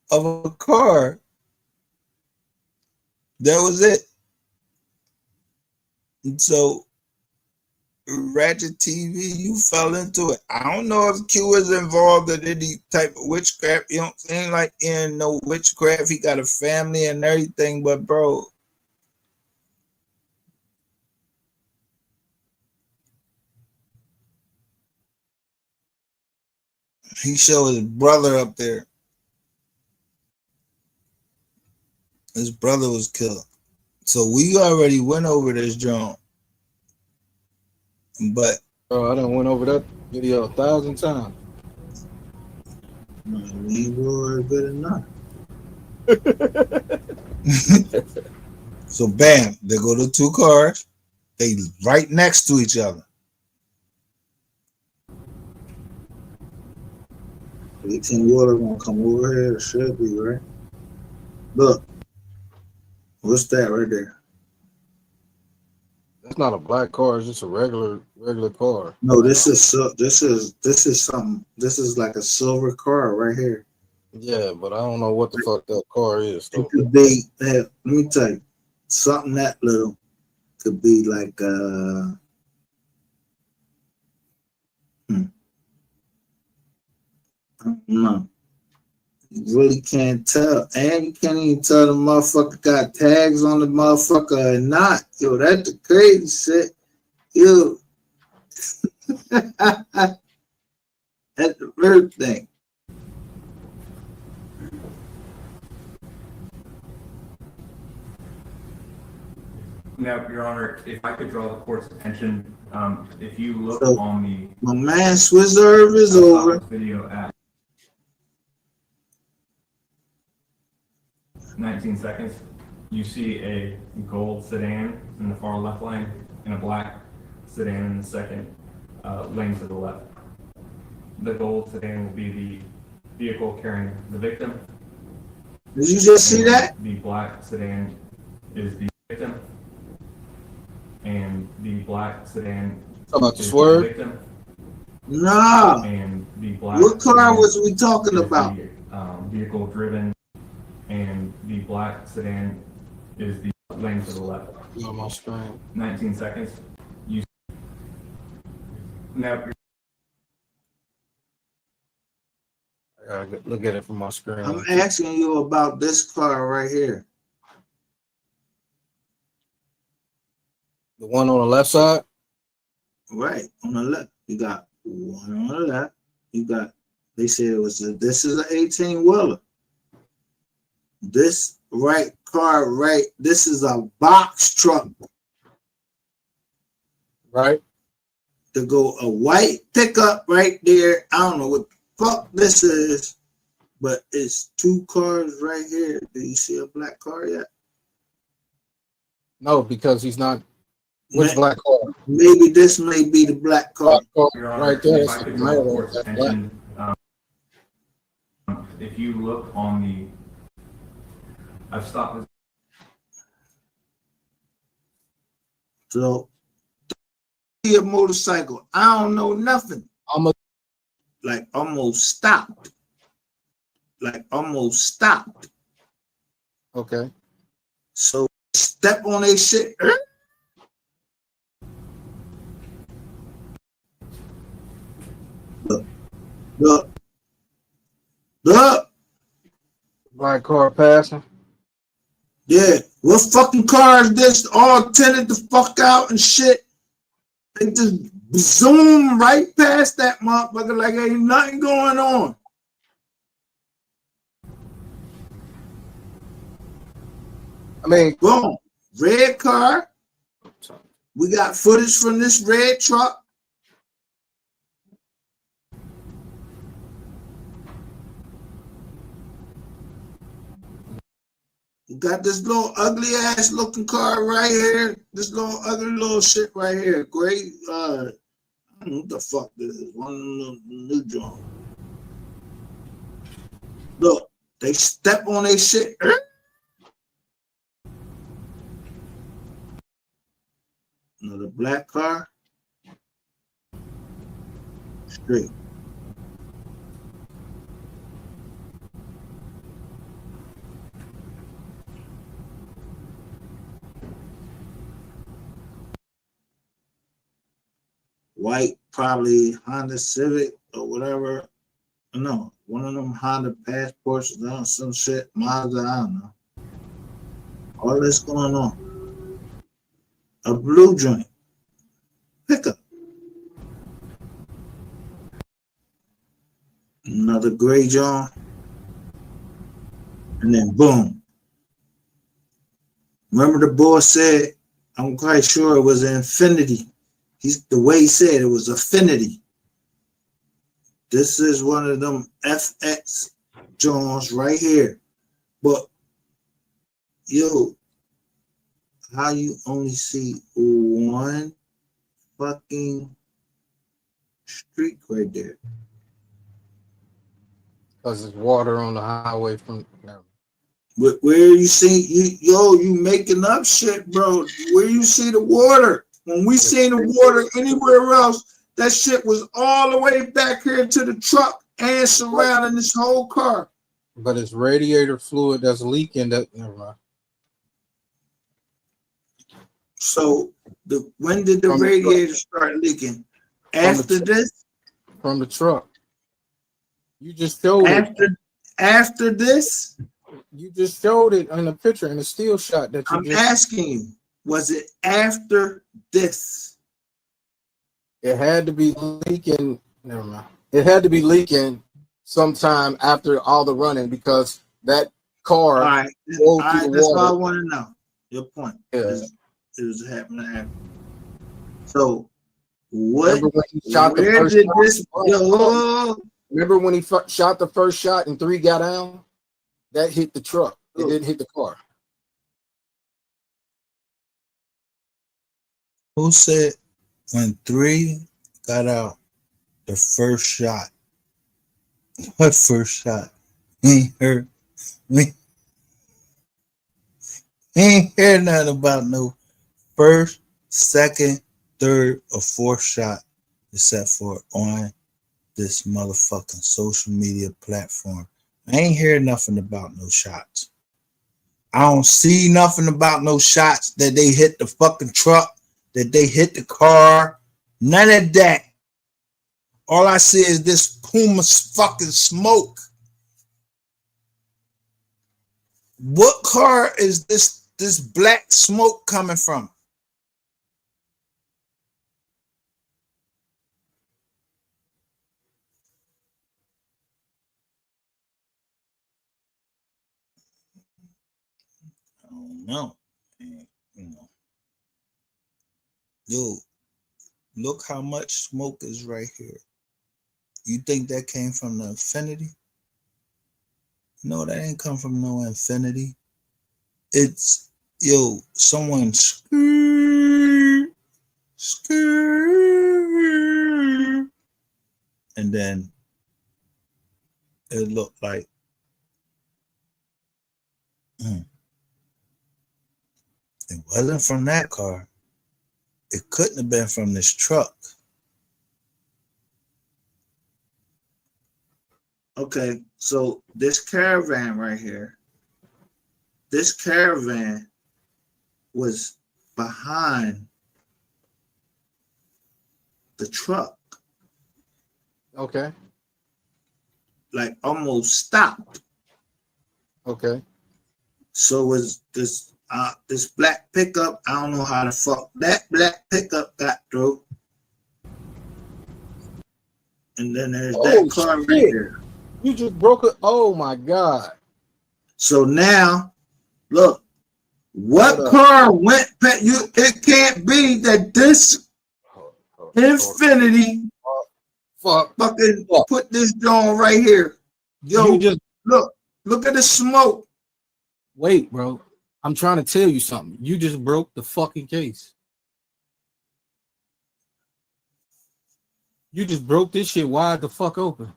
of a car. That was it. And so Ratchet TV, you fell into it. I don't know if Q is involved in any type of witchcraft. You don't seem like in no witchcraft. He got a family and everything, but bro, He showed his brother up there. His brother was killed. So we already went over this joint. But I done went over that video 1,000 times. We were good enough. So bam, they go to two cars. They right next to each other. 18 water gonna come over here. It should be right. Look, what's that right there? That's not a black car. It's just a regular car. No, this is something. This is like a silver car right here. Yeah, but I don't know what the fuck that car is. Though. It could be. Let me tell you, something that little could be like. I don't know. You really can't tell, and you can't even tell the motherfucker got tags on the motherfucker or not. Yo, that's the crazy shit. Yo, that's the weird thing. Now, Your Honor, if I could draw the court's attention, if you look So, on the my man Swizzerve is over. video at 19 seconds, you see a gold sedan in the far left lane and a black sedan in the second lane to the left. The gold sedan will be the vehicle carrying the victim. Did you just see that? The black sedan is the victim. And the black sedan about the is swerve? the victim. Nah. And the black What car was we talking about? The, vehicle driven, and the black sedan is the lane to the left. On my screen. 19 seconds. You now. I gotta look at it from my screen. I'm asking you about this car right here. The one on the left side? Right, on the left. You got one on the left. You got, they said it was this is an 18-wheeler. This right car, right, this is a box truck. Right. To go a white pickup right there. I don't know what the fuck this is, but it's two cars right here. Do you see a black car yet? No, because he's not. Which black car? Maybe this may be the black car. Right there. If I could draw the court's attention, if you look on the, I've stopped this. So, a motorcycle. I don't know nothing. Like almost stopped. Okay. So step on a shit. Look. Black car passing. Yeah. What fucking car is this? All tinted the fuck out and shit. They just zoom right past that motherfucker like ain't nothing going on. I mean, boom. Red car. We got footage from this red truck. We got this little ugly ass looking car right here. This little ugly little shit right here. Great. I don't know what the fuck this is. One of the new joint. Look, they step on their shit. Another black car. Straight. White, probably Honda Civic or whatever. No, one of them Honda Passports, some shit, Mazda, I don't know. All this going on. A blue joint. Pickup. Another gray John. And then boom. Remember the boy said, I'm quite sure it was infinity. The way he said it was affinity. This is one of them FX Johns right here. But yo, how you only see one fucking streak right there? Because it's water on the highway from. No. But where you see you making up shit, bro. Where you see the water? When we seen the water anywhere else, that shit was all the way back here to the truck and surrounding this whole car. But it's radiator fluid that's leaking. That never mind. So when did the radiator start leaking? After this? From the truck. You just showed it. After this? You just showed it in a picture in a still shot that you I'm asking you, was it after this? It had to be leaking. Never mind. It had to be leaking sometime after all the running because that car. All right, that's all I want to know. Your point. Yeah. It was happening after. So what? Remember when he shot the Where first did shot? this go? Remember when he shot the first shot and 3 got down? That hit the truck. It didn't hit the car. Who said when 3 got out the first shot? What first shot? We ain't heard. We ain't heard nothing about no first, second, third, or fourth shot except for on this motherfucking social media platform. I ain't hear nothing about no shots. I don't see nothing about no shots that they hit the fucking truck, that they hit the car. None of that. All I see is this Puma fucking smoke. What car is this black smoke coming from? I don't know. Yo, look how much smoke is right here. You think that came from the infinity? No, that ain't come from no infinity. It's, yo, someone scream, and then it looked like it wasn't from that car. It couldn't have been from this truck. Okay, so this caravan right here, this caravan was behind the truck. Okay. Like almost stopped. Okay. So was this black pickup? I don't know how the fuck that black pickup got through. And then there's that car right there. You just broke it. Oh my God. So now, look, what car went past you? It can't be that this infinity fucking put this joint right here. Yo, you just look at the smoke. Wait, bro. I'm trying to tell you something. You just broke the fucking case. You just broke this shit wide the fuck open.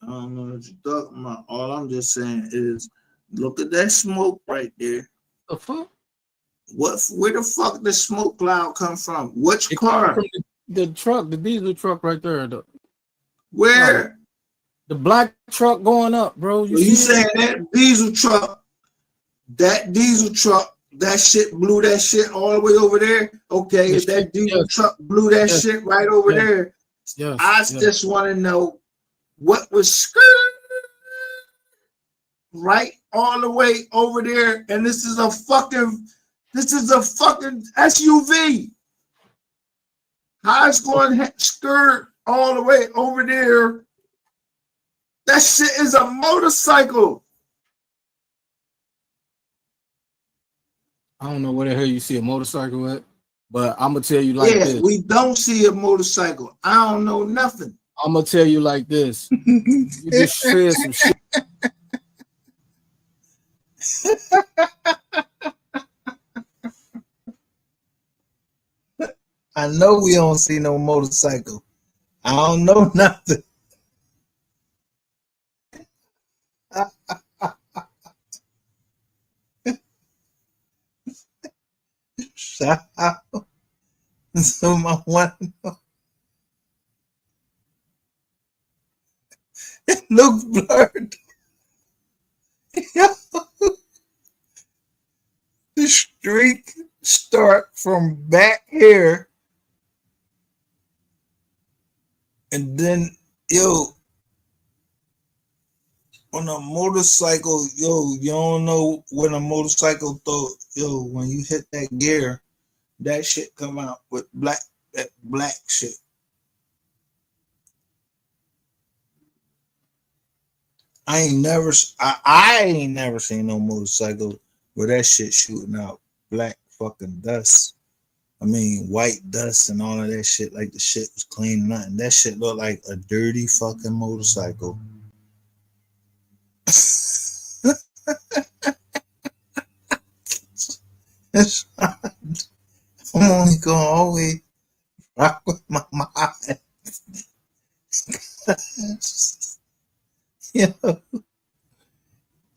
I don't know what you're talking about. All I'm just saying is, look at that smoke right there. The fuck? Where the fuck did smoke cloud come from? Which car? From the truck, the diesel truck right there. Where? Like, the black truck going up, bro. You saying that diesel truck? That diesel truck, that shit blew that shit all the way over there. Okay, if that diesel truck blew that shit right over there, I just want to know what was right all the way over there. And this is a fucking SUV. How it's going to skirt all the way over there. That shit is a motorcycle. I don't know where the hell you see a motorcycle at, but I'm gonna tell you like Yeah, this. we don't see a motorcycle. I don't know nothing. I'm gonna tell you like this. You just said some shit. I know we don't see no motorcycle. I don't know nothing. Shout out to my one. It looks blurred. The streak start from back here, and then on a motorcycle, you don't know when a motorcycle when you hit that gear, that shit come out with that black shit. I ain't never seen no motorcycle where that shit shooting out black fucking dust. I mean, white dust and all of that shit, like the shit was clean, nothing. That shit looked like a dirty fucking motorcycle. I'm only going always rock with my mind.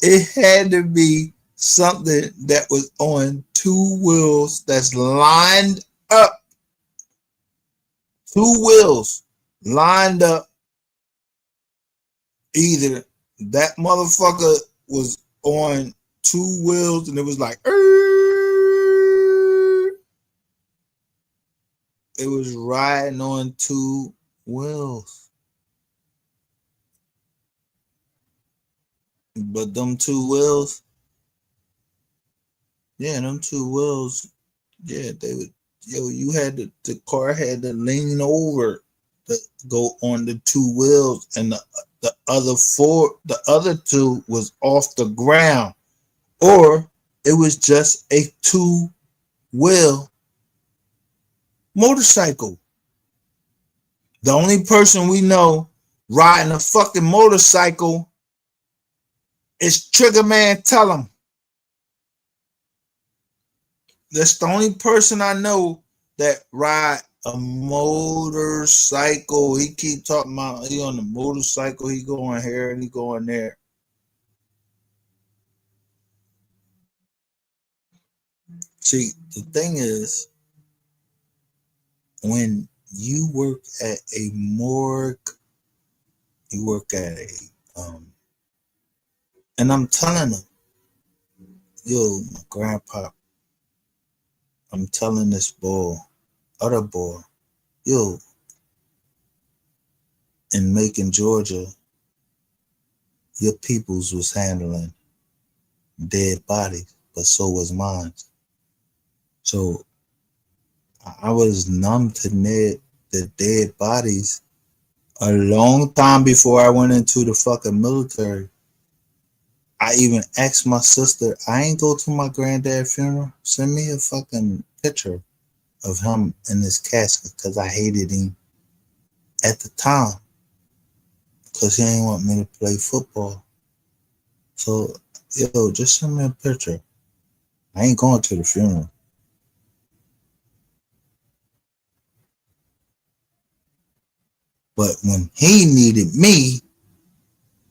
It had to be something that was on two wheels that's lined up. Two wheels lined up. Either that motherfucker was on two wheels and it was like, it was riding on two wheels. But them two wheels, them two wheels, they would, you had the car had to lean over to go on the two wheels, and the other two was off the ground, or it was just a two-wheel motorcycle. The only person we know riding a fucking motorcycle is Trigger Man Tell 'em. That's the only person I know that ride a motorcycle. He keep talking about he on the motorcycle, he going here and he going there. See, the thing is, when you work at a morgue, you work at a and I'm telling them, my grandpa, I'm telling this other boy, in Macon, Georgia, your peoples was handling dead bodies, but so was mine. So I was numb to the dead bodies a long time before I went into the fucking military. I even asked my sister, I ain't go to my granddad's funeral. Send me a fucking picture of him in his casket, because I hated him at the time, because he ain't want me to play football. So, just send me a picture. I ain't going to the funeral. But when he needed me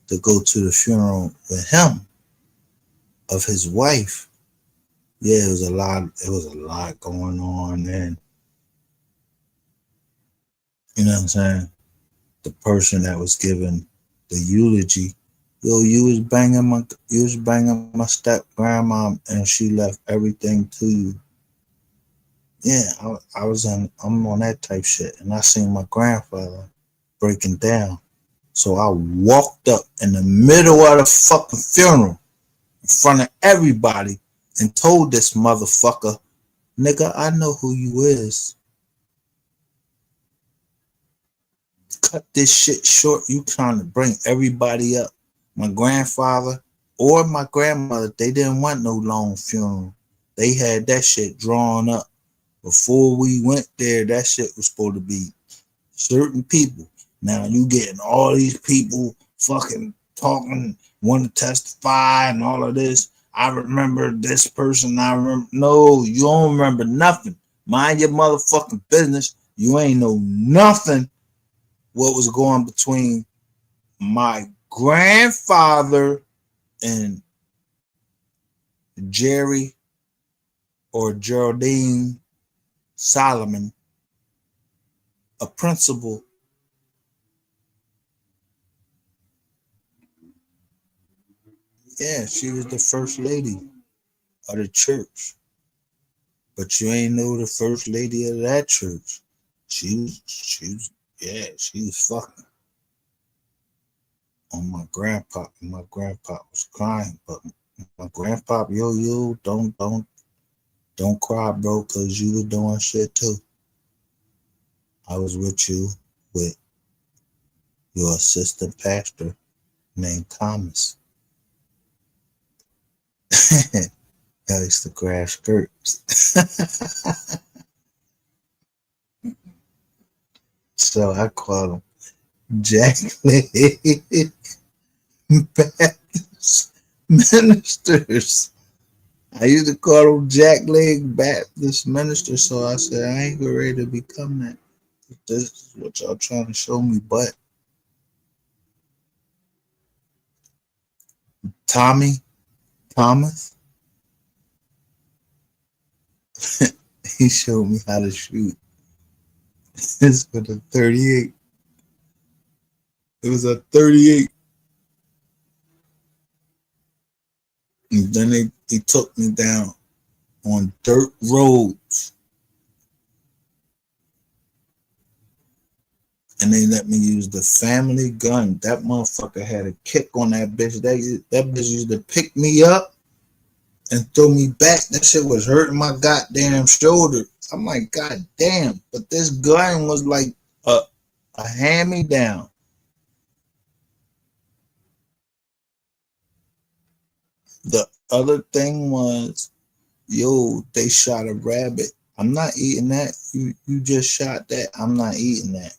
to go to the funeral with him of his wife, it was a lot going on. And you know what I'm saying? The person that was giving the eulogy, you was banging my step grandma and she left everything to you. Yeah, I'm on that type shit. And I seen my grandfather breaking down. So I walked up in the middle of the fucking funeral in front of everybody and told this motherfucker, nigga, I know who you is. cut this shit short. You trying to bring everybody up. My grandfather or my grandmother, they didn't want no long funeral. They had that shit drawn up. Before we went there, that shit was supposed to be certain people. Now you getting all these people fucking talking, want to testify and all of this. I remember this person. I remember. No, you don't remember nothing. Mind your motherfucking business. You ain't know nothing what was going between my grandfather and Jerry or Geraldine Solomon, a principal. Yeah, she was the first lady of the church. But you ain't know the first lady of that church. She was fucking on my grandpa. And my grandpa was crying, but my grandpa, don't cry, bro, cause you was doing shit too. I was with you with your assistant pastor named Thomas. I used to crash skirts. So I called him Jack Leg Baptist Ministers. I used to call him Jack Leg Baptist Minister, so I said, I ain't ready to become that. This is what y'all trying to show me, but Thomas, he showed me how to shoot. This was a 38. It was a 38. And then he took me down on dirt roads. And they let me use the family gun. That motherfucker had a kick on that bitch. That bitch used to pick me up and throw me back. That shit was hurting my goddamn shoulder. I'm like, God damn. But this gun was like a hand-me-down. The other thing was, they shot a rabbit. I'm not eating that. You just shot that. I'm not eating that.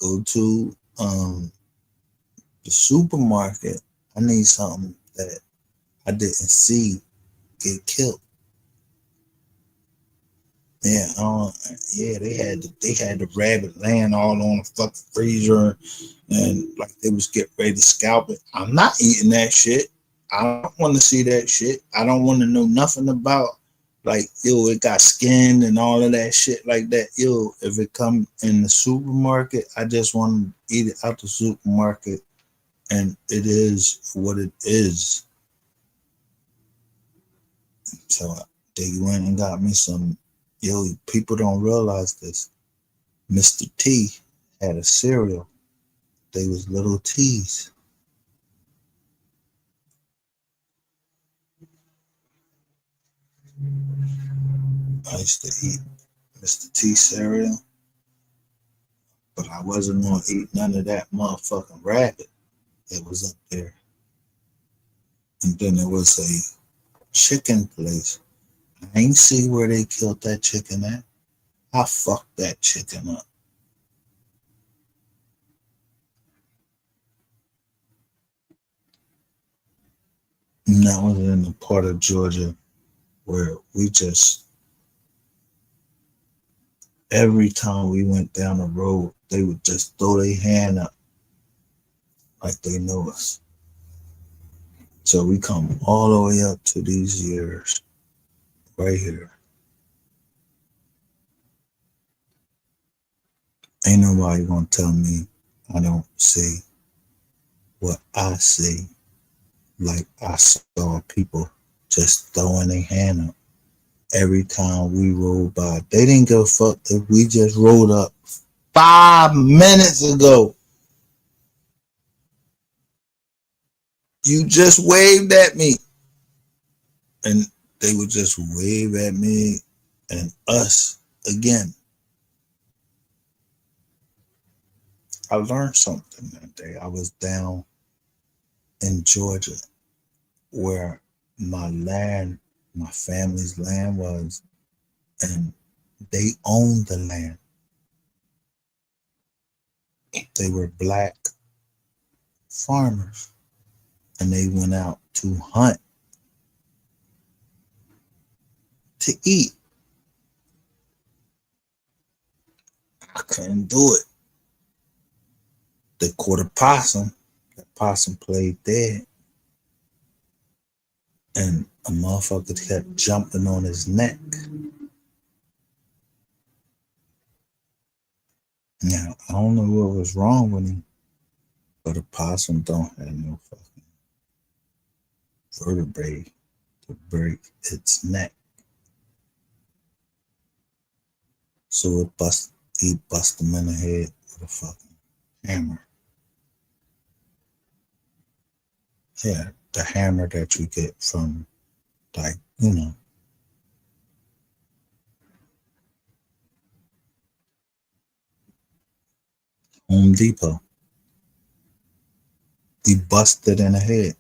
Go to the supermarket. I need something that I didn't see get killed. Yeah, they had the rabbit laying all on the fucking freezer, and like they was getting ready to scalp it. I'm not eating that shit. I don't want to see that shit. I don't want to know nothing about it got skinned and all of that shit like that. If it come in the supermarket, I just want to eat it out the supermarket, and it is what it is. So they went and got me some. People don't realize this. Mr. T had a cereal. They was little T's. I used to eat Mr. T cereal, but I wasn't gonna eat none of that motherfucking rabbit that was up there. And then there was a chicken place. I ain't see where they killed that chicken at. I fucked that chicken up. And that was in the part of Georgia where we just, every time we went down the road, they would just throw their hand up like they know us. So we come all the way up to these years right here. Ain't nobody gonna tell me I don't see what I see. Like I saw people just throwing their hand up every time we rolled by. They didn't give a fuck if we just rolled up 5 minutes ago. You just waved at me. And they would just wave at me and us again. I learned something that day. I was down in Georgia where my family's land was, and they owned the land. They were black farmers, and they went out to hunt to eat. I couldn't do it. They caught a possum. The possum played dead, and a motherfucker kept jumping on his neck. Now, I don't know what was wrong with him, but a possum don't have no fucking vertebrae to break its neck. So he bust him in the head with a fucking hammer. Yeah, the hammer that you get from, like, Home Depot. He busted in the head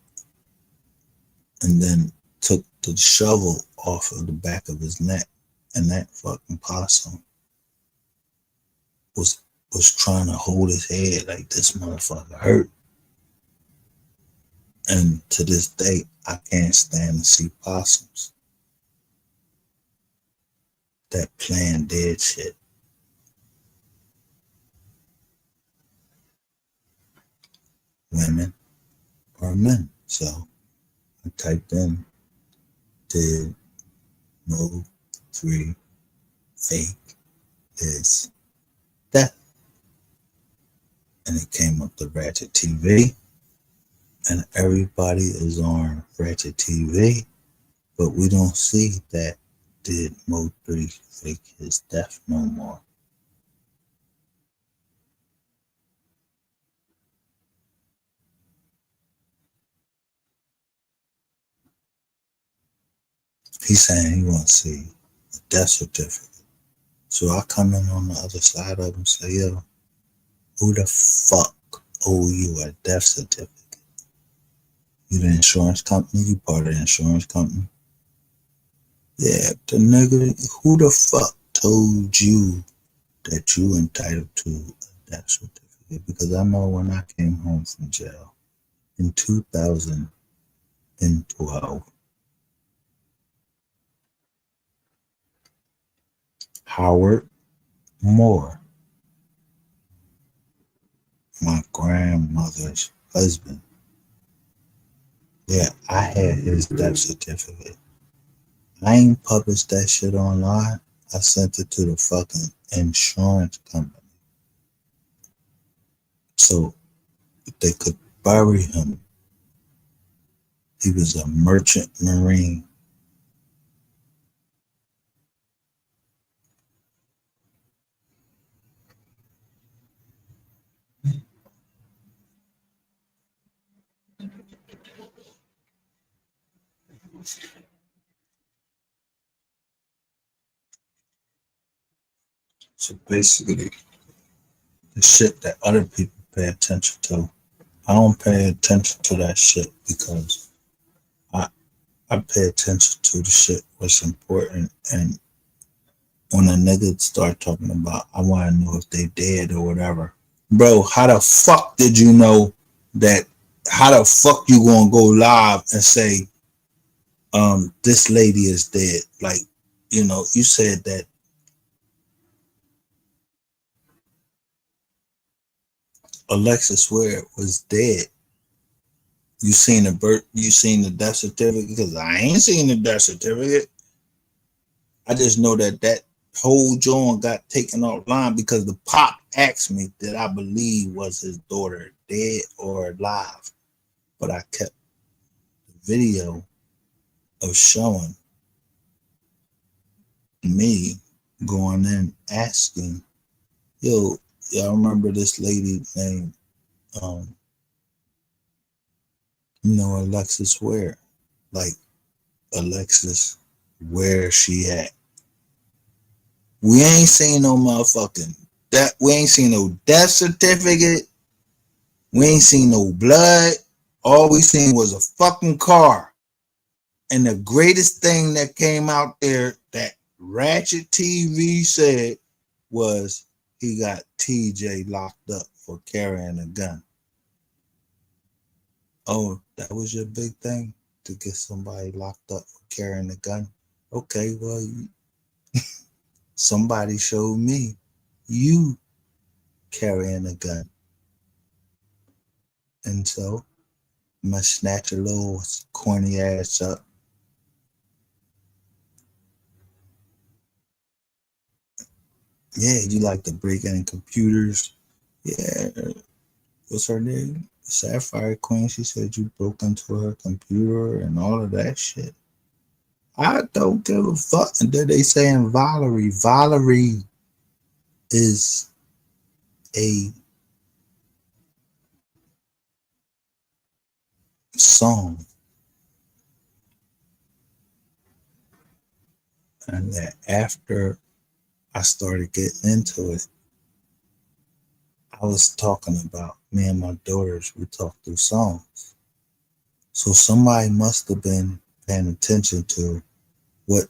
and then took the shovel off of the back of his neck, and that fucking possum was trying to hold his head like this motherfucker hurt. And to this day, I can't stand to see possums that playing dead shit. Women or men. So I typed in, did Move 3 fake his death? And it came up to Ratchet TV, and everybody is on Ratchet TV, but we don't see that did Mo 3 fake his death no more. He's saying he wants to see a death certificate. So I come in on the other side of him and say, yo, who the fuck owe you a death certificate? You the insurance company? You part of the insurance company? Yeah, the nigga, who the fuck told you that you entitled to a death certificate? Because I know when I came home from jail in 2012, Howard Moore, my grandmother's husband, yeah, I had his death certificate. I ain't published that shit online. I sent it to the fucking insurance company so they could bury him. He was a merchant marine. So basically, the shit that other people pay attention to, I don't pay attention to that shit because I pay attention to the shit what's important. And when a nigga start talking about, I want to know if they dead or whatever, bro, how the fuck did you know that? How the fuck you gonna go live and say, this lady is dead? Like, you said that Alexis Ware was dead. You seen the death certificate? Because I ain't seen the death certificate. I just know that whole joint got taken offline because the pop asked me that I believe was his daughter dead or alive. But I kept the video of showing me going in asking, yo, y'all remember this lady named Alexis Ware? Like, Alexis, where she at? We ain't seen no motherfucking That we ain't seen no death certificate. We ain't seen no blood. All we seen was a fucking car. And the greatest thing that came out there that Ratchet TV said was he got TJ locked up for carrying a gun. Oh, that was your big thing? To get somebody locked up for carrying a gun? Okay, well, somebody showed me you carrying a gun. And so I'm gonna snatch a little corny ass up. Yeah, you like to break in computers. Yeah, what's her name? Sapphire Queen. She said you broke into her computer and all of that shit. I don't give a fuck. And then they saying Valerie. Valerie is a song. And that after I started getting into it, I was talking about me and my daughters, we talked through songs. So somebody must have been paying attention to what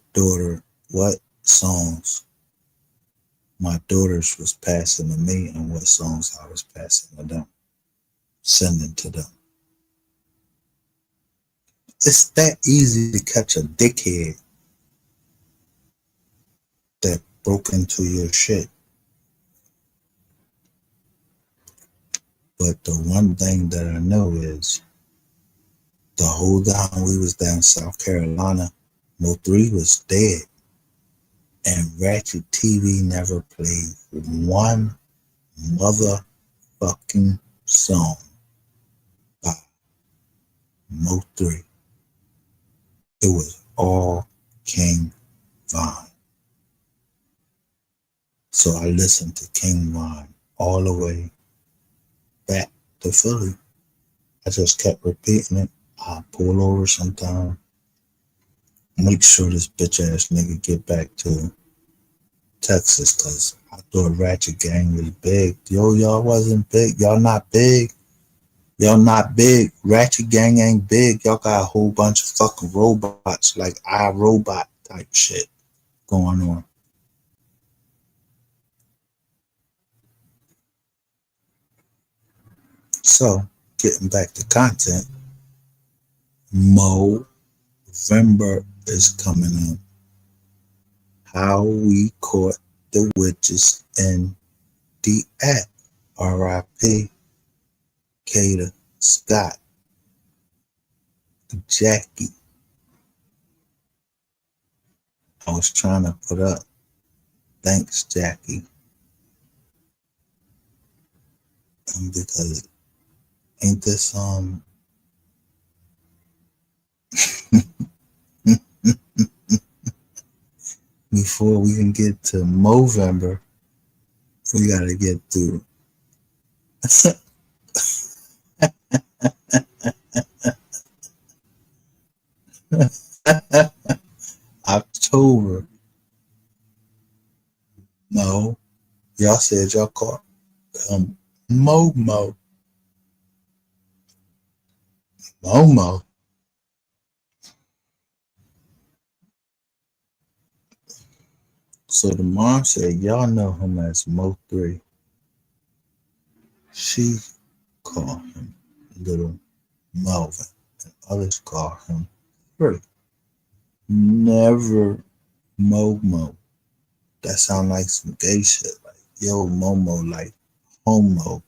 songs my daughters was passing to me and what songs I was passing to them, sending to them. It's that easy to catch a dickhead that broke into your shit. But the one thing that I know is the whole time we was down South Carolina, Mo3 was dead. And Ratchet TV never played one motherfucking song by Mo3. It was all King Von. So I listened to King Von all the way back to Philly. I just kept repeating it. I pull over sometime, make sure this bitch ass nigga get back to Texas, cause I thought Ratchet Gang was big. Yo, y'all wasn't big. Y'all not big. Y'all not big. Ratchet Gang ain't big. Y'all got a whole bunch of fucking robots, like iRobot type shit going on. So, getting back to content, Movember is coming in. How we caught the witches in the act. R.I.P. Kada, Scott, Jackie. I was trying to put up. Thanks, Jackie. Because ain't this before we can get to Movember, we gotta get through October. No, y'all said y'all caught Momo. So the mom said y'all know him as Mo3. She called him Little Melvin, and others call him Free. Never Momo. That sound like some gay shit. Like, yo, Momo, like homo.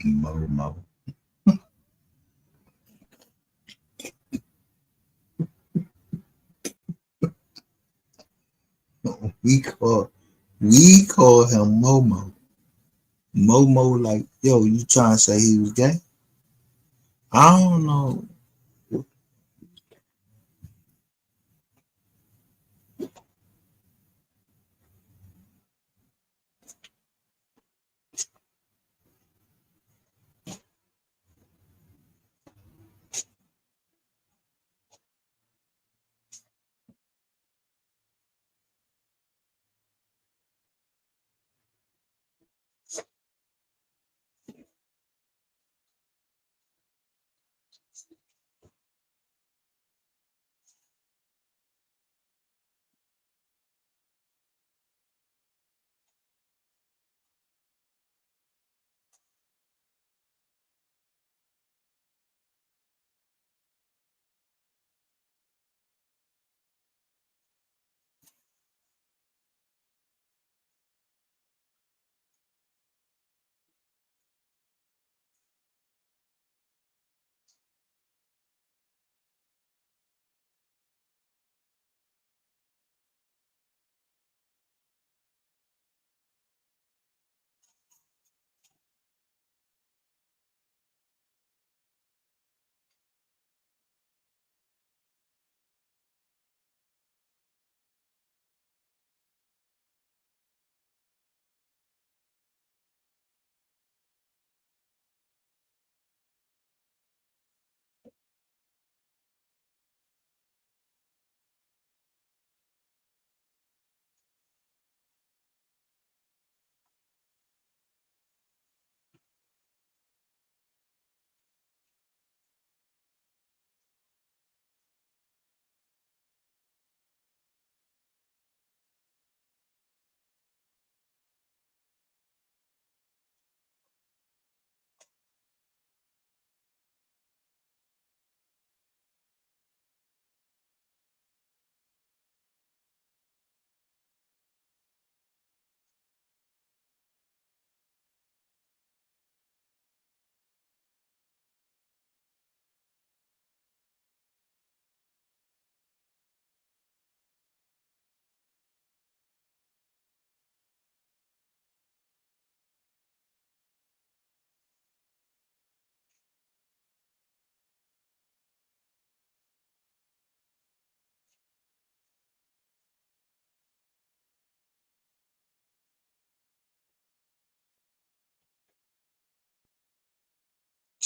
Momo. We call him Momo. Momo, like, yo, you trying to say he was gay? I don't know.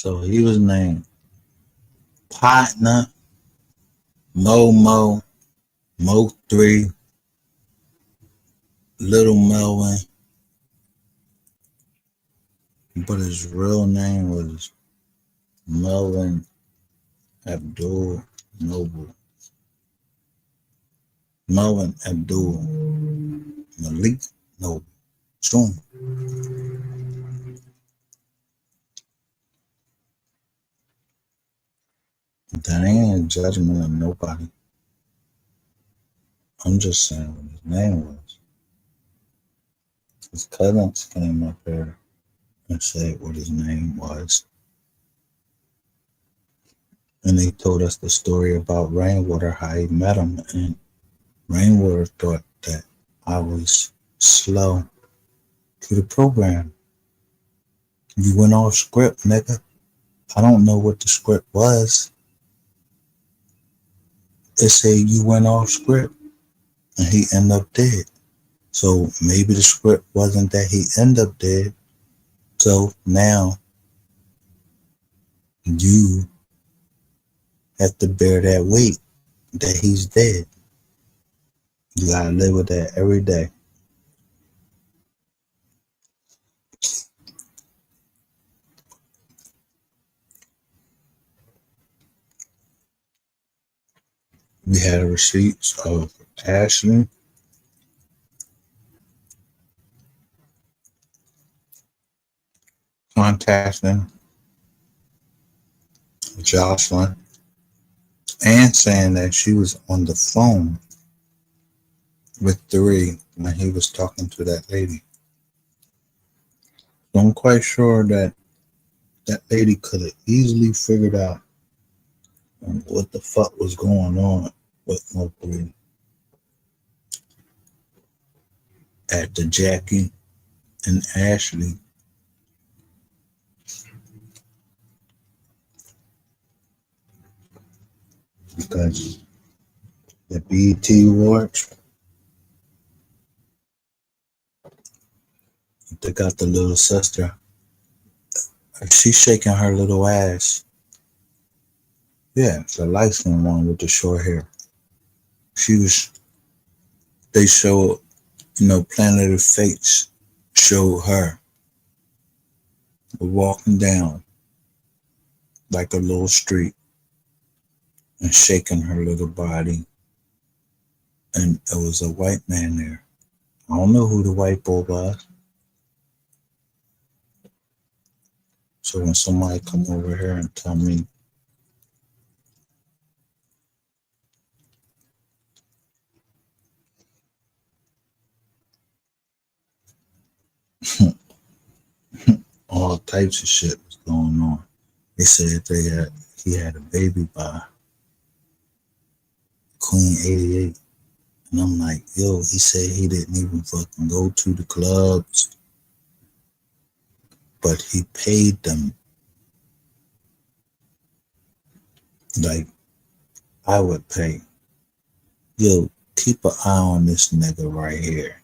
So he was named Partner, Mo, Mo 3, Little Melvin, but his real name was Melvin Abdul Noble. Melvin Abdul Malik Noble. Soon. That ain't a judgment of nobody. I'm just saying what his name was. His cousins came up here and said what his name was. And they told us the story about Rainwater, how he met him. And Rainwater thought that I was slow to the program. You went off script, nigga. I don't know what the script was. It said you went off script and he ended up dead. So maybe the script wasn't that he ended up dead. So now you have to bear that weight that he's dead. You gotta live with that every day. We had receipts of Ashley, contacting Jocelyn and saying that she was on the phone with 3 when he was talking to that lady. So I'm quite sure that that lady could have easily figured out what the fuck was going on with Mercury at the Jackie and Ashley. Because the BET Awards, they got the little sister. She's shaking her little ass. Yeah, the light skinned one with the short hair. They showed, Planet of Fates showed her walking down like a little street and shaking her little body. And it was a white man there. I don't know who the white boy was. So when somebody come over here and tell me all types of shit was going on, they said he had a baby by Queen 88. And I'm like, yo, he said he didn't even fucking go to the clubs, but he paid them like I would pay. Yo, keep an eye on this nigga right here.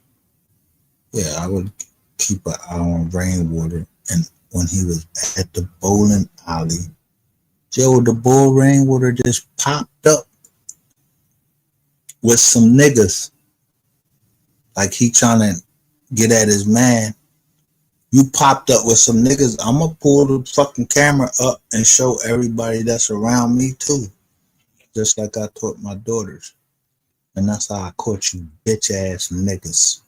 Yeah, I would keep an eye on Rainwater. And when he was at the bowling alley, yo, the bull Rainwater just popped up with some niggas. Like he trying to get at his man. You popped up with some niggas. I'm gonna pull the fucking camera up and show everybody that's around me too. Just like I taught my daughters. And that's how I caught you bitch ass niggas.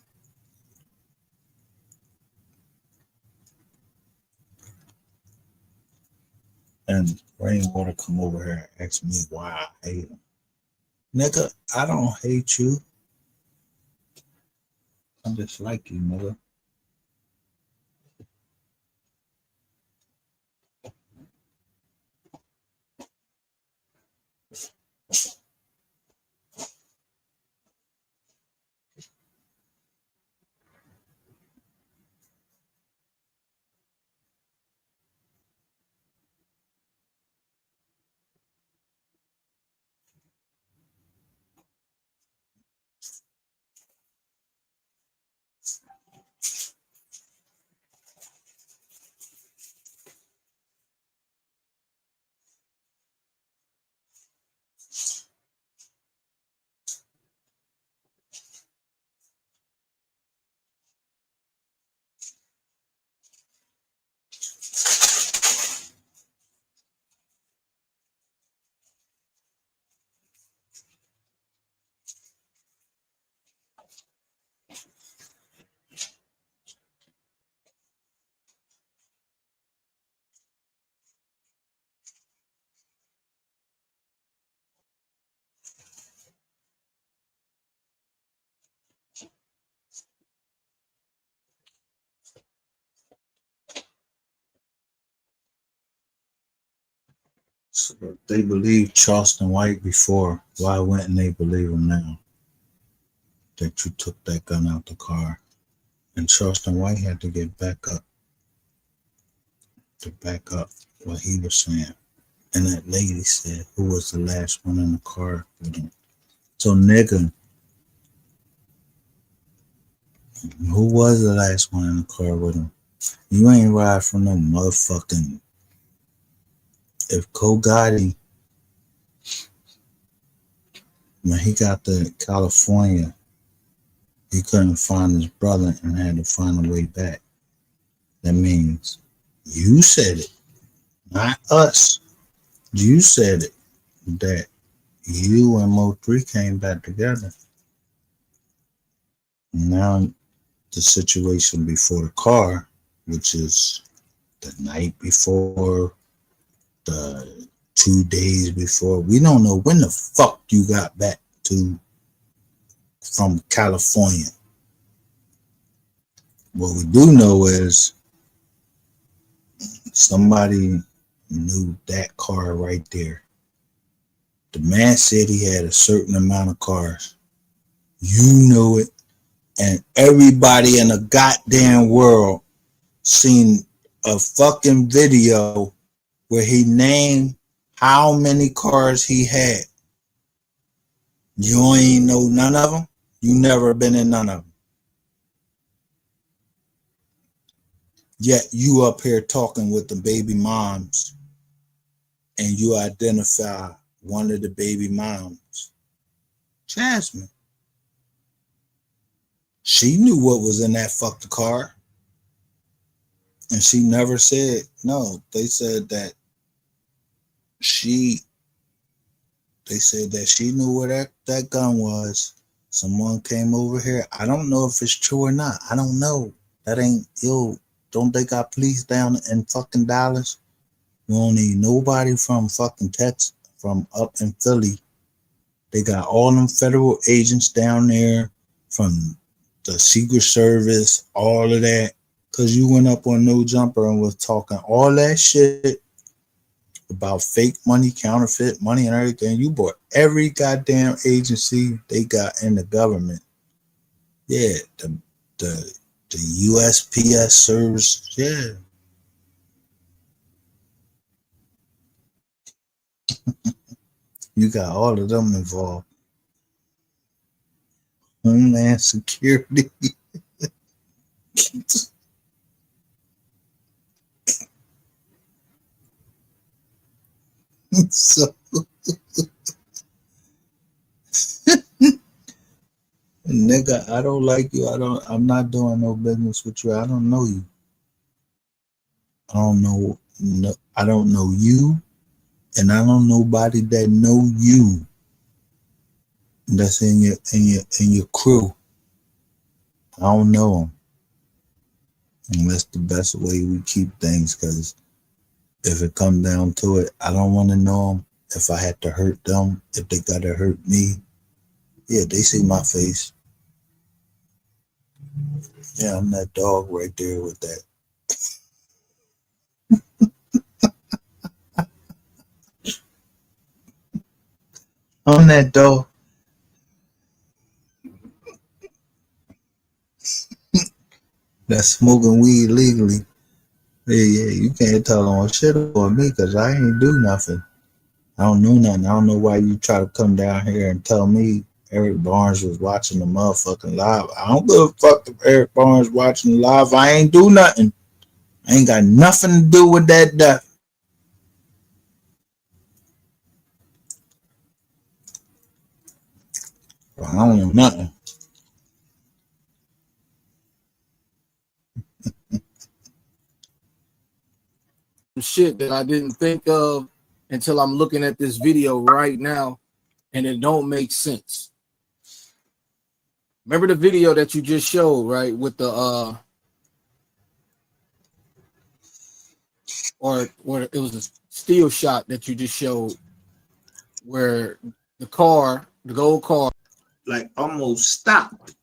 And Rainwater come over here and ask me why I hate him. Nigga, I don't hate you. I just like you, nigga. So they believed Charleston White before. Why wouldn't they believe him now? That you took that gun out the car. And Charleston White had to get back up what he was saying. And that lady said, who was the last one in the car with him? So, nigga, who was the last one in the car with him? You ain't ride from no motherfucking. If Gotti, when he got to California, he couldn't find his brother and had to find a way back. That means you said it, not us. You said it, that you and Mo3 came back together. Now the situation before the car, which is the night before, the 2 days before, we don't know when the fuck you got back from California. What we do know is somebody knew that car right there. The man said he had a certain amount of cars. You know it. And everybody in the goddamn world seen a fucking video where he named how many cars he had. You ain't know none of them. You never been in none of them. Yet you up here talking with the baby moms and you identify one of the baby moms. Jasmine. She knew what was in that fucking car. And she never said no. They said that she knew where that gun was. Someone came over here. I don't know if it's true or not. I don't know. That ain't, don't they got police down in fucking Dallas? We don't need nobody from fucking Texas, from up in Philly. They got all them federal agents down there from the Secret Service, all of that. Because you went up on No Jumper and was talking all that shit about fake money, counterfeit money, and everything. You bought every goddamn agency they got in the government. Yeah, the USPS service. Yeah. You got all of them involved. Homeland Security. So nigga, I don't like you. I'm not doing no business with you. I don't know you. I don't know you, and I don't know nobody that know you. That's in your crew. I don't know them. And that's the best way we keep things, because if it comes down to it, I don't want to know them. If I had to hurt them, if they gotta hurt me, yeah, they see my face. Yeah, I'm that dog right there with that. I'm that dog. That's smoking weed legally. Yeah, you can't tell on shit on me because I ain't do nothing. I don't know nothing. I don't know why you try to come down here and tell me Eric Barnes was watching the motherfucking live. I don't give a fuck if Eric Barnes watching the live. I ain't do nothing. I ain't got nothing to do with that death. I don't know nothing. Shit that I didn't think of until I'm looking at this video right now, and it don't make sense. Remember the video that you just showed, right? With the or it was a still shot that you just showed where the gold car, like almost stopped.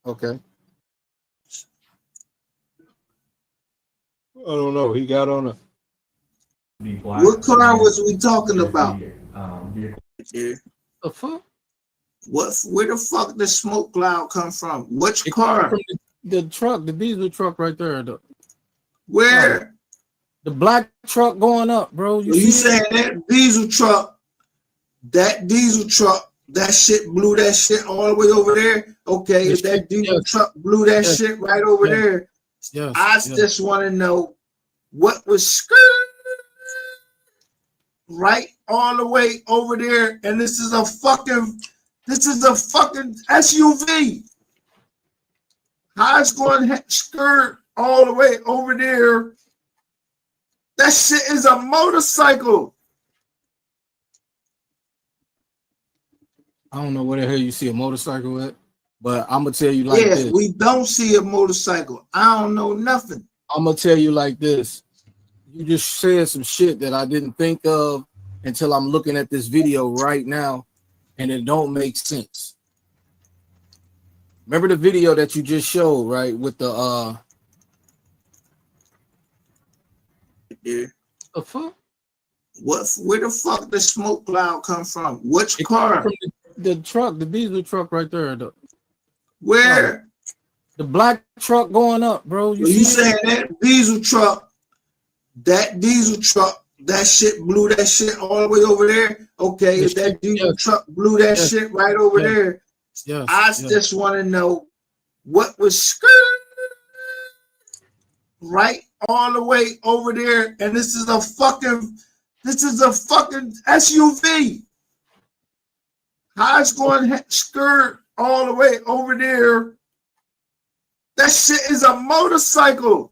Okay. I don't know. He got on The black What car sedan was we talking is about? the vehicle. Yeah. The fuck? Where the fuck did smoke cloud come from? Which It came car? from the truck, the diesel truck right there. Where? The black truck going up, bro. So you see saying that diesel truck, that shit blew that shit all the way over there? Okay, if that diesel truck blew that shit right over there, I just want to know what was right all the way over there, and this is a fucking SUV. How it's going to skirt all the way over there? That shit is a motorcycle. I don't know where the hell you see a motorcycle at, but I'm gonna tell you like Yeah, this. we don't see a motorcycle. I don't know nothing. I'm gonna tell you like this. You just said some shit that I didn't think of until I'm looking at this video right now, and it don't make sense. Remember the video that you just showed, right? With the Yeah. The fuck? Where the fuck did smoke cloud come from? Which It car? came from the truck, the diesel truck right there. Where? The black truck going up, bro. So you saying that diesel truck, that shit blew that shit all the way over there? Okay, if that diesel truck blew that shit right over there, I just want to know what was right all the way over there, and this is a fucking SUV. How it's going to skirt all the way over there? That shit is a motorcycle.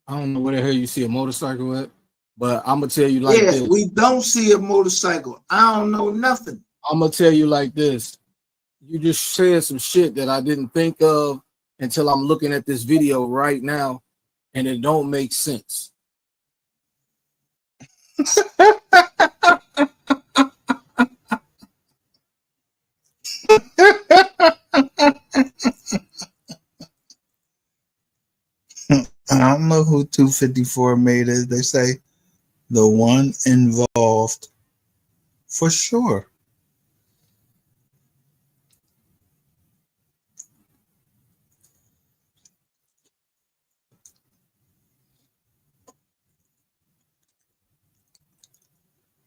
I don't know where the hell you see a motorcycle at, but I'm gonna tell you like this. We don't see a motorcycle. I don't know nothing. I'm gonna tell you like this. You just said some shit that I didn't think of until I'm looking at this video right now, and it don't make sense. I don't know who 254 made is. They say the one involved for sure.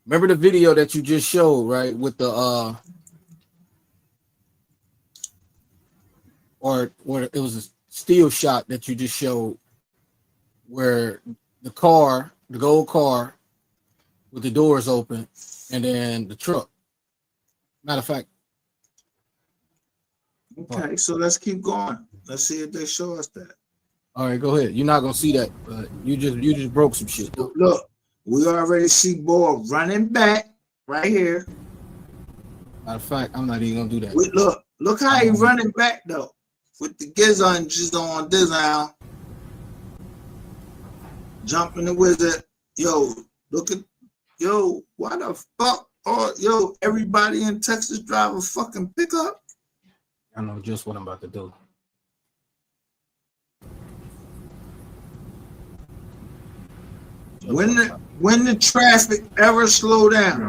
Remember the video that you just showed, right? With the or it was a still shot that you just showed where the gold car with the doors open, and then the truck. Matter of fact. Okay, so let's keep going. Let's see if they show us that. All right, go ahead. You're not gonna see that, but you just broke some shit. Look, we already see Boy running back right here. Matter of fact, I'm not even gonna do that. Look how he running back though, with the gizzard just on this now. Jumping the wizard. Yo, look at why the fuck? Oh, everybody in Texas drive a fucking pickup. I know just what I'm about to do. When the traffic ever slow down?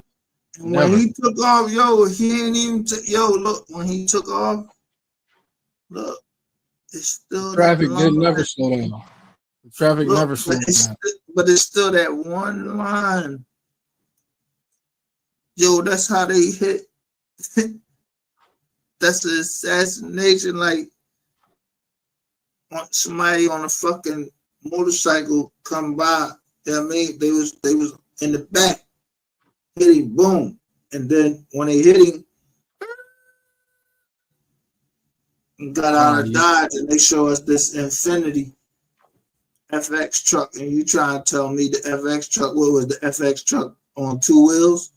And when he took off, he ain't even look, when he took off, look, it's still Traffic didn't never slow down. The traffic never slowed down. But it's still that one line. Yo, that's how they hit. That's the assassination, like somebody on a fucking motorcycle come by. You know what I mean? They was in the back, hit him, boom. And then when they hit him, and got out of Dodge, and they show us this Infinity FX truck, and you trying to tell me the FX truck, what was the FX truck on two wheels?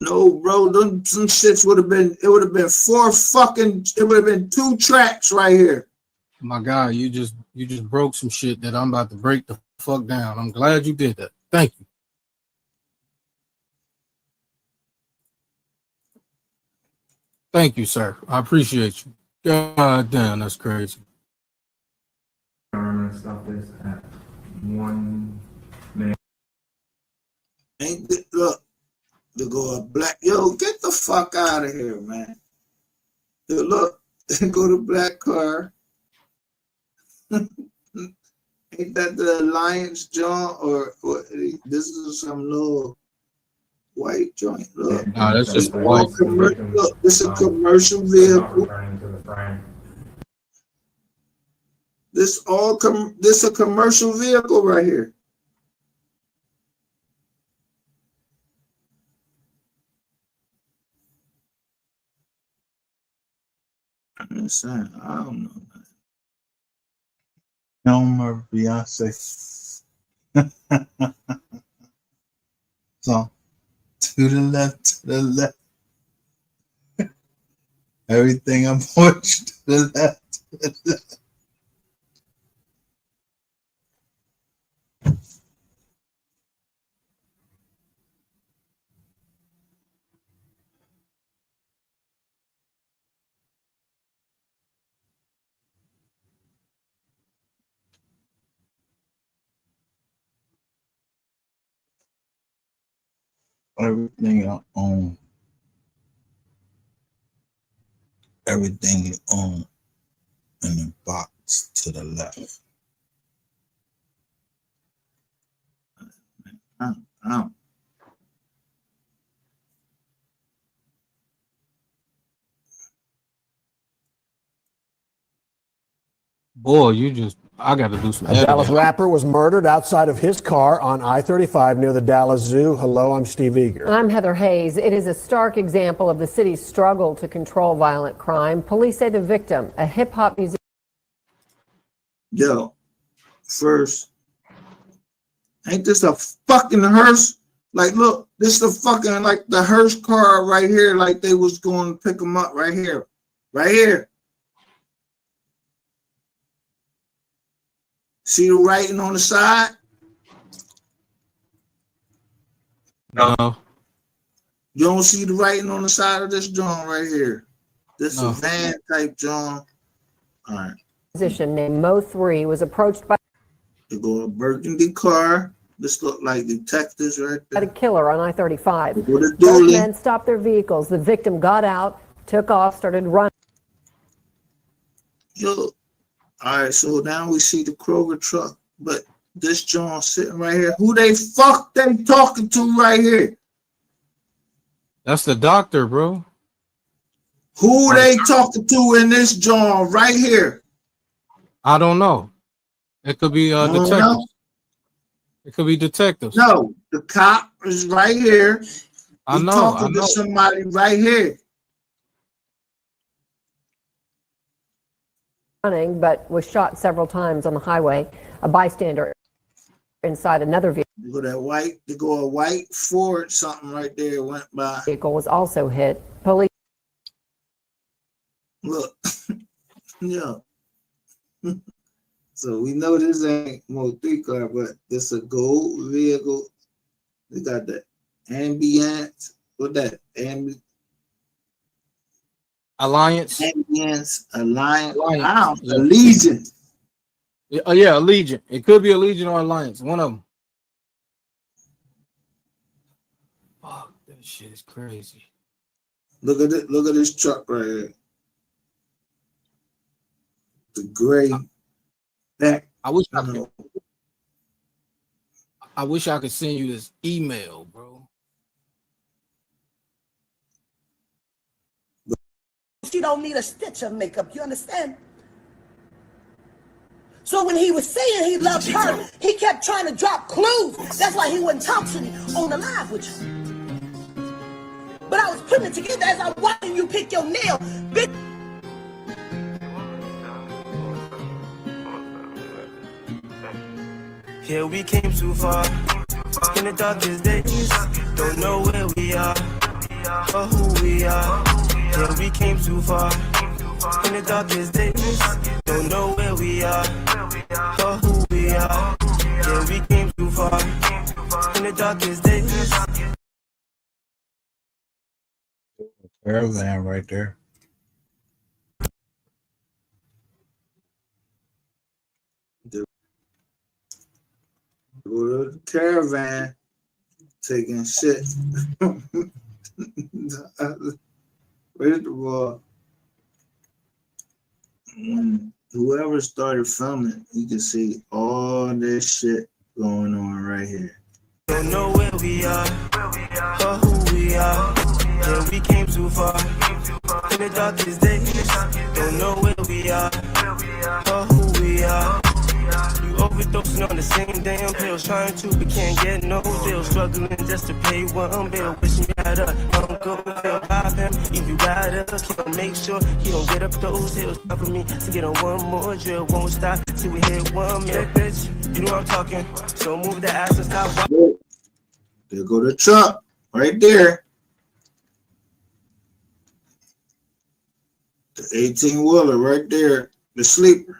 No, bro, some shits would have been, it would have been two tracks right here. My God, you just broke some shit that I'm about to break the fuck down. I'm glad you did that. Thank you. Thank you, sir. I appreciate you. God damn, that's crazy. my stuff is at 1 minute. Ain't it, look, to go a black, yo, get the fuck out of here, man. Yo, look, go to black car. Ain't that the Alliance joint or what? This is some little white joint. Look, Nah, that's this just white. look, this is a commercial vehicle. This a commercial vehicle right here. I'm saying, I don't know. Elmer, Beyonce. So, to the left. Everything I'm pushed to the left, to the left. Everything I own. Everything you own in the box to the left. Boy, I got to do some A Dallas editing. rapper was murdered outside of his car on I-35 near the Dallas Zoo. Hello, I'm Steve Eager. I'm Heather Hayes. It is a stark example of the city's struggle to control violent crime. Police say the victim, a hip-hop musician. Yo, first, ain't this a fucking hearse? Like, look, this is a fucking, like, the hearse car right here, like they was going to pick them up right here. Right here. See the writing on the side? No. You don't see the writing on the side of this joint right here. This is a van type joint. All right. Musician named Mo 3 was approached by They go to Burgundy car. This look like detectives right there. a killer on I-35. What a Both dually. men stopped their vehicles. The victim got out, took off, started running. Yo, all right, so now we see the Kroger truck, but this John sitting right here. Who they talking to right here? That's the doctor, bro. Who they talking to in this John right here? I don't know. It could be detectives. Know? It could be detectives. No, the cop is right here. I know. Talking to somebody right here. Running, but was shot several times on the highway. A bystander inside another vehicle. You go that white, they go a white Ford, something right there went by. Vehicle was also hit. Police. Look, yeah. So we know this ain't Mo 3 car, but this a gold vehicle. They got the ambience. What that? Alliance. Alliance. Alliance. Yeah. Allegiant. Yeah, Allegiant. It could be Allegiant or Alliance. One of them. Fuck, that shit is crazy. Look at it. Look at this truck right here. The gray. Back. I wish I could send you this email, bro. She don't need a stitch of makeup, you understand? So when he was saying he loved her, he kept trying to drop clues. That's why he wouldn't talk to me on the live with you. But I was putting it together as I'm watching you pick your nail. Big. Yeah, we came too far in the darkest days. Don't know where we are or who we are. Yeah, we came too far in the darkest days. Don't know where we are or who we are. Yeah, we came too far in the darkest days. Caravan right there. Go to the caravan, taking shit. First of all, whoever started filming, you can see all this shit going on right here. Don't know where we are or who we are. Yeah, we came too far in the darkest days. Don't know where we are or who we are. You overdosing on the same damn pills, trying to but can't get no deal. Struggling just to pay one bill. Wishing you had a uncle, he'll rob him. If you got a kill, make sure he don't get up those hills. Time for me to get on one more drill. Won't stop till we hit 1 minute, bitch. You know I'm talking, so move the ass and stop. There go the truck right there. The 18-wheeler right there. The sleeper.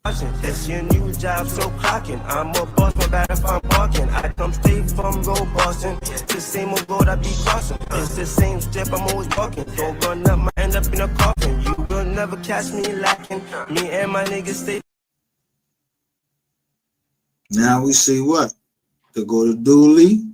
It's your new job, so clocking. I'm a boss, my bad if I'm barking. I come straight from Go Boston. It's the same old road I be crossing. It's the same step I'm always walking. Don't run up, I end up in a coffin. You will never catch me lacking. Me and my niggas stay. Now we see what? To go to Dooley.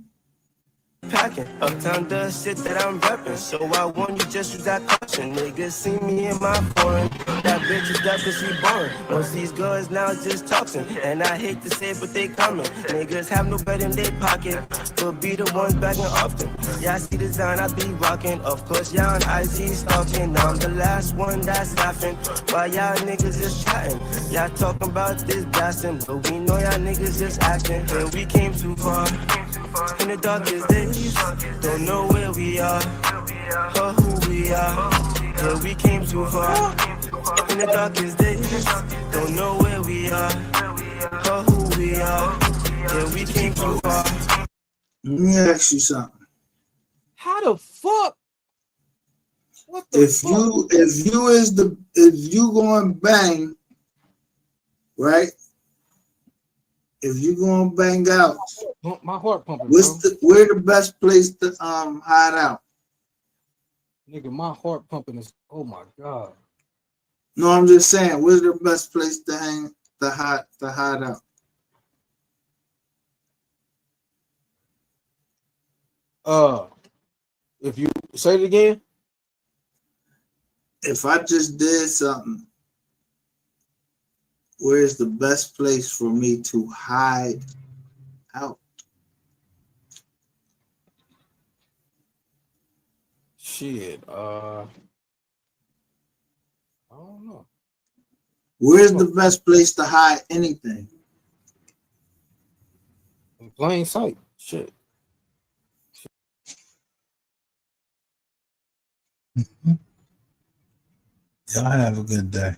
Packing uptown the shit that I'm repping. So I want you just use that caution. Niggas see me in my foreign. That bitch is deaf cause she boring. Most these girls now just talking. And I hate to say it, but they coming. Niggas have no bread in their pocket, but be the ones bagging often. Yeah, I see the design I be rocking. Of course, y'all on IG stalking. Now I'm the last one that's laughing. While y'all niggas just chatting. Y'all talking about this blasting, but we know y'all niggas just acting. Here we came too far in the darkest days. Don't know where we are or who we are. Yeah, we came too far in the darkest days. Don't know where we are or who we are. Yeah, we came too far. Let me ask you something. How the fuck? What the If fuck? if you going bang, right? If you gonna bang out, My heart pumping, where the best place to hide out? Nigga, my heart pumping is, oh my God. No, I'm just saying, where's the best place to hide out? If you say it again. If I just did something, where's the best place for me to hide out? Shit, I don't know. Where's the best place to hide anything? In plain sight. Shit. Y'all have a good day.